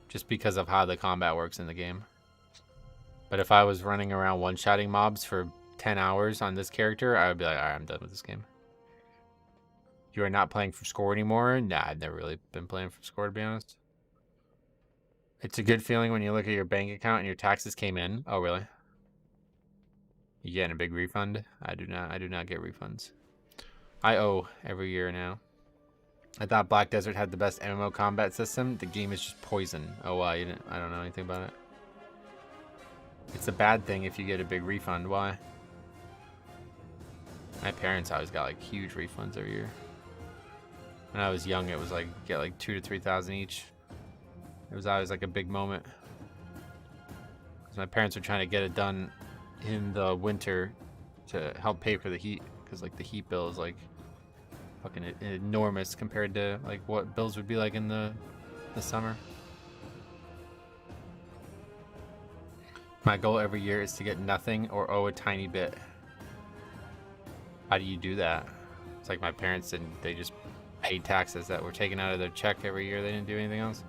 [SPEAKER 1] just because of how the combat works in the game. But if I was running around one-shotting mobs for 10 hours on this character, I would be like, all right, I'm done with this game. You are not playing for score anymore? Nah, I've never really been playing for score, to be honest. It's a good feeling when you look at your bank account and your taxes came in. Oh, really? You getting a big refund? I do not get refunds. I owe every year now. I thought Black Desert had the best MMO combat system. The game is just poison. Oh, why? You didn't? I don't know anything about it. It's a bad thing if you get a big refund. Why? My parents always got like huge refunds every year. When I was young, it was like get like 2,000 to 3,000 each. It was always like a big moment. Because my parents were trying to get it done in the winter to help pay for the heat. Because like the heat bill is like fucking enormous compared to like what bills would be like in the summer. My goal every year is to get nothing or owe a tiny bit. How do you do that? It's like my parents didn't. They just paid taxes that were taken out of their check every year. They didn't do anything else.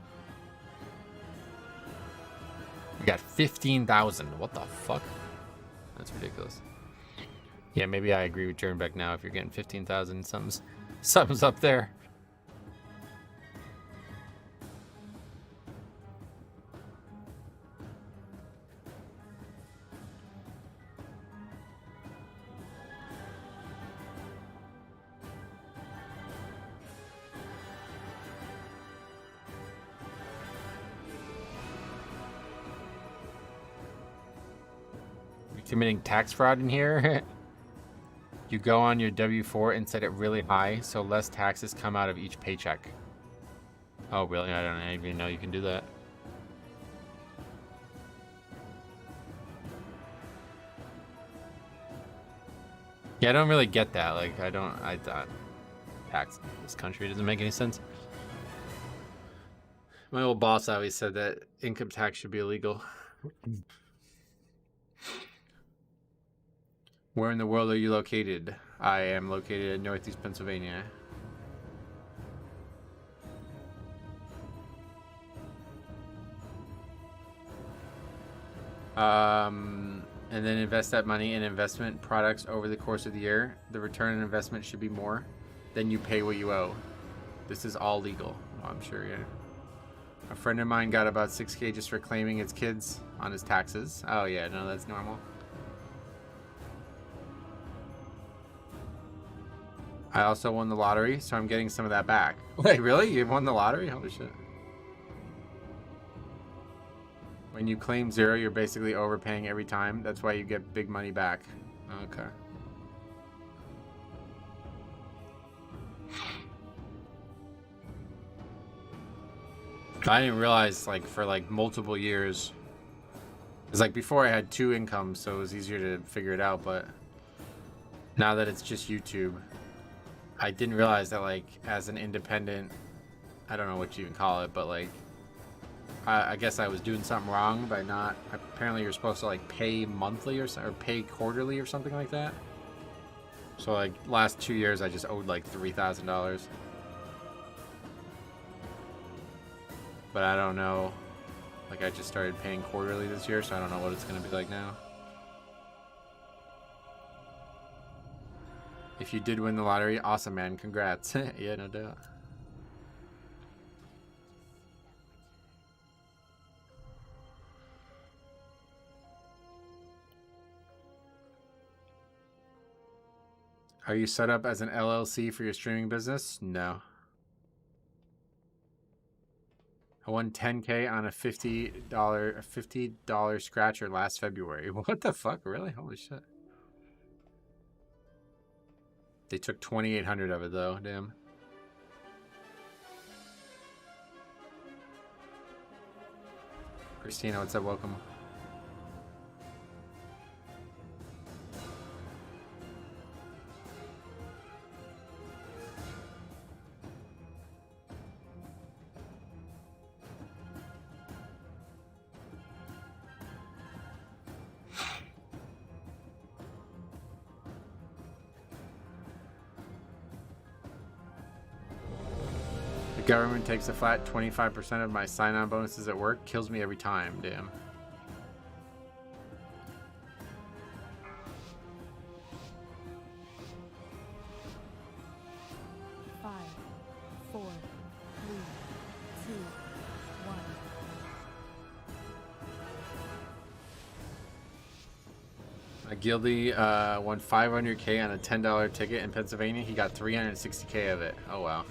[SPEAKER 1] We got 15,000. What the fuck? That's ridiculous. Yeah, maybe I agree with Jernbeck now. If you're getting 15,000, something's up there. Committing tax fraud in here. You go on your W-4 and set it really high so less taxes come out of each paycheck. Oh really? I don't even know you can do that. Yeah, I don't really get that. Like I thought tax in this country doesn't make any sense. My old boss always said that income tax should be illegal. Where in the world are you located? I am located in Northeast Pennsylvania. And then invest that money in investment products over the course of the year. The return on investment should be more. Then you pay what you owe. This is all legal. Oh, I'm sure, yeah. A friend of mine got about 6K just for claiming his kids on his taxes. Oh yeah, no, that's normal. I also won the lottery, so I'm getting some of that back. Wait, really? You won the lottery? Holy shit. When you claim 0, you're basically overpaying every time. That's why you get big money back. Okay. I didn't realize, like, for, like, multiple years. It's like before I had 2 incomes, so it was easier to figure it out, but now that it's just YouTube, I didn't realize that, like, as an independent, I don't know what you even call it, but, like, I guess I was doing something wrong by not, apparently you're supposed to, like, pay monthly or pay quarterly or something like that. So, like, last 2 years I just owed, like, $3,000. But I don't know, like, I just started paying quarterly this year, so I don't know what it's going to be like now. If you did win the lottery, awesome, man. Congrats. Yeah, no doubt. Are you set up as an LLC for your streaming business? No. I won 10K on a $50 scratcher last February. What the fuck? Really? Holy shit. They took 2,800 of it though. Damn. Christina, what's up? Welcome. The government takes a flat 25% of my sign-on bonuses at work. Kills me every time. Damn. Gildy won 500K on a $10 ticket in Pennsylvania. He got 360K of it. Oh wow,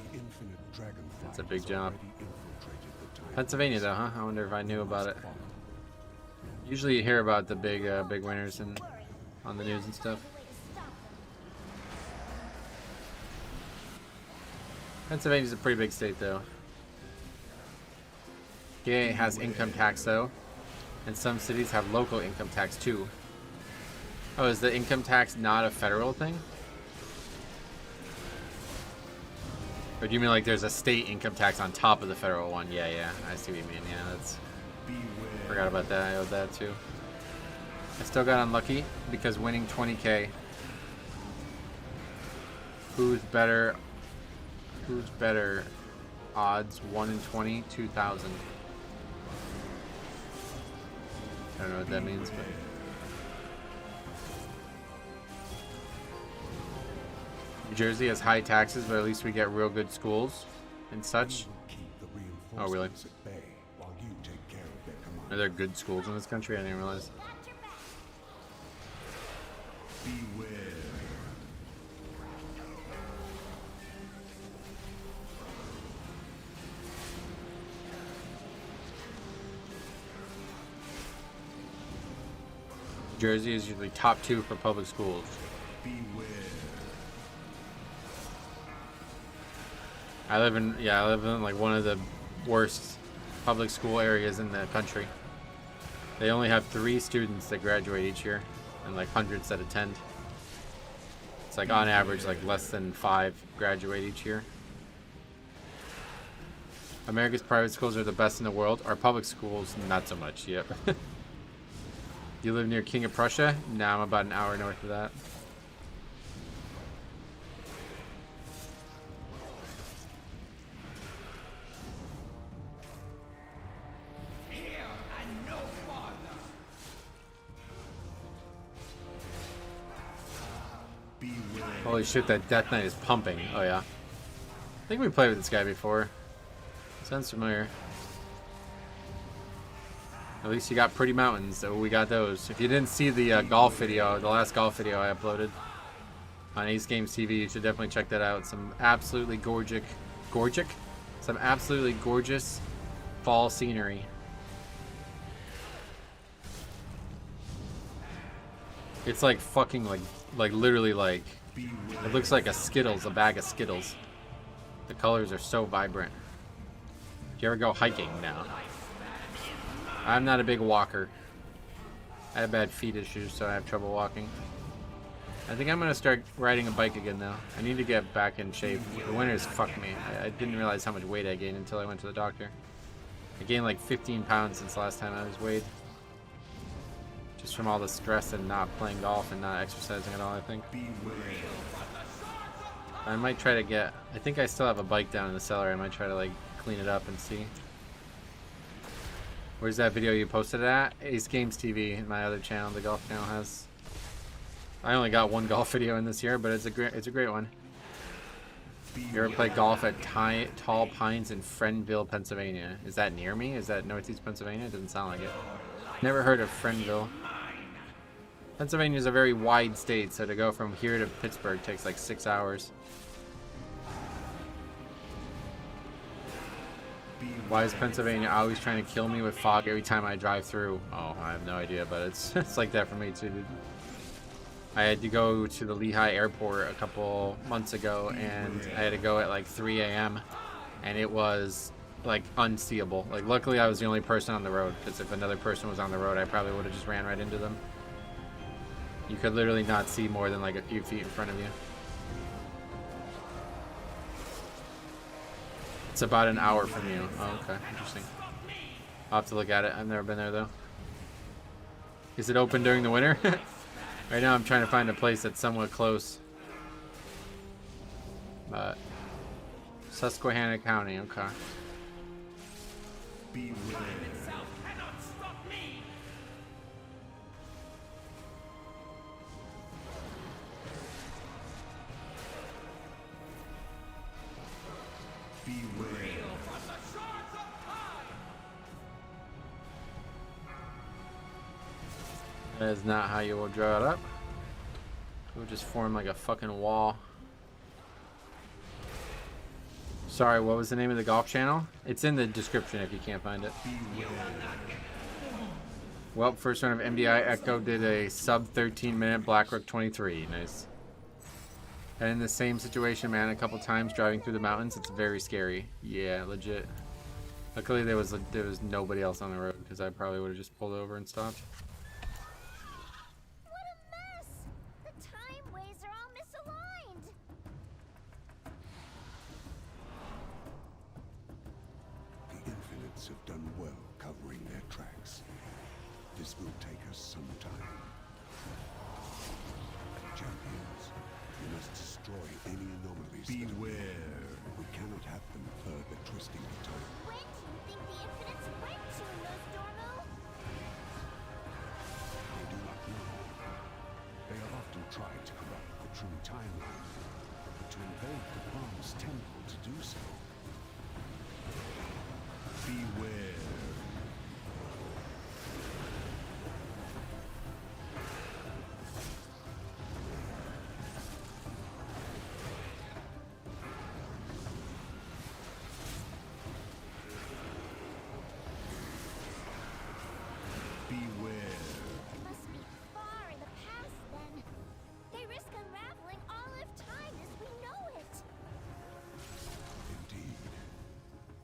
[SPEAKER 1] that's a big jump. Pennsylvania though, huh? I wonder if I knew about it. Usually you hear about the big winners and on the news and stuff. Pennsylvania's a pretty big state though. PA has income tax though, and some cities have local income tax too. Oh, is the income tax not a federal thing? Or do you mean like there's a state income tax on top of the federal one? Yeah, yeah, I see what you mean. Yeah, that's... Forgot about that. I owed that too. I still got unlucky because winning 20K. Who's better? Who's better? Odds 1 in 20, 2,000. I don't know what that means, but... New Jersey has high taxes, but at least we get real good schools and such. Oh, really? Are there good schools in this country? I didn't realize.
[SPEAKER 2] Beware.
[SPEAKER 1] New Jersey is usually top 2 for public schools.
[SPEAKER 2] Beware.
[SPEAKER 1] I live in like one of the worst public school areas in the country. They only have 3 students that graduate each year and like hundreds that attend. It's like on average like less than 5 graduate each year. America's private schools are the best in the world. Our public schools, not so much. Yep. You live near King of Prussia? Nah, I'm about an hour north of that. Holy shit, that Death Knight is pumping. Oh yeah. I think we played with this guy before. Sounds familiar. At least you got pretty mountains, so we got those. If you didn't see the golf video, the last golf video I uploaded on Ace Games TV, you should definitely check that out. Some absolutely some absolutely gorgeous fall scenery. It's like fucking like literally like, it looks like a Skittles, a bag of Skittles. The colors are so vibrant. Do you ever go hiking now? I'm not a big walker. I have bad feet issues, so I have trouble walking. I think I'm gonna start riding a bike again though. I need to get back in shape. The winters fucked me. I didn't realize how much weight I gained until I went to the doctor. I gained like 15 pounds since the last time I was weighed. Just from all the stress and not playing golf and not exercising at all, I think. I might try to get... I think I still have a bike down in the cellar. I might try to like clean it up and see. Where's that video you posted at? Ace Games TV, my other channel, the golf channel has. I only got one golf video in this year, but it's a great one. You ever play golf at Tall Pines in Friendville, Pennsylvania? Is that near me? Is that Northeast Pennsylvania? It doesn't sound like it. Never heard of Friendville. Pennsylvania is a very wide state, so to go from here to Pittsburgh takes like 6 hours. Why is Pennsylvania always trying to kill me with fog every time I drive through? Oh, I have no idea, but it's like that for me too, dude. I had to go to the Lehigh airport a couple months ago, and I had to go at like 3 a.m. and it was like unseeable. Like, luckily I was the only person on the road, because if another person was on the road, I probably would have just ran right into them. You could literally not see more than like a few feet in front of you. It's about an hour from you. Oh, okay, interesting. I'll have to look at it. I've never been there though. Is it open during the winter? Right now I'm trying to find a place that's somewhat close. But Susquehanna County, okay.
[SPEAKER 2] Beware.
[SPEAKER 1] That is not how you will draw it up. It will just form like a fucking wall. Sorry, what was the name of the golf channel? It's in the description if you can't find it. Well, first round of MDI Echo did a sub 13-minute Blackrook 23. Nice. And in the same situation, man, a couple times driving through the mountains, it's very scary. Yeah, legit. Luckily, there was nobody else on the road, because I probably would have just pulled over and stopped.
[SPEAKER 6] What a mess! The timeways are all misaligned.
[SPEAKER 2] The Infinites have done well covering their tracks. This will take us some time. Champions, we must destroy any anomalies. Beware. We cannot have them further twisting the time.
[SPEAKER 6] When do you think the Infinites went to in those Dormo?
[SPEAKER 2] They do not know. They have often tried to corrupt the true timeline, but to invade the Bronze Temple to do so. Beware. Beware.
[SPEAKER 6] It must be far in the past then. They risk unraveling all of time as we know it.
[SPEAKER 2] Indeed.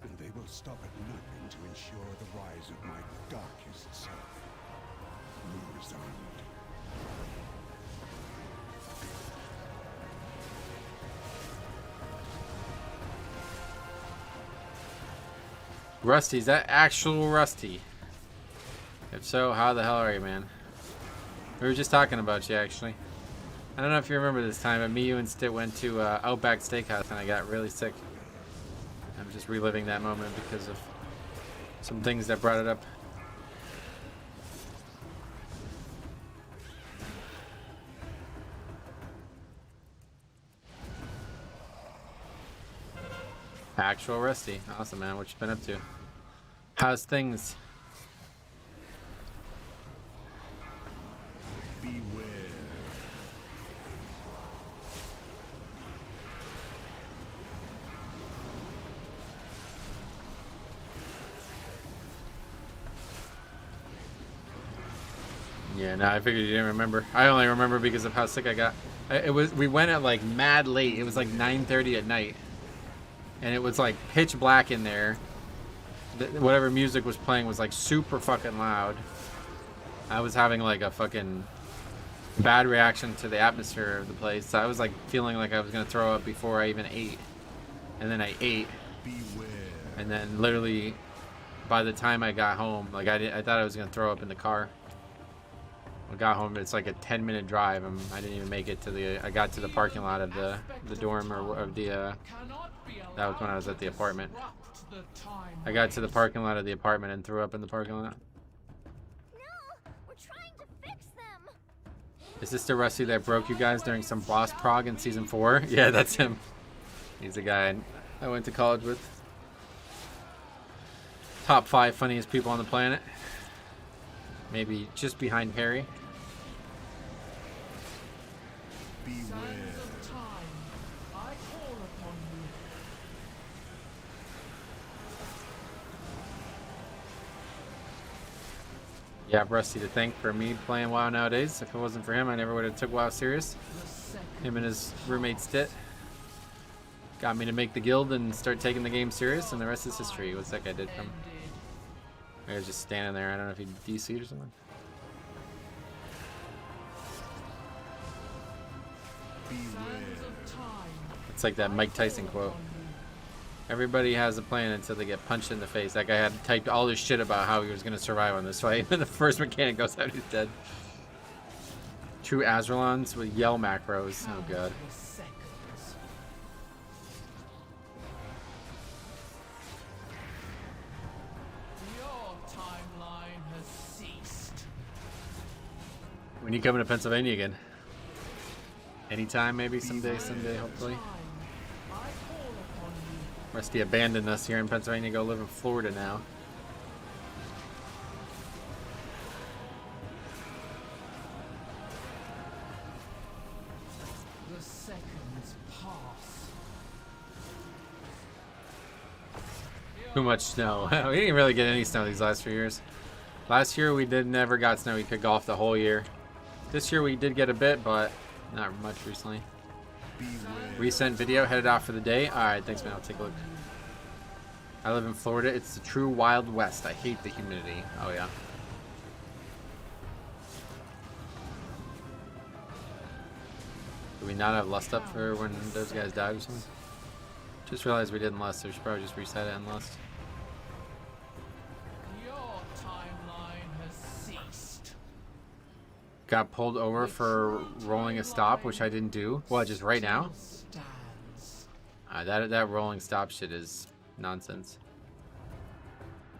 [SPEAKER 2] And they will stop at nothing to ensure the rise of my darkest self. Resigned.
[SPEAKER 1] Rusty, is that actual Rusty? If so, how the hell are you, man? We were just talking about you, actually. I don't know if you remember this time, but me, you, and Stit went to Outback Steakhouse, and I got really sick. I'm just reliving that moment because of some things that brought it up. Actual Rusty. Awesome, man. What you been up to? How's things?
[SPEAKER 2] Beware.
[SPEAKER 1] Yeah, no, I figured you didn't remember. I only remember because of how sick I got. We went at like mad late. It was like 9:30 at night, and it was like pitch black in there. Whatever music was playing was like super fucking loud. I was having like a fucking bad reaction to the atmosphere of the place. So I was like feeling like I was gonna throw up before I even ate, and then I ate,
[SPEAKER 2] Beware.
[SPEAKER 1] and then literally by the time I got home, like I thought I was gonna throw up in the car. I got home. It's like a 10-minute drive. I didn't even make it to the. I got to the parking lot of the dorm or of the. That was when I was at the apartment. I got to the parking lot of the apartment and threw up in the parking lot.
[SPEAKER 6] No, we're trying to fix them.
[SPEAKER 1] Is this the Rusty that broke you guys during some boss prog in season 4? Yeah, that's him. He's the guy I went to college with. Top 5 funniest people on the planet. Maybe just behind Harry.
[SPEAKER 2] Beware.
[SPEAKER 1] Yeah, Rusty to thank for me playing WoW nowadays. If it wasn't for him, I never would have took WoW serious. Him and his roommate Stit got me to make the guild and start taking the game serious, and the rest is history. What's that guy did from? He was just standing there. I don't know if he DC'd or something. It's like that Mike Tyson quote. Everybody has a plan until they get punched in the face. That guy had typed all this shit about how he was going to survive on this fight, and the first mechanic goes out, he's dead. True Azralons with yell macros. Oh god.
[SPEAKER 7] Your timeline has ceased.
[SPEAKER 1] When you coming to Pennsylvania again? Anytime, maybe someday, hopefully.
[SPEAKER 7] I call upon you.
[SPEAKER 1] Rusty abandoned us here in Pennsylvania, go live in Florida now.
[SPEAKER 7] The seconds pass.
[SPEAKER 1] Too much snow. We didn't really get any snow these last few years. Last year we never got snow. We could golf the whole year. This year we did get a bit, but not much recently. Recent video, headed out for the day. Alright, thanks man, I'll take a look. I live in Florida. It's the true Wild West. I hate the humidity. Oh yeah. Do we not have lust up for when those guys died or something? Just realized we didn't lust, so we should probably just reset it and lust.
[SPEAKER 7] Your timeline has ceased.
[SPEAKER 1] Got pulled over for rolling a stop, which I didn't do. What, just right now?
[SPEAKER 7] Stands.
[SPEAKER 1] That rolling stop shit is nonsense.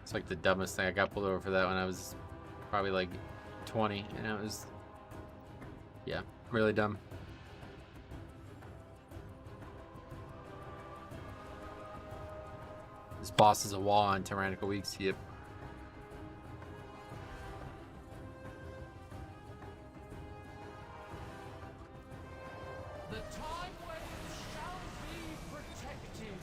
[SPEAKER 1] It's like the dumbest thing. I got pulled over for that when I was probably like 20, and it was, yeah, really dumb. This boss is a wall on Tyrannical Weeks. Yep.
[SPEAKER 7] The time waves shall be protected.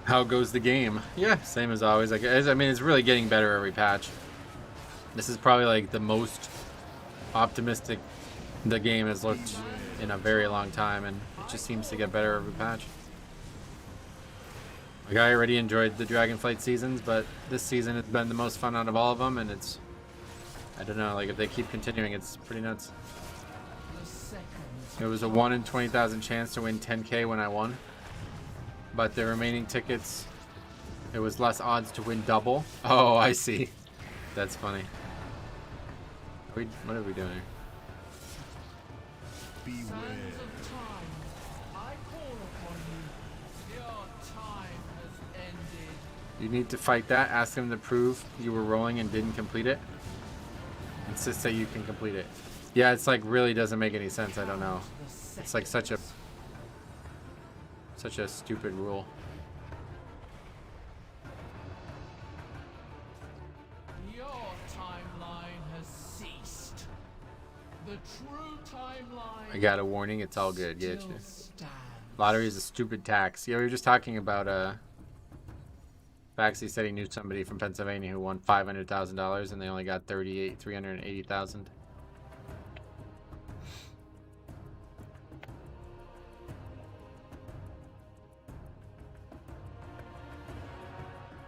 [SPEAKER 1] How goes the game? Yeah, same as always. Like, I mean, it's really getting better every patch. This is probably like the most optimistic the game has looked in a very long time, and it just seems to get better every patch. Like, I already enjoyed the Dragonflight seasons, but this season has been the most fun out of all of them, and it's, I don't know, like if they keep continuing, it's pretty nuts.
[SPEAKER 7] The seconds.
[SPEAKER 1] It was a 1 in 20,000 chance to win 10K when I won, but the remaining tickets, it was less odds to win double. Oh, I see. That's funny. What are we doing here?
[SPEAKER 7] Sands of time. I call upon you. Your time has ended.
[SPEAKER 1] You need to fight that. Ask them to prove you were rolling and didn't complete it. Insist that you can complete it. Yeah, it's like really doesn't make any sense. I don't know. It's like such a stupid rule.
[SPEAKER 7] Your timeline has ceased. The true timeline.
[SPEAKER 1] I got a warning. It's all good. Get
[SPEAKER 7] still
[SPEAKER 1] you.
[SPEAKER 7] stands.
[SPEAKER 1] Lottery is a stupid tax. Yeah, we were just talking about Baxi said he knew somebody from Pennsylvania who won $500,000 and they only got 380,000.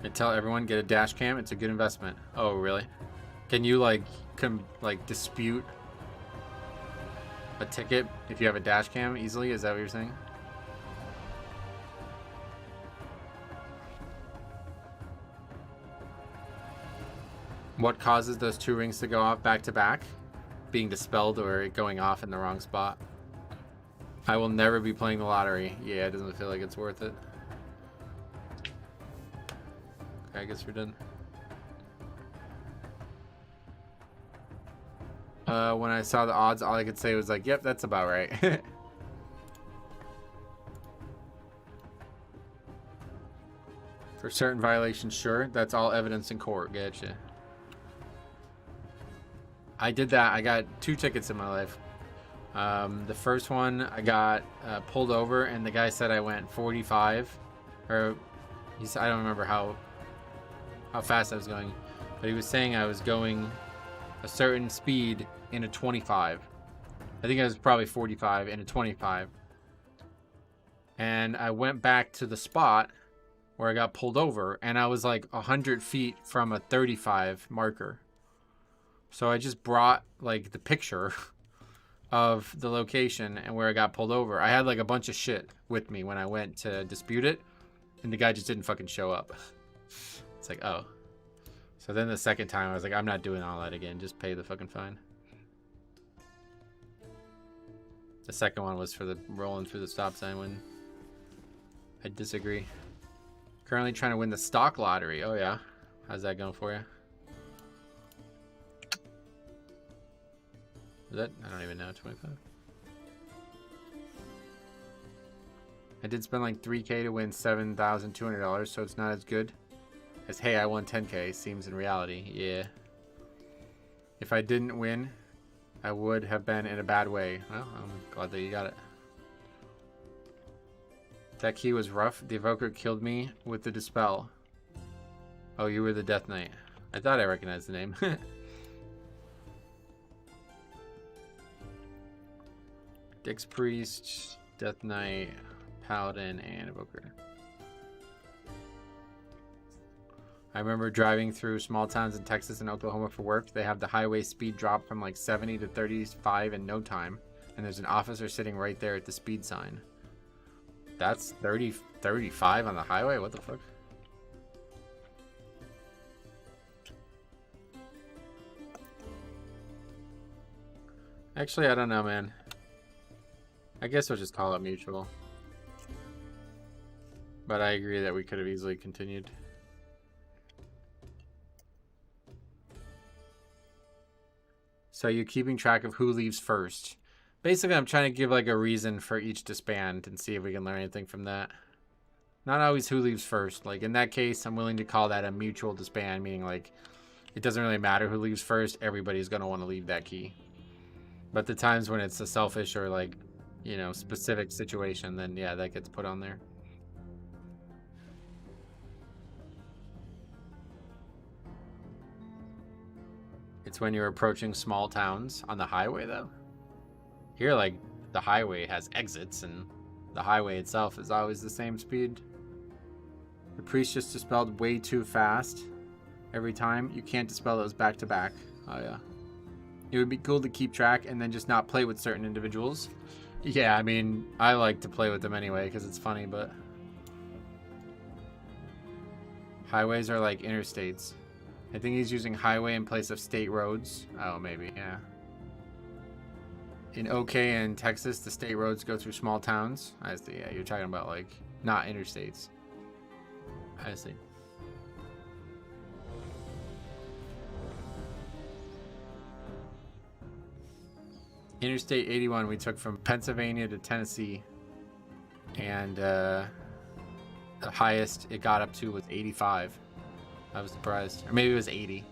[SPEAKER 1] I tell everyone, get a dash cam. It's a good investment. Oh, really? Can you like dispute a ticket if you have a dash cam easily? Is that what you're saying? What causes those two rings to go off back to back? Being dispelled or it going off in the wrong spot? I will never be playing the lottery. Yeah, it doesn't feel like it's worth it. Okay, I guess we're done. When I saw the odds, all I could say was like, yep, that's about right. For certain violations, sure. That's all evidence in court. Getcha. I did that. I got 2 tickets in my life. The first one, I got pulled over, and the guy said I went 45. Or, I don't remember how how fast I was going, but he was saying I was going a certain speed in a 25. I think I was probably 45 in a 25. And I went back to the spot where I got pulled over, and I was like 100 feet from a 35 marker. So I just brought like the picture of the location and where I got pulled over. I had like a bunch of shit with me when I went to dispute it, and the guy just didn't fucking show up. It's like, oh. So then the second time I was like, I'm not doing all that again. Just pay the fucking fine. The second one was for the rolling through the stop sign when I disagree. Currently trying to win the stock lottery. Oh yeah. How's that going for you? Is that? I don't even know. 25. I did spend like $3K to win $7,200, so it's not as good as hey, I won 10K. Seems in reality. Yeah. If I didn't win, I would have been in a bad way. Well, I'm glad that you got it. That key was rough. The evoker killed me with the dispel. Oh, you were the Death Knight. I thought I recognized the name. Dix Priest, Death Knight, Paladin, and Evoker. I remember driving through small towns in Texas and Oklahoma for work. They have the highway speed drop from like 70 to 35 in no time. And there's an officer sitting right there at the speed sign. That's 35 on the highway? What the fuck? Actually, I don't know, man. I guess we'll just call it mutual. But I agree that we could have easily continued. So you're keeping track of who leaves first. Basically, I'm trying to give like a reason for each disband and see if we can learn anything from that. Not always who leaves first. Like in that case, I'm willing to call that a mutual disband, meaning like it doesn't really matter who leaves first. Everybody's going to want to leave that key. But the times when it's a selfish or like, you know, specific situation, then yeah, that gets put on there. It's when you're approaching small towns on the highway, though. Here, like, the highway has exits, and the highway itself is always the same speed. The priest just dispelled way too fast every time. You can't dispel those back to back. Oh, yeah. It would be cool to keep track and then just not play with certain individuals. Yeah, I mean, I like to play with them anyway because it's funny, but... Highways are like interstates. I think he's using highway in place of state roads. Oh, maybe, yeah. In OK and Texas, the state roads go through small towns. I see, yeah, you're talking about, like, not interstates. I see. Interstate 81 we took from Pennsylvania to Tennessee. And the highest it got up to was 85. I was surprised. Or maybe it was 80.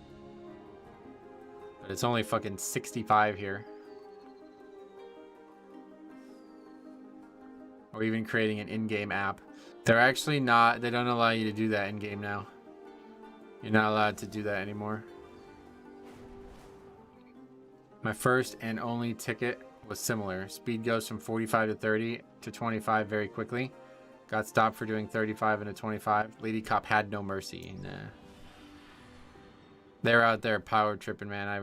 [SPEAKER 1] But it's only fucking 65 here. Or even creating an in-game app. They're actually not, they don't allow you to do that in-game now. You're not allowed to do that anymore. My first and only ticket was similar. Speed goes from 45 to 30 to 25 very quickly. Got stopped for doing 35 and a 25. Lady cop had no mercy. Nah. They're out there power tripping, man. I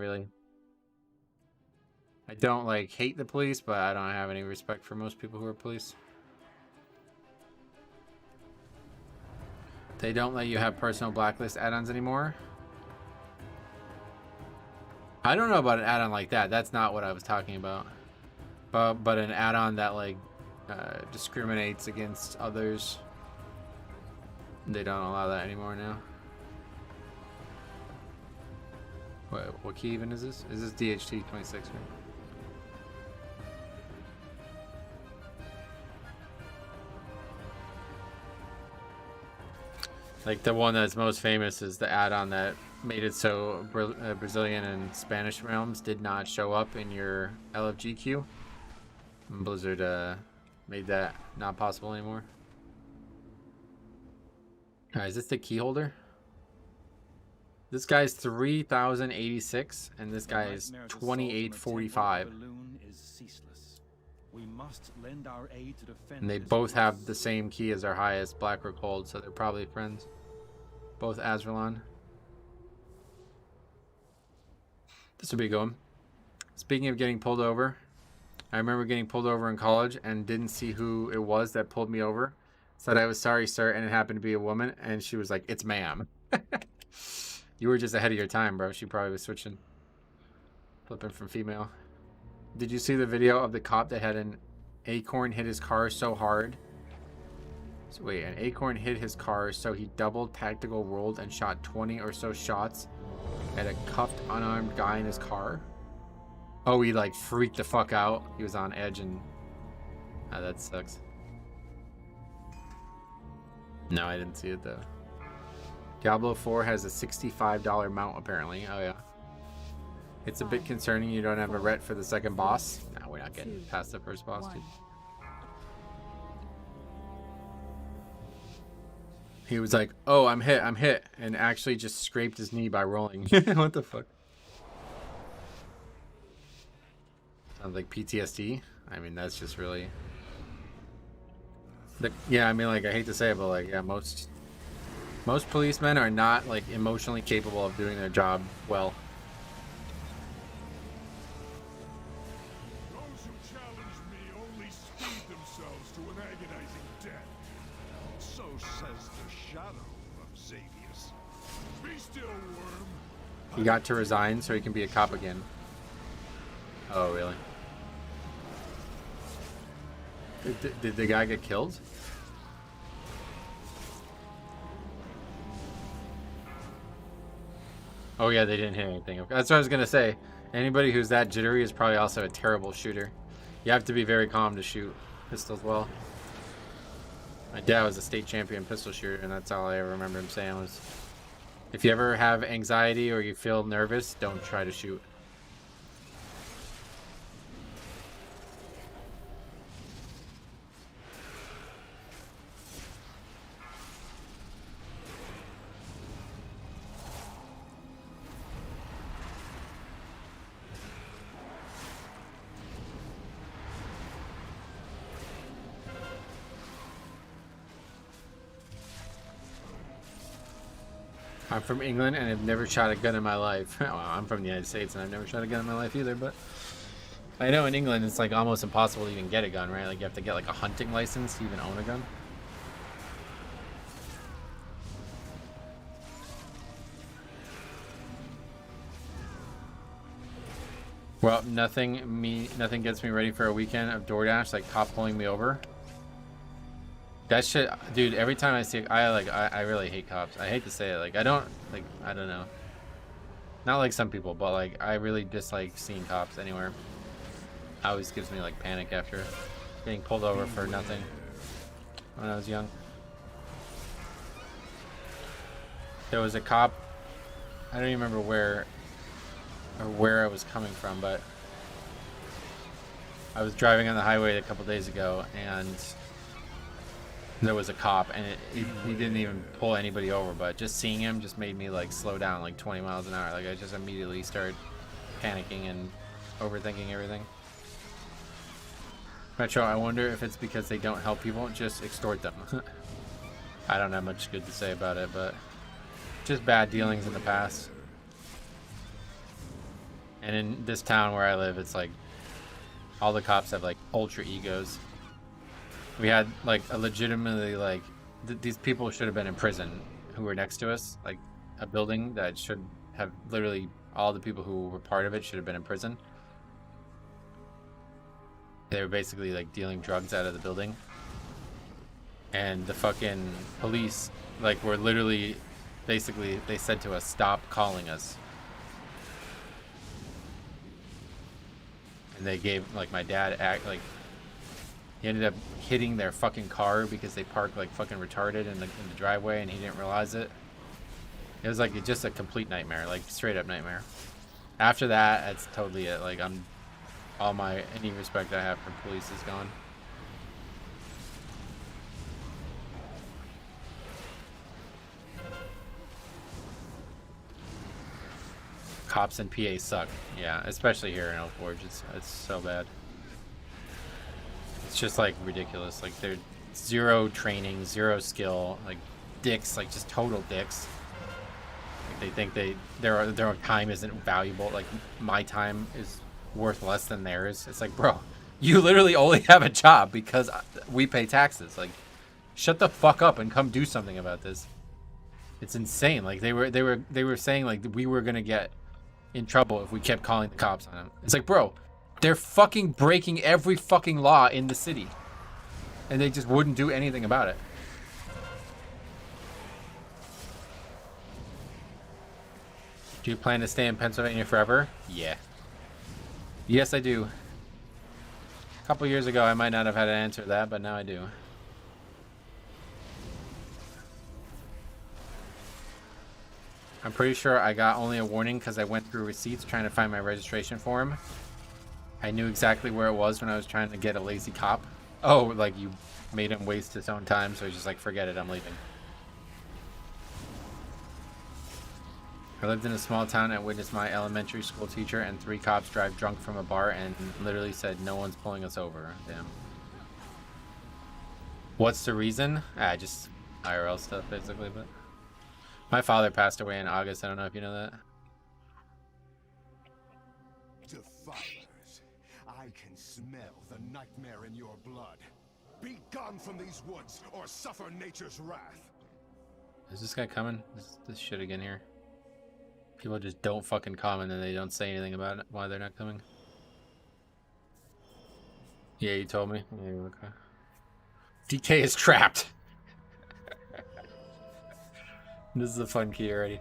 [SPEAKER 1] don't like hate the police, but I don't have any respect for most people who are police. They don't let you have personal blacklist add-ons anymore. I don't know about an add-on like that. That's not what I was talking about. But an add-on that like discriminates against others. They don't allow that anymore now. What key even is this? Is this DHT 26? Right? Like the one that's most famous is the add-on that made it so Brazilian and Spanish realms did not show up in your LFG queue. And Blizzard made that not possible anymore. Alright, is this the key holder? This guy's 3,086, and this guy is 2,845.
[SPEAKER 2] We must lend our aid to defend.
[SPEAKER 1] And they both have the same key as our highest, Blackrook Hold, so they're probably friends. Both Azralan. This will be going. Speaking of getting pulled over, I remember getting pulled over in college and didn't see who it was that pulled me over. Said I was sorry, sir, and it happened to be a woman, and she was like, "It's ma'am." You were just ahead of your time, bro. She probably was switching. Flipping from female. Did you see the video of the cop that had an acorn hit his car so hard? So wait, an acorn hit his car, so he double tactical rolled and shot 20 or so shots at a cuffed, unarmed guy in his car? Oh, he like freaked the fuck out. He was on edge and... Ah, that sucks. No, I didn't see it though. Diablo 4 has a $65 mount apparently. Oh yeah. It's a bit concerning you don't have a ret for the second boss. No, we're not getting past the first boss, dude. He was like, "Oh, I'm hit," and actually just scraped his knee by rolling. What the fuck? Sounds like PTSD. I mean, that's just really... Yeah, I mean, like, I hate to say it, but like, yeah, most policemen are not like emotionally capable of doing their job well.
[SPEAKER 2] Those who challenge me only speed themselves to an agonizing death. So says the shadow of Xavius. Be still, worm.
[SPEAKER 1] He got to resign so he can be a cop again. Oh, really? Did the guy get killed? Oh yeah, they didn't hit anything. That's what I was gonna say. Anybody who's that jittery is probably also a terrible shooter. You have to be very calm to shoot pistols well. My dad was a state champion pistol shooter, and that's all I ever remember him saying was, if you ever have anxiety or you feel nervous, don't try to shoot. I'm from England and I've never shot a gun in my life. Well, I'm from the United States and I've never shot a gun in my life either, but I know in England it's like almost impossible to even get a gun, right? Like you have to get like a hunting license to even own a gun. Well, nothing gets me ready for a weekend of DoorDash like cop pulling me over. That shit, dude, every time I see, I really hate cops. I hate to say it, like, I don't know. Not like some people, but like, I really dislike seeing cops anywhere. Always gives me like panic after getting pulled over for nothing when I was young. There was a cop, I don't even remember where I was coming from, but I was driving on the highway a couple days ago and there was a cop and he didn't even pull anybody over, but just seeing him just made me like slow down like 20 miles an hour. Like I just immediately started panicking and overthinking everything. Metro, I wonder if it's because they don't help people, just extort them. I don't have much good to say about it, but just bad dealings in the past. And in this town where I live, it's like all the cops have like ultra egos. We had like a legitimately like these people should have been in prison who were next to us, like a building that should have literally all the people who were part of it should have been in prison. They were basically like dealing drugs out of the building, and the fucking police like were literally basically they said to us, stop calling us. And they gave like my dad he ended up hitting their fucking car because they parked like fucking retarded in the driveway and he didn't realize it. It was like just a complete nightmare, like straight up nightmare. After that, that's totally it. Like any respect I have for police is gone. cops in PA suck. Yeah, especially here in Oak Forge. It's so bad. It's just like ridiculous. Like they're zero training, zero skill, like dicks, like just total dicks. Like they think their time isn't valuable. Like my time is worth less than theirs. It's like, bro, you literally only have a job because we pay taxes. Like, shut the fuck up and come do something about this. It's insane. Like they were saying like we were gonna get in trouble if we kept calling the cops on them. It's like, bro, they're fucking breaking every fucking law in the city, and they just wouldn't do anything about it. Do you plan to stay in Pennsylvania forever? Yeah. Yes, I do. A couple years ago, I might not have had an answer to that, but now I do. I'm pretty sure I got only a warning because I went through receipts trying to find my registration form. I knew exactly where it was when I was trying to get a lazy cop. Oh, like you made him waste his own time, so he's just like, forget it, I'm leaving. I lived in a small town and witnessed my elementary school teacher and 3 cops drive drunk from a bar and literally said, no one's pulling us over. Damn. What's the reason? Just IRL stuff, basically, but... My father passed away in August. I don't know if you know that.
[SPEAKER 2] Defilers, I can smell the nightmare in your blood. Be gone from these woods or suffer nature's wrath.
[SPEAKER 1] Is this guy coming? This shit again here. People just don't fucking come and then they don't say anything about it, why they're not coming. Yeah, you told me. Yeah, okay. DK is trapped. This is a fun key already.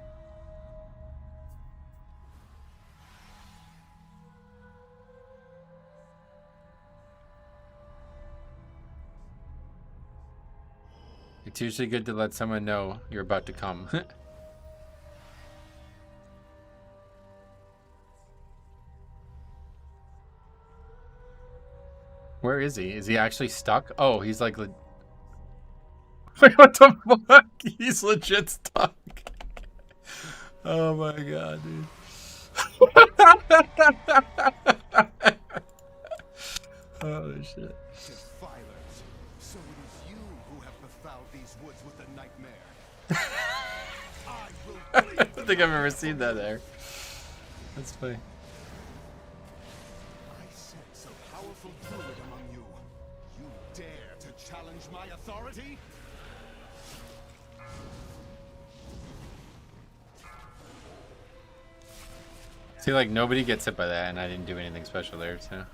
[SPEAKER 1] It's usually good to let someone know you're about to come. Where is he? Is he actually stuck? Oh, he's like... Wait, what the fuck? He's legit stuck. Oh my god, dude. Holy shit.
[SPEAKER 2] Defilers, so it is you who have befouled these woods with the nightmare.
[SPEAKER 1] I don't think I've ever seen that there. That's funny.
[SPEAKER 2] I sense a powerful druid among you. You dare to challenge my authority?
[SPEAKER 1] See, like, nobody gets hit by that, and I didn't do anything special there, so...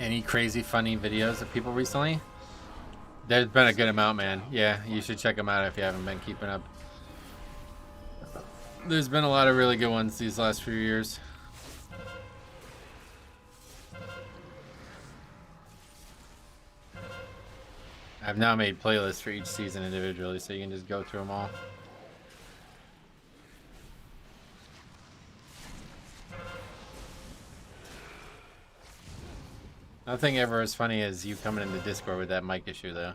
[SPEAKER 1] Any crazy funny videos of people recently? There's been a good amount, man. Yeah, you should check them out if you haven't been keeping up. There's been a lot of really good ones these last few years. I've now made playlists for each season individually, so you can just go through them all. Nothing ever as funny as you coming into Discord with that mic issue, though.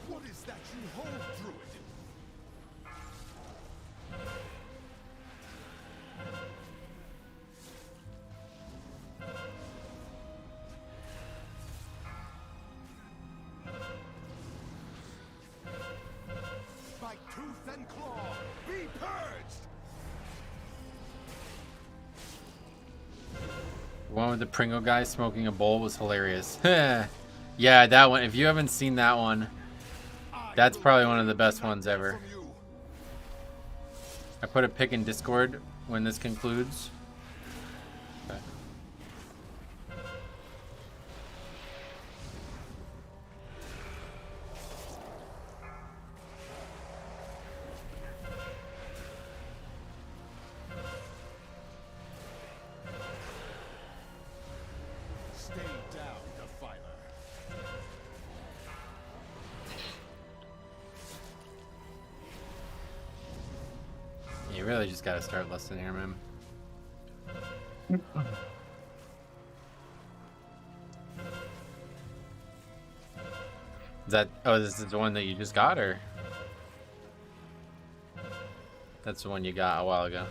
[SPEAKER 2] What is that you hold, druid? By tooth and claw, be purged!
[SPEAKER 1] The one with the Pringle guy smoking a bowl was hilarious. Yeah, that one. If you haven't seen that one, that's probably one of the best ones ever. I put a pic in Discord when this concludes. Okay.
[SPEAKER 2] Stay down, Defiler.
[SPEAKER 1] You really just gotta start listening here, man. Is that, oh, this is the one that you just got, or? That's the one you got a while ago.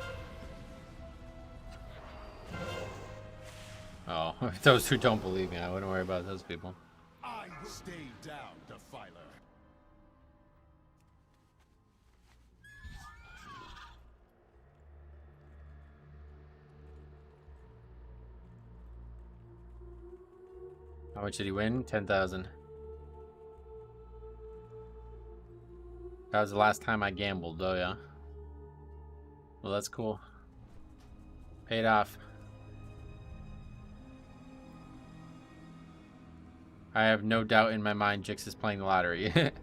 [SPEAKER 1] Oh, those who don't believe me, I wouldn't worry about those people.
[SPEAKER 2] I will stay down, Defiler.
[SPEAKER 1] How much did he win? 10,000. That was the last time I gambled, though, yeah. Well, that's cool. Paid off. I have no doubt in my mind Jix is playing the lottery. That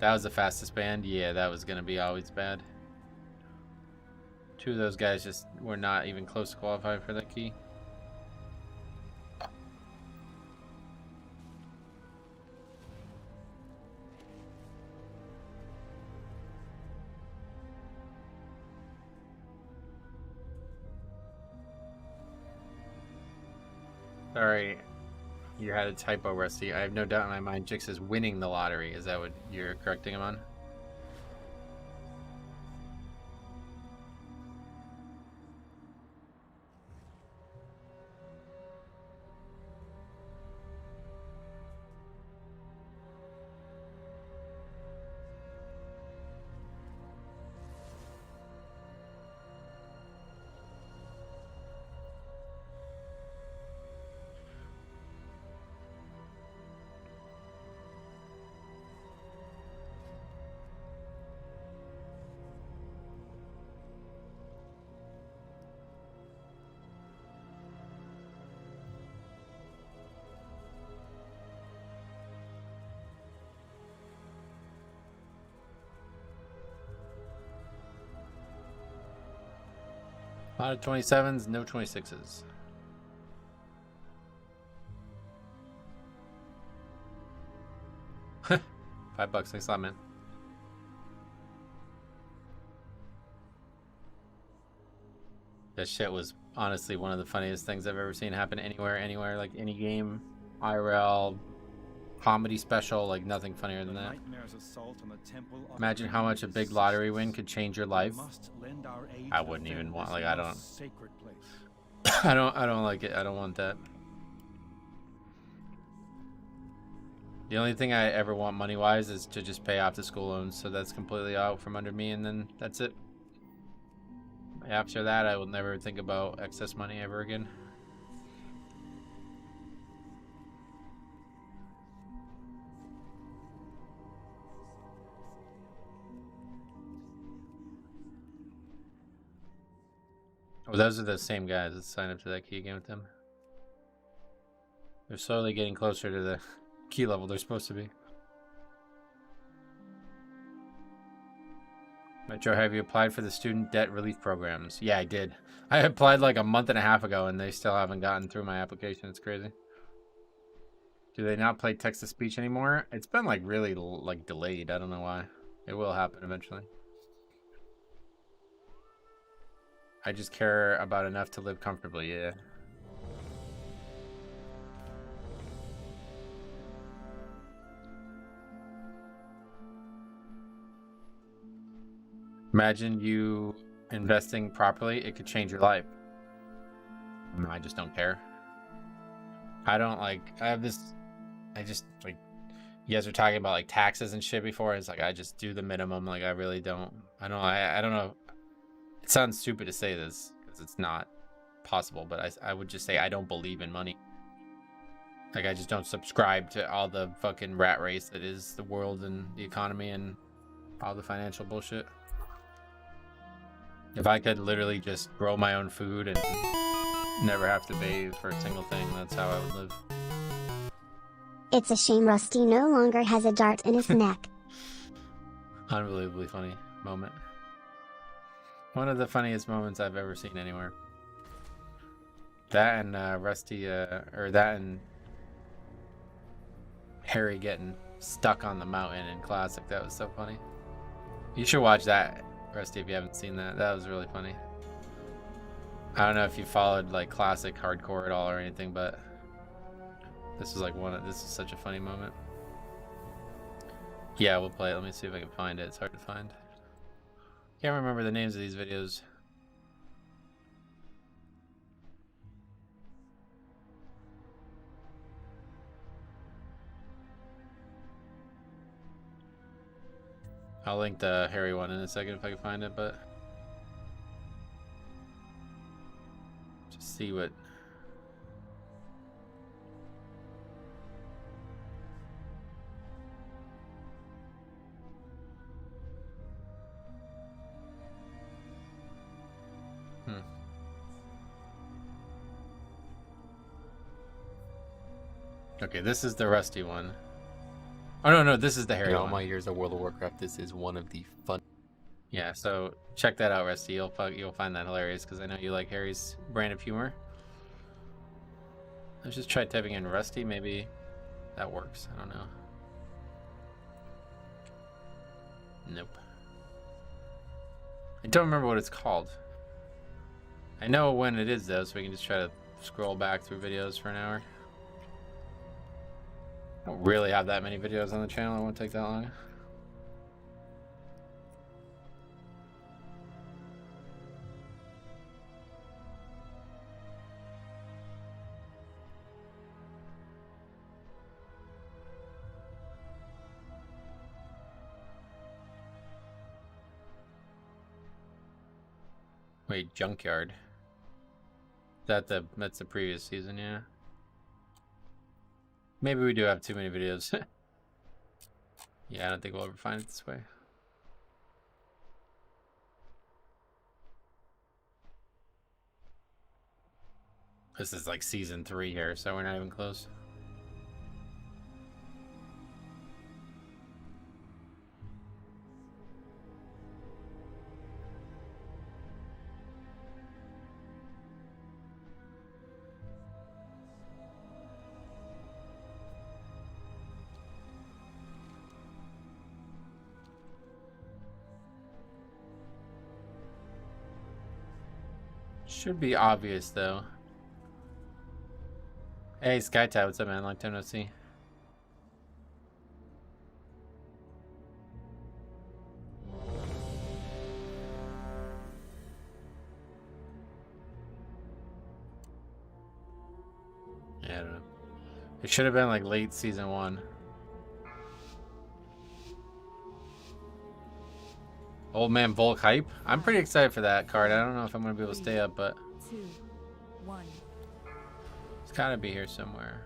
[SPEAKER 1] was the fastest band. Yeah, that was going to be always bad. Two of those guys just were not even close to qualifying for that key. Sorry, you had a typo, Rusty. I have no doubt in my mind Jix is winning the lottery. Is that what you're correcting him on? A lot of 27s, no 26s. $5, thanks a lot, man. That shit was honestly one of the funniest things I've ever seen happen anywhere, like any game, IRL, comedy special, like nothing funnier than that. Imagine how much a big lottery win could change your life. I wouldn't even want, like, I don't like it. I don't want that. The only thing I ever want money-wise is to just pay off the school loans, so that's completely out from under me, and then that's it. After that, I will never think about excess money ever again. Oh, those are the same guys that signed up to that key game with them. They're slowly getting closer to the key level they're supposed to be. Metro, have you applied for the student debt relief programs? Yeah, I did. I applied like a month and a half ago and they still haven't gotten through my application. It's crazy. Do they not play text-to-speech anymore? It's been like really like delayed. I don't know why. It will happen eventually. I just care about enough to live comfortably, yeah. Imagine you investing properly, it could change your life. I just don't care. I don't like, I just like, you guys were talking about like taxes and shit before. It's like, I just do the minimum. Like, I really don't, I don't know. It sounds stupid to say this because it's not possible, but I would just say I don't believe in money. Like, I just don't subscribe to all the fucking rat race that is the world and the economy and all the financial bullshit. If I could literally just grow my own food and never have to bathe for a single thing, that's how I would live.
[SPEAKER 6] It's a shame Rusty no longer has a dart in his neck.
[SPEAKER 1] Unbelievably funny moment. One of the funniest moments I've ever seen anywhere. That and Rusty, or that and Harry getting stuck on the mountain in Classic. That was so funny. You should watch that, Rusty, if you haven't seen that. That was really funny. I don't know if you followed like classic hardcore at all or anything, but this is like this is such a funny moment. Yeah, we'll play it. Let me see if I can find it. It's hard to find. Can't remember the names of these videos. I'll link the Harry one in a second if I can find it, but just see what. Okay, this is the Rusty one. Oh no, this is the Harry
[SPEAKER 4] In all
[SPEAKER 1] one.
[SPEAKER 4] my years of World of Warcraft, this is one of the fun.
[SPEAKER 1] Yeah, so check that out, Rusty. You'll find that hilarious because I know you like Harry's brand of humor. Let's just try typing in Rusty. Maybe that works. I don't know. Nope. I don't remember what it's called. I know when it is though, so we can just try to scroll back through videos for an hour. I don't really have that many videos on the channel. It won't take that long. Wait, Junkyard. That's the previous season, yeah. Maybe we do have too many videos. Yeah, I don't think we'll ever find it this way. This is like season 3 here, so we're not even close. Should be obvious though. Hey Skytide, what's up man? Long time no see. Yeah, I don't know. It should have been like late season 1. Old Man Volk hype. I'm pretty excited for that card. I don't know if I'm gonna be able to stay up, but
[SPEAKER 6] 2, 1.
[SPEAKER 1] it's gotta be here somewhere.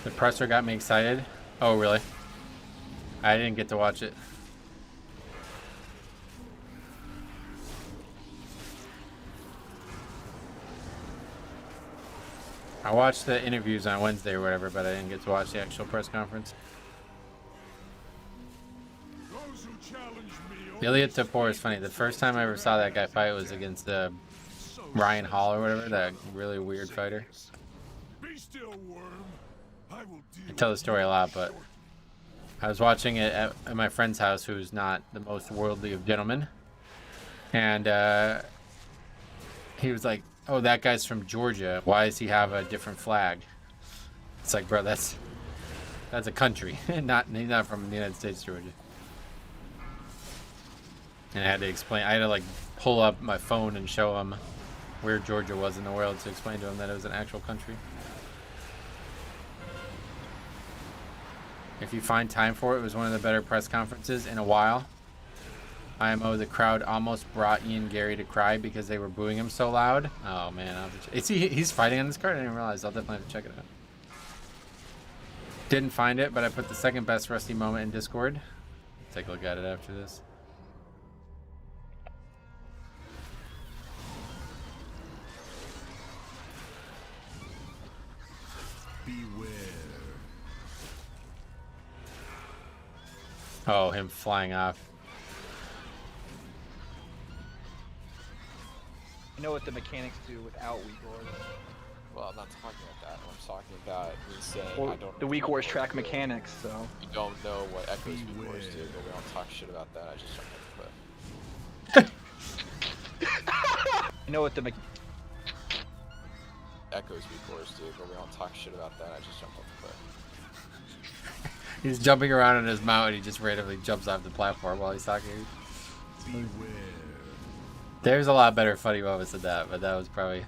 [SPEAKER 1] The presser got me excited. Oh, really? I didn't get to watch it. I watched the interviews on Wednesday or whatever, but I didn't get to watch the actual press conference.
[SPEAKER 2] Those who challenge me
[SPEAKER 1] Ilya Tapor is funny. The first time I ever saw that guy fight was against Ryan Hall or whatever, that really weird fighter.
[SPEAKER 2] Be still, worm.
[SPEAKER 1] I tell the story a lot, but I was watching it at my friend's house, who's not the most worldly of gentlemen, and he was like, "Oh, that guy's from Georgia. Why does he have a different flag?" It's like, bro, that's a country, he's not from the United States, Georgia. And I had to explain. I had to like pull up my phone and show him where Georgia was in the world to explain to him that it was an actual country. If you find time for it, it was one of the better press conferences in a while. IMO, the crowd almost brought Ian Gary to cry because they were booing him so loud. Oh man, he's fighting on this card? I didn't realize. I'll definitely have to check it out. Didn't find it, but I put the second best Rusty moment in Discord. Take a look at it after this.
[SPEAKER 2] Beware.
[SPEAKER 1] Oh, him flying off.
[SPEAKER 8] I know what the mechanics do without weak ores.
[SPEAKER 9] Well, I'm not talking about that. I'm talking about me saying
[SPEAKER 8] Well,
[SPEAKER 9] I don't.
[SPEAKER 8] the weak ores track mechanics, so.
[SPEAKER 9] You don't know what Echo's weak ores do, but we don't talk shit about that. I just jumped off the cliff.
[SPEAKER 8] I know what the
[SPEAKER 9] Echo's weak ores do, but we don't talk shit about that. I just jumped off the cliff.
[SPEAKER 1] He's jumping around on his mount and he just randomly jumps off the platform while he's talking.
[SPEAKER 2] Beware.
[SPEAKER 1] There's a lot better funny moments than that, but that was probably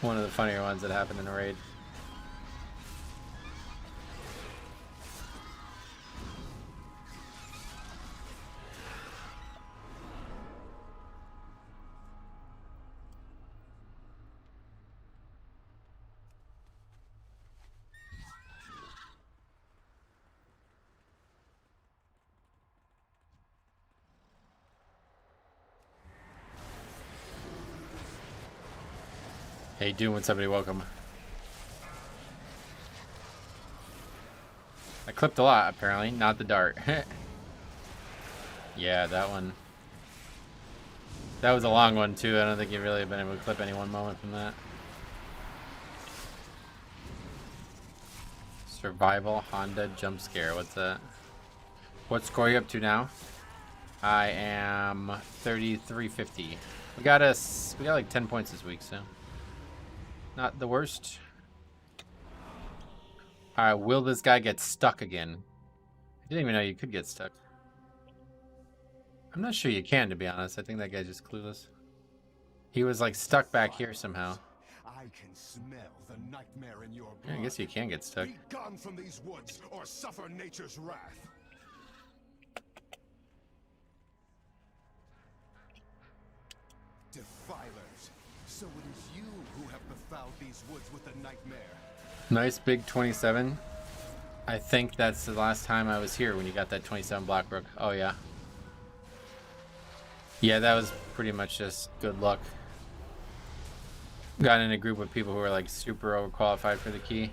[SPEAKER 1] one of the funnier ones that happened in the raid. Hey, Doom, when somebody welcome. I clipped a lot, apparently, not the dart. Yeah, that one. That was a long one, too. I don't think you've really been able to clip any one moment from that. Survival Honda jump scare. What's that? What score are you up to now? I am 3350. We got like 10 points this week, so not the worst. Alright, will this guy get stuck again? I didn't even know you could get stuck. I'm not sure you can, to be honest. I think that guy's just clueless. He was like stuck back here somehow.
[SPEAKER 2] I can smell the nightmare in your
[SPEAKER 1] Yeah,
[SPEAKER 2] blood.
[SPEAKER 1] I guess you can get stuck.
[SPEAKER 2] Be gone from these woods or suffer nature's wrath. Defilers. So it is you who have befouled these woods with the nightmare.
[SPEAKER 1] Nice big 27. I think that's the last time I was here when you got that 27 Blackbrook. Oh, yeah. Yeah, that was pretty much just good luck. Got in a group with people who were like super overqualified for the key.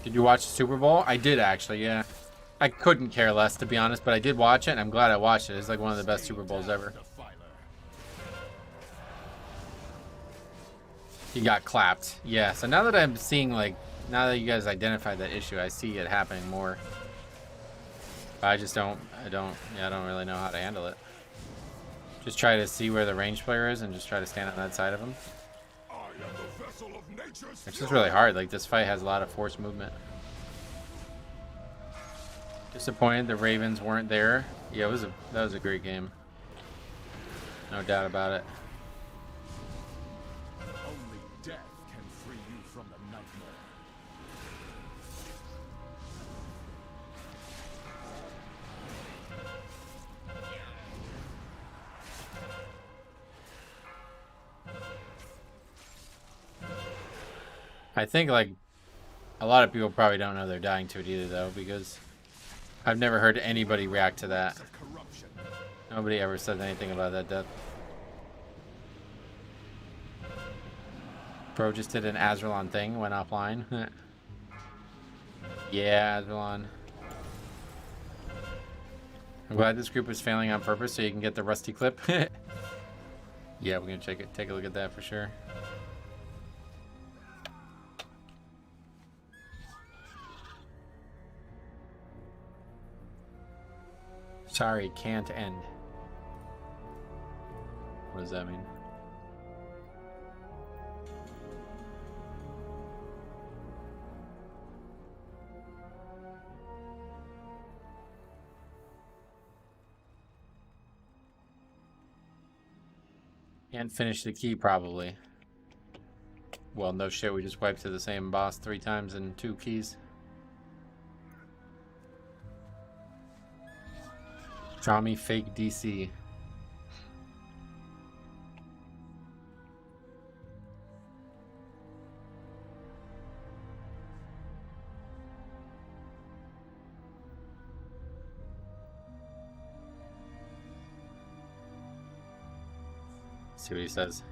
[SPEAKER 1] Did you watch the Super Bowl? I did actually, yeah. I couldn't care less, to be honest, but I did watch it, and I'm glad I watched it. It's like one of the best Super Bowls ever. He got clapped. Yeah, so now that I'm seeing, like, now that you guys identified that issue, I see it happening more. I just don't really know how to handle it. Just try to see where the range player is and just try to stand on that side of him. It's just really hard. Like, this fight has a lot of force movement. Disappointed the Ravens weren't there. Yeah, that was a great game. No doubt about it.
[SPEAKER 2] Only death can free you from the nightmare.
[SPEAKER 1] I think, like, a lot of people probably don't know they're dying to it either, though, because I've never heard anybody react to that. Nobody ever said anything about that death. Bro just did an Azralon thing, went offline. Yeah, Azralon. I'm glad this group is failing on purpose so you can get the rusty clip. Yeah, we're gonna take a look at that for sure. Sorry, can't end. What does that mean? Can't finish the key, probably. Well, no shit, we just wiped to the same boss 3 times in 2 keys. Draw me fake DC. See what he says.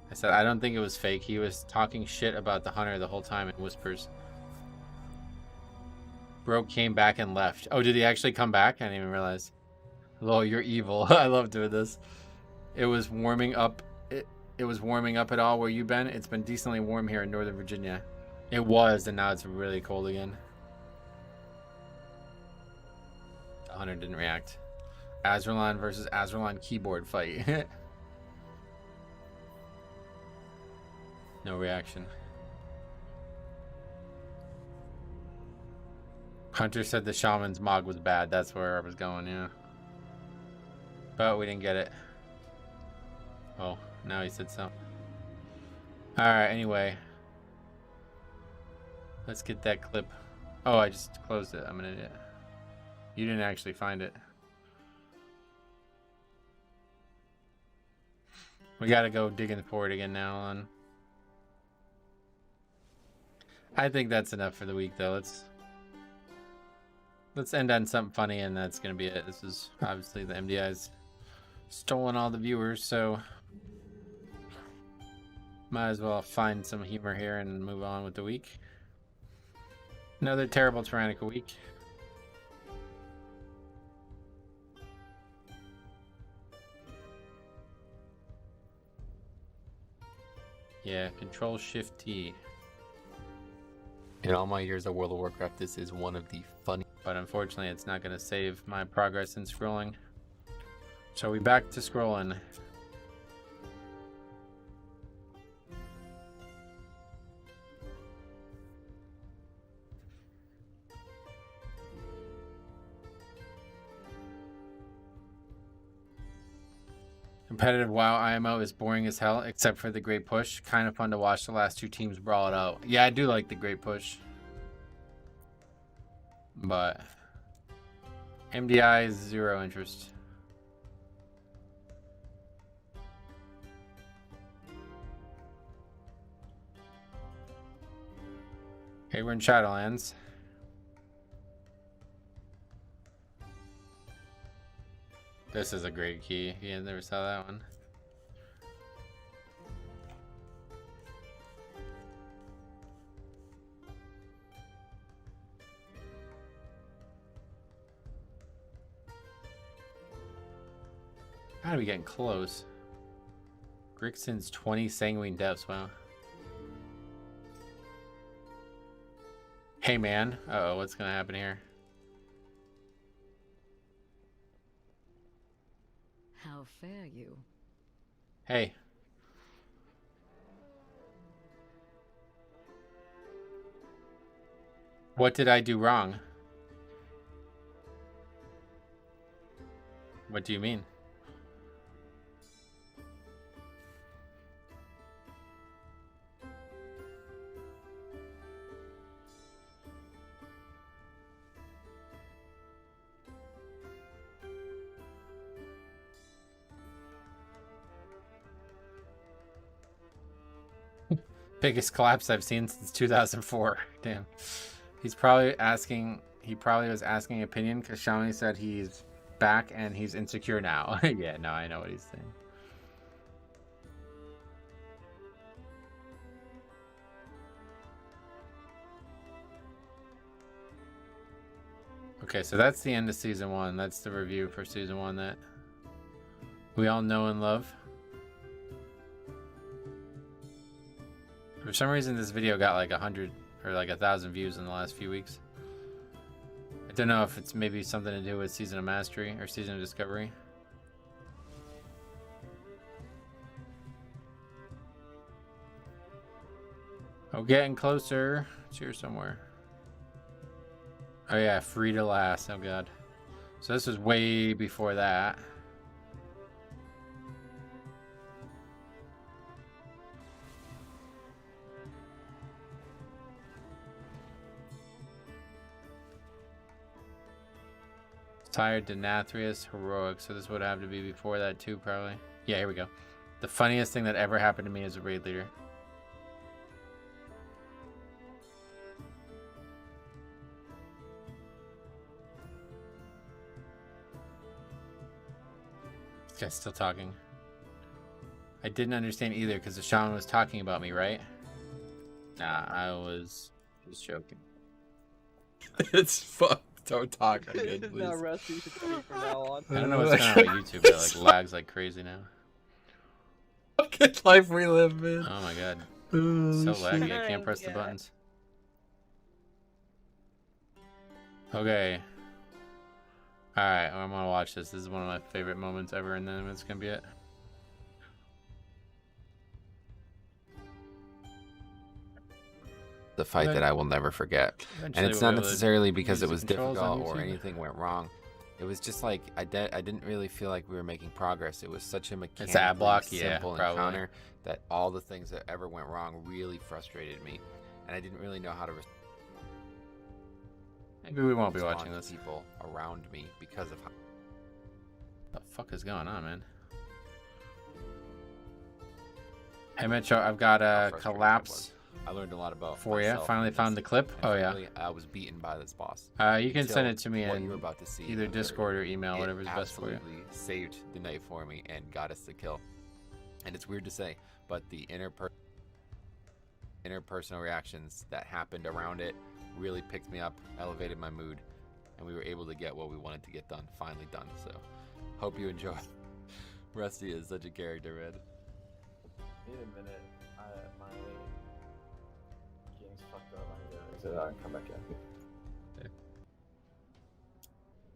[SPEAKER 1] I said, I don't think it was fake. He was talking shit about the hunter the whole time in whispers. Bro came back and left. Oh, did he actually come back? I didn't even realize. Lol, you're evil. I love doing this. It was warming up. It was warming up at all where you been? It's been decently warm here in Northern Virginia. It was, and now it's really cold again. The hunter didn't react. Azralan versus Azralan keyboard fight. No reaction. Hunter said the shaman's mog was bad. That's where I was going, yeah. But we didn't get it. Oh, now he said so. Alright, anyway. Let's get that clip. Oh, I just closed it. I'm an idiot. You didn't actually find it. We gotta go digging for it again now on. I think that's enough for the week, though. Let's end on something funny, and that's gonna be it. This is obviously the MDI's stolen all the viewers, so might as well find some humor here and move on with the week. Another terrible Tyrannica week. Yeah, Control-Shift-T. In all my years of World of Warcraft, this is one of the funny. But unfortunately, it's not going to save my progress in scrolling. So we back to scrolling. Competitive WoW IMO is boring as hell, except for the Great Push. Kind of fun to watch the last two teams brawl it out. Yeah, I do like the Great Push. But MDI is zero interest. Okay, we're in Shadowlands. This is a great key. You never saw that one. Gotta be getting close. Grixon's 20 sanguine depths. Wow. Hey man. Uh oh, what's gonna happen here?
[SPEAKER 5] How fare you?
[SPEAKER 1] Hey. What did I do wrong? What do you mean? Biggest collapse I've seen since 2004. Damn. He's probably asking. He probably was asking opinion because Shawnee said he's back and he's insecure now. Yeah, no, I know what he's saying. Okay, so that's the end of season 1. That's the review for season 1 that we all know and love. For some reason, this video got like 100 or like 1,000 views in the last few weeks. I don't know if it's maybe something to do with Season of Mastery or Season of Discovery. Oh, getting closer. It's here somewhere. Oh yeah, free to last. Oh god. So this was way before that. Tired Denathrius Heroic. So this would have to be before that too, probably. Yeah, here we go. The funniest thing that ever happened to me as a raid leader. This guy's still talking. I didn't understand either because the shaman was talking about me, right? Nah, I was just joking. It's fucked. Don't talk again, please.
[SPEAKER 8] Now Rusty should speak from now on.
[SPEAKER 1] I don't know what's going on with YouTube, but it like lags like crazy now.
[SPEAKER 4] Fucking life we live, man.
[SPEAKER 1] Oh my god.
[SPEAKER 4] Oh,
[SPEAKER 1] So
[SPEAKER 4] shit.
[SPEAKER 1] laggy, I can't press the buttons. Okay. Alright, I'm gonna watch this. This is one of my favorite moments ever, and then it's gonna be it.
[SPEAKER 10] The fight that I will never forget. And it's not necessarily because it was difficult or anything went wrong. It was just like I didn't really feel like we were making progress. It was such a mechanically simple encounter that all the things that ever went wrong really frustrated me, and I didn't really know how to
[SPEAKER 1] Maybe we won't be watching this.
[SPEAKER 10] People around me because of how
[SPEAKER 1] the fuck is going on, man? Hey Mitchell, I've got a collapse.
[SPEAKER 10] I learned a lot about
[SPEAKER 1] for you. Finally found the clip. Oh yeah.
[SPEAKER 10] I was beaten by this boss.
[SPEAKER 1] You can send it to me in
[SPEAKER 10] you were about to see
[SPEAKER 1] either Discord or email, whatever's best for you.
[SPEAKER 10] Absolutely saved the night for me and got us the kill. And it's weird to say, but the interpersonal reactions that happened around it really picked me up, elevated my mood, and we were able to get what we wanted to get done. Finally done. So, hope you enjoy. Rusty is such a character, man.
[SPEAKER 9] Need a minute. My game's fucked up. I need to exit out and come back in.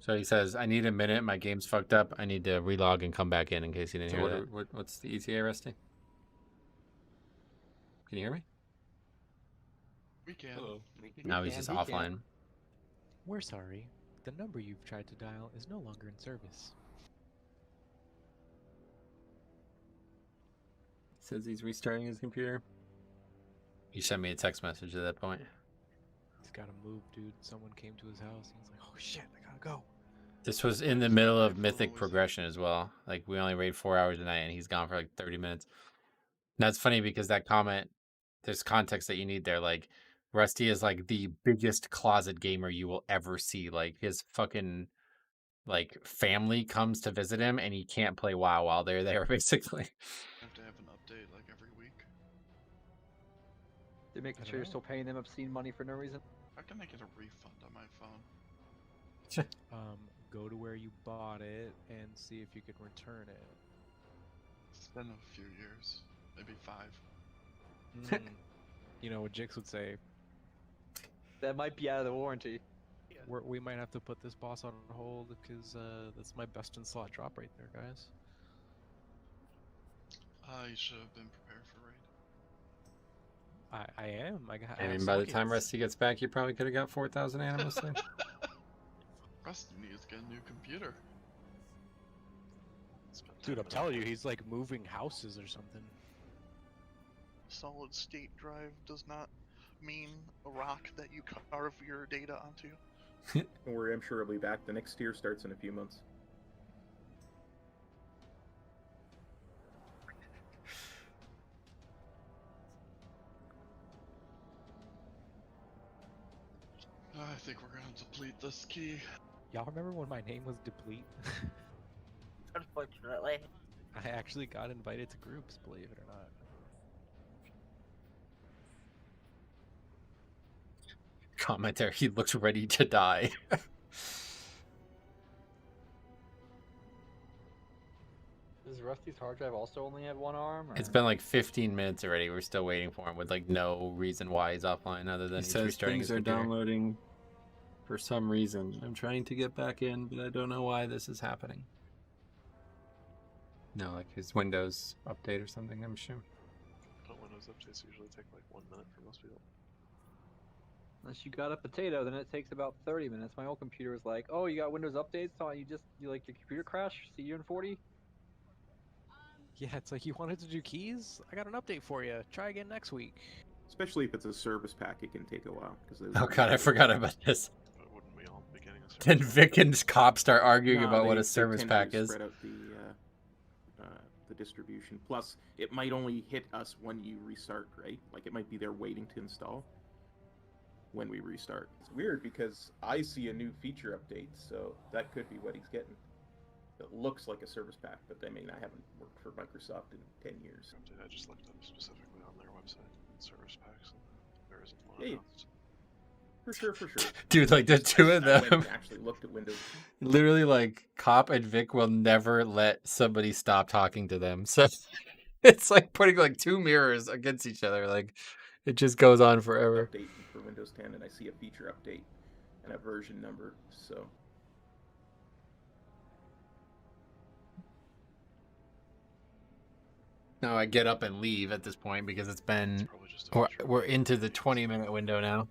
[SPEAKER 1] So he says, I need a minute. My game's fucked up. I need to relog and come back in case you didn't hear that. What's the ETA, Rusty? Can you hear me?
[SPEAKER 11] We can.
[SPEAKER 1] Now he's just offline.
[SPEAKER 12] We're sorry. The number you've tried to dial is no longer in service.
[SPEAKER 1] Says he's restarting his computer. You sent me a text message at that point.
[SPEAKER 12] He's gotta move, dude. Someone came to his house. He's like, oh shit, I gotta go.
[SPEAKER 1] This was in the middle of Mythic progression as well. Like, we only raid 4 hours a night, and he's gone for like 30 minutes. And that's funny because that comment, there's context that you need there. Like, Rusty is like the biggest closet gamer you will ever see. Like, his fucking like family comes to visit him, and he can't play WoW while they're there, basically.
[SPEAKER 11] Have to have an update like every week.
[SPEAKER 8] They're making sure you're still paying them obscene money for no reason.
[SPEAKER 11] How can I get a refund on my phone?
[SPEAKER 12] Go to where you bought it and see if you can return it.
[SPEAKER 11] It's been a few years, maybe 5.
[SPEAKER 12] You know what Jix would say?
[SPEAKER 8] That might be out of the warranty.
[SPEAKER 12] We might have to put this boss on hold because that's my best in slot drop right there, guys.
[SPEAKER 11] You should have been prepared for raid.
[SPEAKER 12] I am.
[SPEAKER 1] I mean, by the time Rusty gets back, you probably could have got 4,000 animals there.
[SPEAKER 11] Rusty needs to get a new computer.
[SPEAKER 12] Dude, I'm telling you, he's like moving houses or something.
[SPEAKER 11] Solid state drive does not mean a rock that you carve your data onto.
[SPEAKER 13] Don't worry, I'm sure it'll be back. The next tier starts in a few months.
[SPEAKER 11] I think we're gonna deplete this key.
[SPEAKER 12] Y'all remember when my name was Deplete?
[SPEAKER 14] Unfortunately.
[SPEAKER 12] I actually got invited to groups, believe it or not.
[SPEAKER 1] Comment there, he looks ready to die.
[SPEAKER 8] Does Rusty's hard drive also only have one arm? Or?
[SPEAKER 1] It's been like 15 minutes already. We're still waiting for him with like no reason why he's offline other than he's restarting his computer.
[SPEAKER 4] Downloading for some reason. I'm trying to get back in, but I don't know why this is happening.
[SPEAKER 1] No, like his Windows update or something, I'm sure.
[SPEAKER 15] But Windows updates usually take like 1 minute for most people.
[SPEAKER 8] Unless you got a potato, then it takes about 30 minutes. My old computer was like, "Oh, you got Windows updates? So you like your computer crash? See you in 40."
[SPEAKER 12] Yeah, it's like you wanted to do keys. I got an update for you. Try again next week.
[SPEAKER 13] Especially if it's a service pack, it can take a while.
[SPEAKER 1] Oh god, I forgot about this.
[SPEAKER 15] But wouldn't we all in the beginning
[SPEAKER 1] Then Vic and Cop start arguing about what a
[SPEAKER 13] they
[SPEAKER 1] service
[SPEAKER 13] tend
[SPEAKER 1] pack
[SPEAKER 13] to
[SPEAKER 1] is.
[SPEAKER 13] Spread out the distribution. Plus, it might only hit us when you restart, right? Like it might be there waiting to install when we restart. It's weird because I see a new feature update, so that could be what he's getting. It looks like a service pack, but I mean, I haven't worked for Microsoft in 10 years.
[SPEAKER 15] I just looked up specifically on their website service packs, and there isn't one
[SPEAKER 13] Yeah,
[SPEAKER 15] announced.
[SPEAKER 13] for sure.
[SPEAKER 1] Dude, like the two of
[SPEAKER 13] I went
[SPEAKER 1] them.
[SPEAKER 13] and actually looked at Windows.
[SPEAKER 1] Literally, like, Cop and Vic will never let somebody stop talking to them. So it's like putting like two mirrors against each other. Like, it just goes on forever.
[SPEAKER 13] Update for Windows 10, and I see a feature update and a version number, so...
[SPEAKER 1] No, I get up and leave at this point because it's been... We're into the 20-minute window now.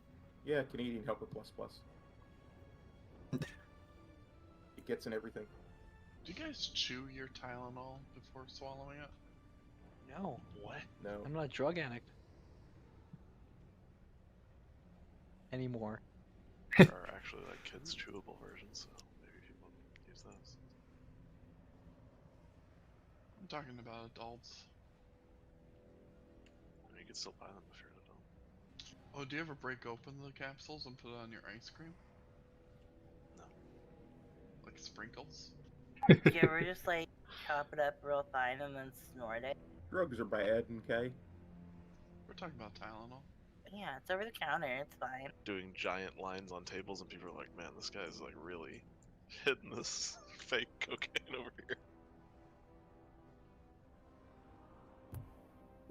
[SPEAKER 13] Yeah, Canadian Helper Plus Plus. It gets in everything.
[SPEAKER 11] Do you guys chew your Tylenol before swallowing it?
[SPEAKER 8] No.
[SPEAKER 11] What?
[SPEAKER 13] No.
[SPEAKER 8] I'm not a drug addict. Anymore.
[SPEAKER 15] There are actually like kids chewable versions, so maybe people use those.
[SPEAKER 11] I'm talking about adults.
[SPEAKER 15] You can still buy them if you're an adult.
[SPEAKER 11] Oh, do you ever break open the capsules and put it on your ice cream?
[SPEAKER 15] No.
[SPEAKER 11] Like sprinkles?
[SPEAKER 14] Do you ever just like chop it up real fine and then snort it?
[SPEAKER 13] Drugs are bad, okay?
[SPEAKER 11] We're talking about Tylenol.
[SPEAKER 14] Yeah, it's over the counter, it's fine.
[SPEAKER 15] Doing giant lines on tables, and people are like, man, this guy's like really hitting this fake cocaine over here.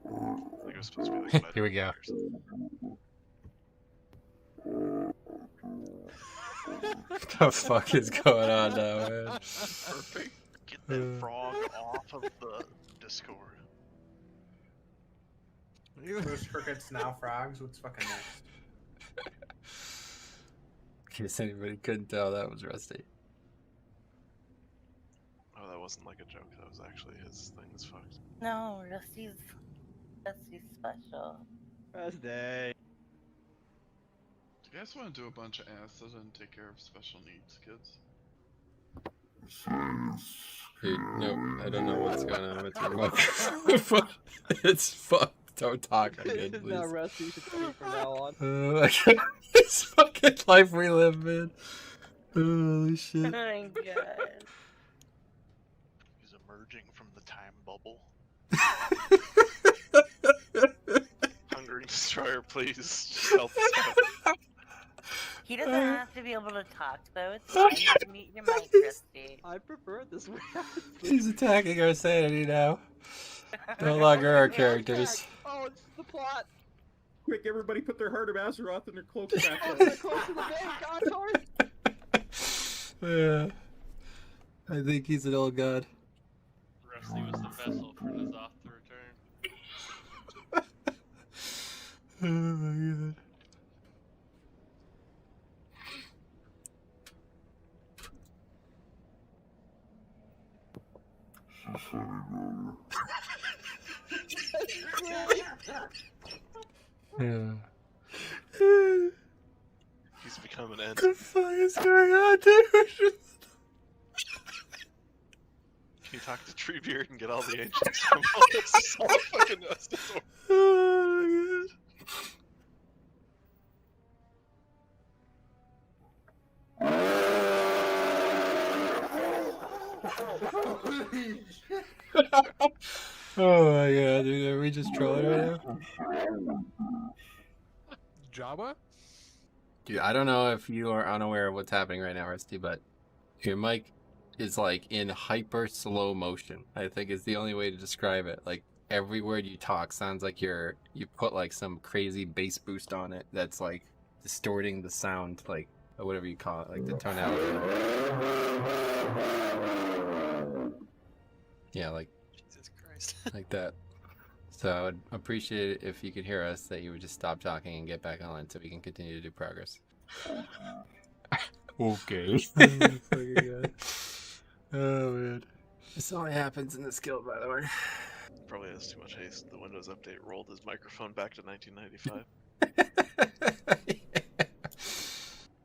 [SPEAKER 15] I think it was supposed to be like
[SPEAKER 1] Here we go. What the fuck is going on now, man?
[SPEAKER 11] Perfect. Get that frog off of the Discord.
[SPEAKER 16] Those frickin' snow frogs, what's fucking next?
[SPEAKER 1] In case anybody couldn't tell, that was Rusty.
[SPEAKER 15] Oh, that wasn't like a joke. That was actually his thing is fucked.
[SPEAKER 14] No, Rusty's special.
[SPEAKER 8] Rusty.
[SPEAKER 11] Do you guys want to do a bunch of acid and take care of special needs kids?
[SPEAKER 1] Hey, no, I don't know what's going on with your microphone. It's fucked. Don't talk again,
[SPEAKER 8] This is
[SPEAKER 1] please.
[SPEAKER 8] not Rusty, you should speak from now on.
[SPEAKER 1] This fucking life we live, man. Holy shit.
[SPEAKER 14] Oh my god.
[SPEAKER 11] He's emerging from the time bubble.
[SPEAKER 15] Hungry Destroyer, please just help us out.
[SPEAKER 14] He doesn't have to be able to talk though, it's fine. Just mute your mic, Rusty.
[SPEAKER 8] I prefer it this way.
[SPEAKER 1] He's attacking our sanity now. No longer our characters.
[SPEAKER 8] Oh, it's the plot.
[SPEAKER 13] Quick, everybody put their Heart of Azeroth in their cloak back
[SPEAKER 8] Oh,
[SPEAKER 13] on.
[SPEAKER 8] they're close to the vein, Contour.
[SPEAKER 1] Yeah. I think he's an old god.
[SPEAKER 17] Rusty was the vessel for N'Zoth to return.
[SPEAKER 1] Oh my god. Yeah.
[SPEAKER 15] He's become an end.
[SPEAKER 1] What the fuck is going on, dude?
[SPEAKER 15] Can you talk to Treebeard and get all the ancients from all this all fucking dust?
[SPEAKER 1] Oh my god. Oh my god, dude, are we just trolling right now?
[SPEAKER 12] Jabba?
[SPEAKER 1] Dude, I don't know if you are unaware of what's happening right now, Rusty, but your mic is like in hyper slow motion. I think is the only way to describe it. Like every word you talk sounds like you put like some crazy bass boost on it that's like distorting the sound, like or whatever you call it, like the tonality. Yeah, like
[SPEAKER 15] Jesus Christ.
[SPEAKER 1] like that. So I would appreciate it if you could hear us, that you would just stop talking and get back online so we can continue to do progress. Okay. Oh man. This only happens in this guild, by the way.
[SPEAKER 15] Probably has too much haste. The Windows update rolled his microphone back to 1995.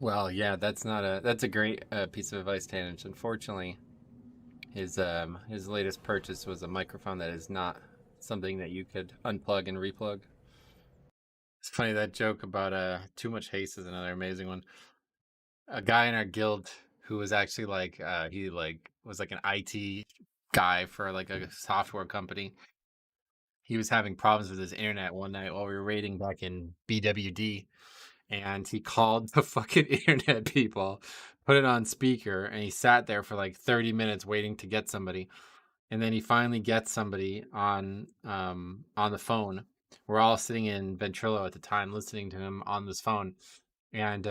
[SPEAKER 1] Well, yeah, that's a great piece of advice, Tannich. Unfortunately, his latest purchase was a microphone that is not something that you could unplug and replug. It's funny, that joke about too much haste is another amazing one. A guy in our guild who was actually like he like was like an IT guy for like a software company. He was having problems with his internet one night while we were raiding back in BWD, and he called the fucking internet people, put it on speaker, and he sat there for like 30 minutes waiting to get somebody. And then he finally gets somebody on the phone. We're all sitting in Ventrilo at the time listening to him on this phone, and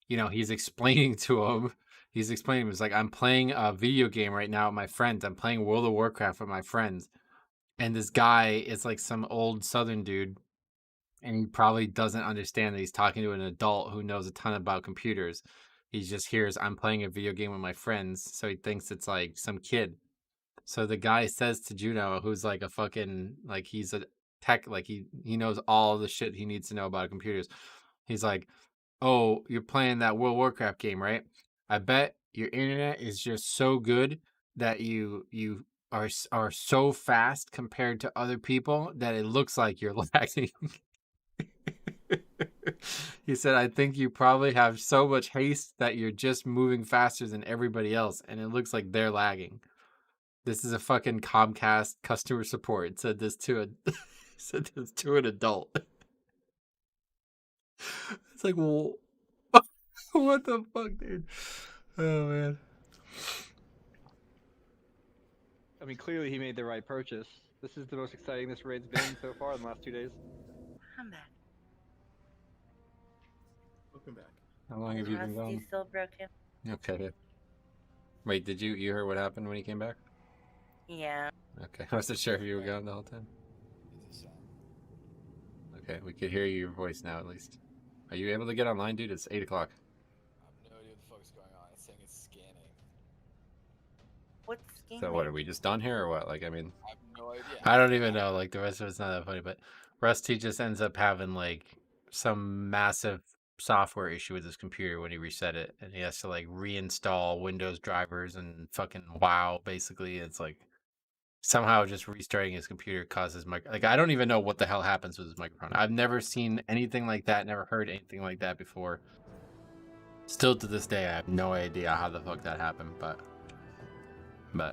[SPEAKER 1] you know, he's explaining to him. He's explaining. He's like, I'm playing a video game right now with my friends. I'm playing World of Warcraft with my friends. And this guy is like some old Southern dude. And he probably doesn't understand that he's talking to an adult who knows a ton about computers. He just hears, I'm playing a video game with my friends. So he thinks it's like some kid. So the guy says to Juno, who's like a fucking, like he's a tech, like he knows all the shit he needs to know about computers. He's like, oh, you're playing that World of Warcraft game, right? I bet your internet is just so good that you are so fast compared to other people that it looks like you're lagging. He said, I think you probably have so much haste that you're just moving faster than everybody else, and it looks like they're lagging. This is a fucking Comcast customer support. Said this to an adult. It's like, well, what the fuck, dude? Oh man.
[SPEAKER 8] I mean, clearly he made the right purchase. This is the most exciting this raid's been so far in the last 2 days.
[SPEAKER 14] I'm back.
[SPEAKER 13] Welcome back.
[SPEAKER 1] How long have you been gone?
[SPEAKER 14] Rusty's still broken.
[SPEAKER 1] Okay. Wait, did you hear what happened when he came back?
[SPEAKER 14] Yeah.
[SPEAKER 1] Okay, I wasn't sure if you were gone the whole time. Okay, we could hear your voice now at least. Are you able to get online, dude? It's 8 o'clock.
[SPEAKER 9] I have no idea what the fuck's going on. It's saying it's scanning.
[SPEAKER 14] What's scanning?
[SPEAKER 1] So what, are we just done here or what? Like, I mean,
[SPEAKER 9] I have no idea.
[SPEAKER 1] I don't even know. Like, the rest of it's not that funny, but Rusty just ends up having like some massive software issue with his computer when he reset it, and he has to like reinstall Windows drivers and fucking wow, basically. It's like somehow just restarting his computer causes like I don't even know what the hell happens with his microphone. I've never seen anything like that, never heard anything like that before. Still to this day, I have no idea how the fuck that happened, but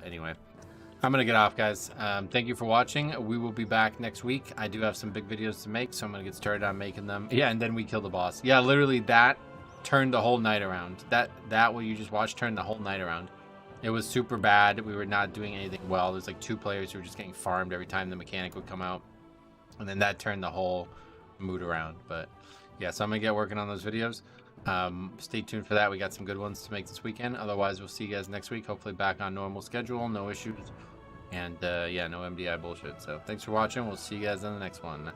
[SPEAKER 1] anyway. I'm gonna get off, guys. Thank you for watching. We will be back next week. I do have some big videos to make, so I'm gonna get started on making them. Yeah, and then we kill the boss. Yeah, literally that turned the whole night around. That what you just watched turned the whole night around. It was super bad. We were not doing anything well. There's like 2 players who were just getting farmed every time the mechanic would come out. And then that turned the whole mood around. But yeah, so I'm gonna get working on those videos. Stay tuned for that. We got some good ones to make this weekend. Otherwise, we'll see you guys next week. Hopefully back on normal schedule, no issues. And yeah, no MDI bullshit. So thanks for watching. We'll see you guys in the next one.